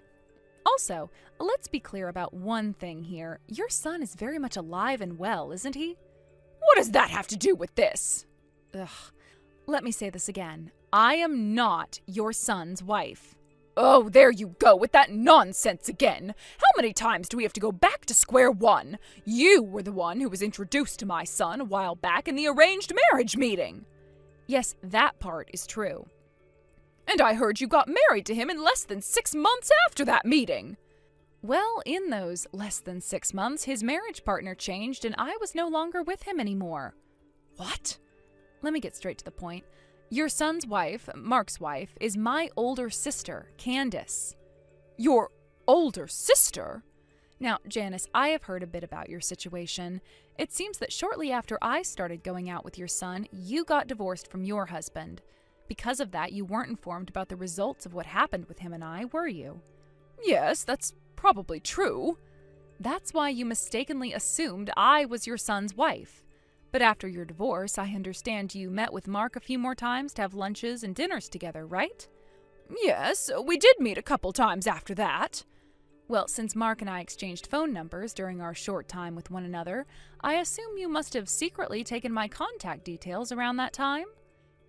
Also, let's be clear about one thing here. Your son is very much alive and well, isn't he? What does that have to do with this? Ugh. Let me say this again. I am not your son's wife. Oh, there you go with that nonsense again. How many times do we have to go back to square one? You were the one who was introduced to my son a while back in the arranged marriage meeting. Yes, that part is true. And I heard you got married to him in less than 6 months after that meeting. Well, in those less than 6 months, his marriage partner changed and I was no longer with him anymore. What? Let me get straight to the point. Your son's wife, Mark's wife, is my older sister, Candace. Your older sister? Now, Janice, I have heard a bit about your situation. It seems that shortly after I started going out with your son, you got divorced from your husband. Because of that, you weren't informed about the results of what happened with him and I, were you? Yes, that's probably true. That's why you mistakenly assumed I was your son's wife. But after your divorce, I understand you met with Mark a few more times to have lunches and dinners together, right? Yes, we did meet a couple times after that. Well, since Mark and I exchanged phone numbers during our short time with one another, I assume you must have secretly taken my contact details around that time?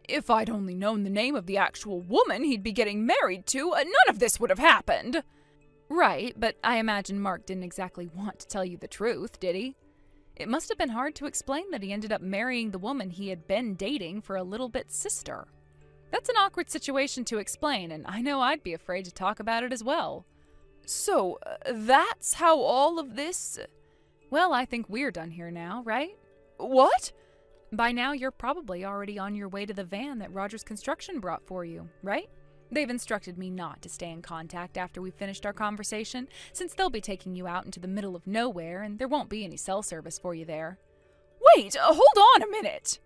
If I'd only known the name of the actual woman he'd be getting married to, none of this would have happened. Right, but I imagine Mark didn't exactly want to tell you the truth, did he? It must have been hard to explain that he ended up marrying the woman he had been dating for a little bit's sister. That's an awkward situation to explain, and I know I'd be afraid to talk about it as well. So, that's how all of this... Well, I think we're done here now, right? What? By now, you're probably already on your way to the van that Rogers Construction brought for you, right? They've instructed me not to stay in contact after we've finished our conversation, since they'll be taking you out into the middle of nowhere and there won't be any cell service for you there. Wait, hold on a minute!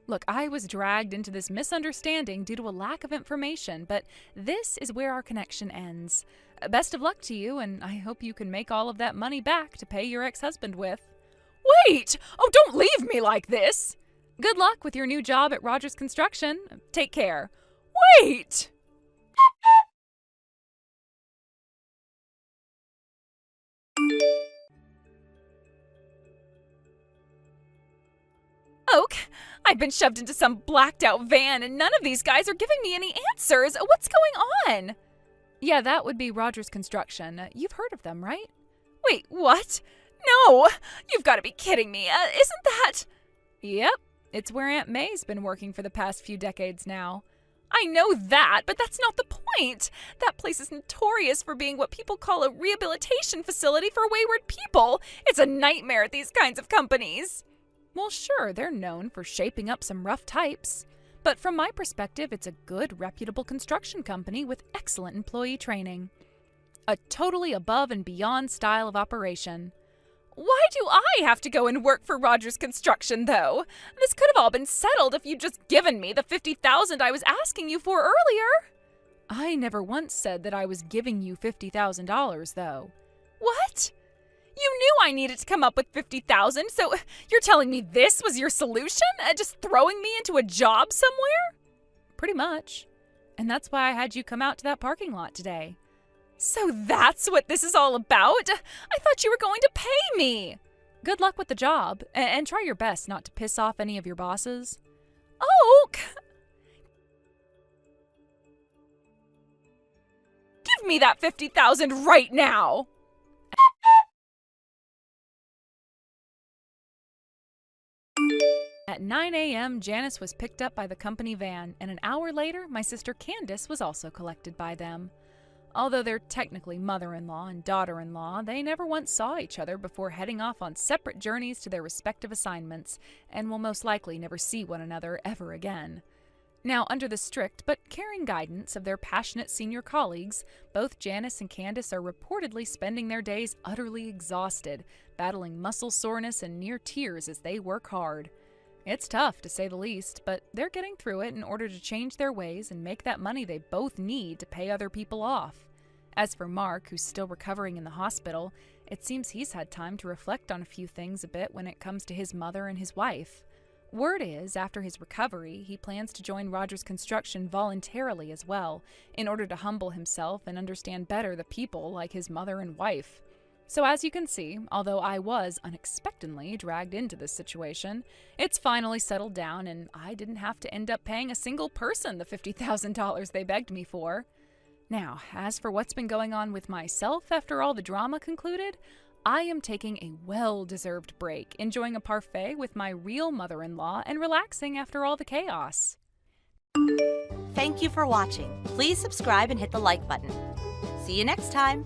Look, I was dragged into this misunderstanding due to a lack of information, but this is where our connection ends. Best of luck to you, and I hope you can make all of that money back to pay your ex-husband with. Wait! Oh, don't leave me like this! Good luck with your new job at Rogers Construction. Take care. Wait! Oak, I've been shoved into some blacked-out van and none of these guys are giving me any answers. What's going on? Yeah, that would be Rogers Construction. You've heard of them, right? Wait, what? No! You've got to be kidding me. Isn't that... Yep, it's where Aunt May's been working for the past few decades now. I know that, but that's not the point. That place is notorious for being what people call a rehabilitation facility for wayward people. It's a nightmare at these kinds of companies. Well, sure, they're known for shaping up some rough types. But from my perspective, it's a good, reputable construction company with excellent employee training. A totally above and beyond style of operation. Why do I have to go and work for Rogers Construction, though? This could have all been settled if you'd just given me the $50,000 I was asking you for earlier. I never once said that I was giving you $50,000, though. What? You knew I needed to come up with $50,000, so you're telling me this was your solution? Just throwing me into a job somewhere? Pretty much. And that's why I had you come out to that parking lot today. So that's what this is all about? I thought you were going to pay me. Good luck with the job, and try your best not to piss off any of your bosses. Oak! Give me that $50,000 right now! At 9 a.m., Janice was picked up by the company van, and an hour later, my sister Candace was also collected by them. Although they're technically mother-in-law and daughter-in-law, they never once saw each other before heading off on separate journeys to their respective assignments, and will most likely never see one another ever again. Now, under the strict but caring guidance of their passionate senior colleagues, both Janice and Candace are reportedly spending their days utterly exhausted, battling muscle soreness and near tears as they work hard. It's tough, to say the least, but they're getting through it in order to change their ways and make that money they both need to pay other people off. As for Mark, who's still recovering in the hospital, it seems he's had time to reflect on a few things a bit when it comes to his mother and his wife. Word is, after his recovery, he plans to join Rogers Construction voluntarily as well, in order to humble himself and understand better the people like his mother and wife. So as you can see, although I was unexpectedly dragged into this situation, it's finally settled down and I didn't have to end up paying a single person the $50,000 they begged me for. Now, as for what's been going on with myself after all the drama concluded, I am taking a well-deserved break, enjoying a parfait with my real mother-in-law and relaxing after all the chaos. Thank you for watching. Please subscribe and hit the like button. See you next time.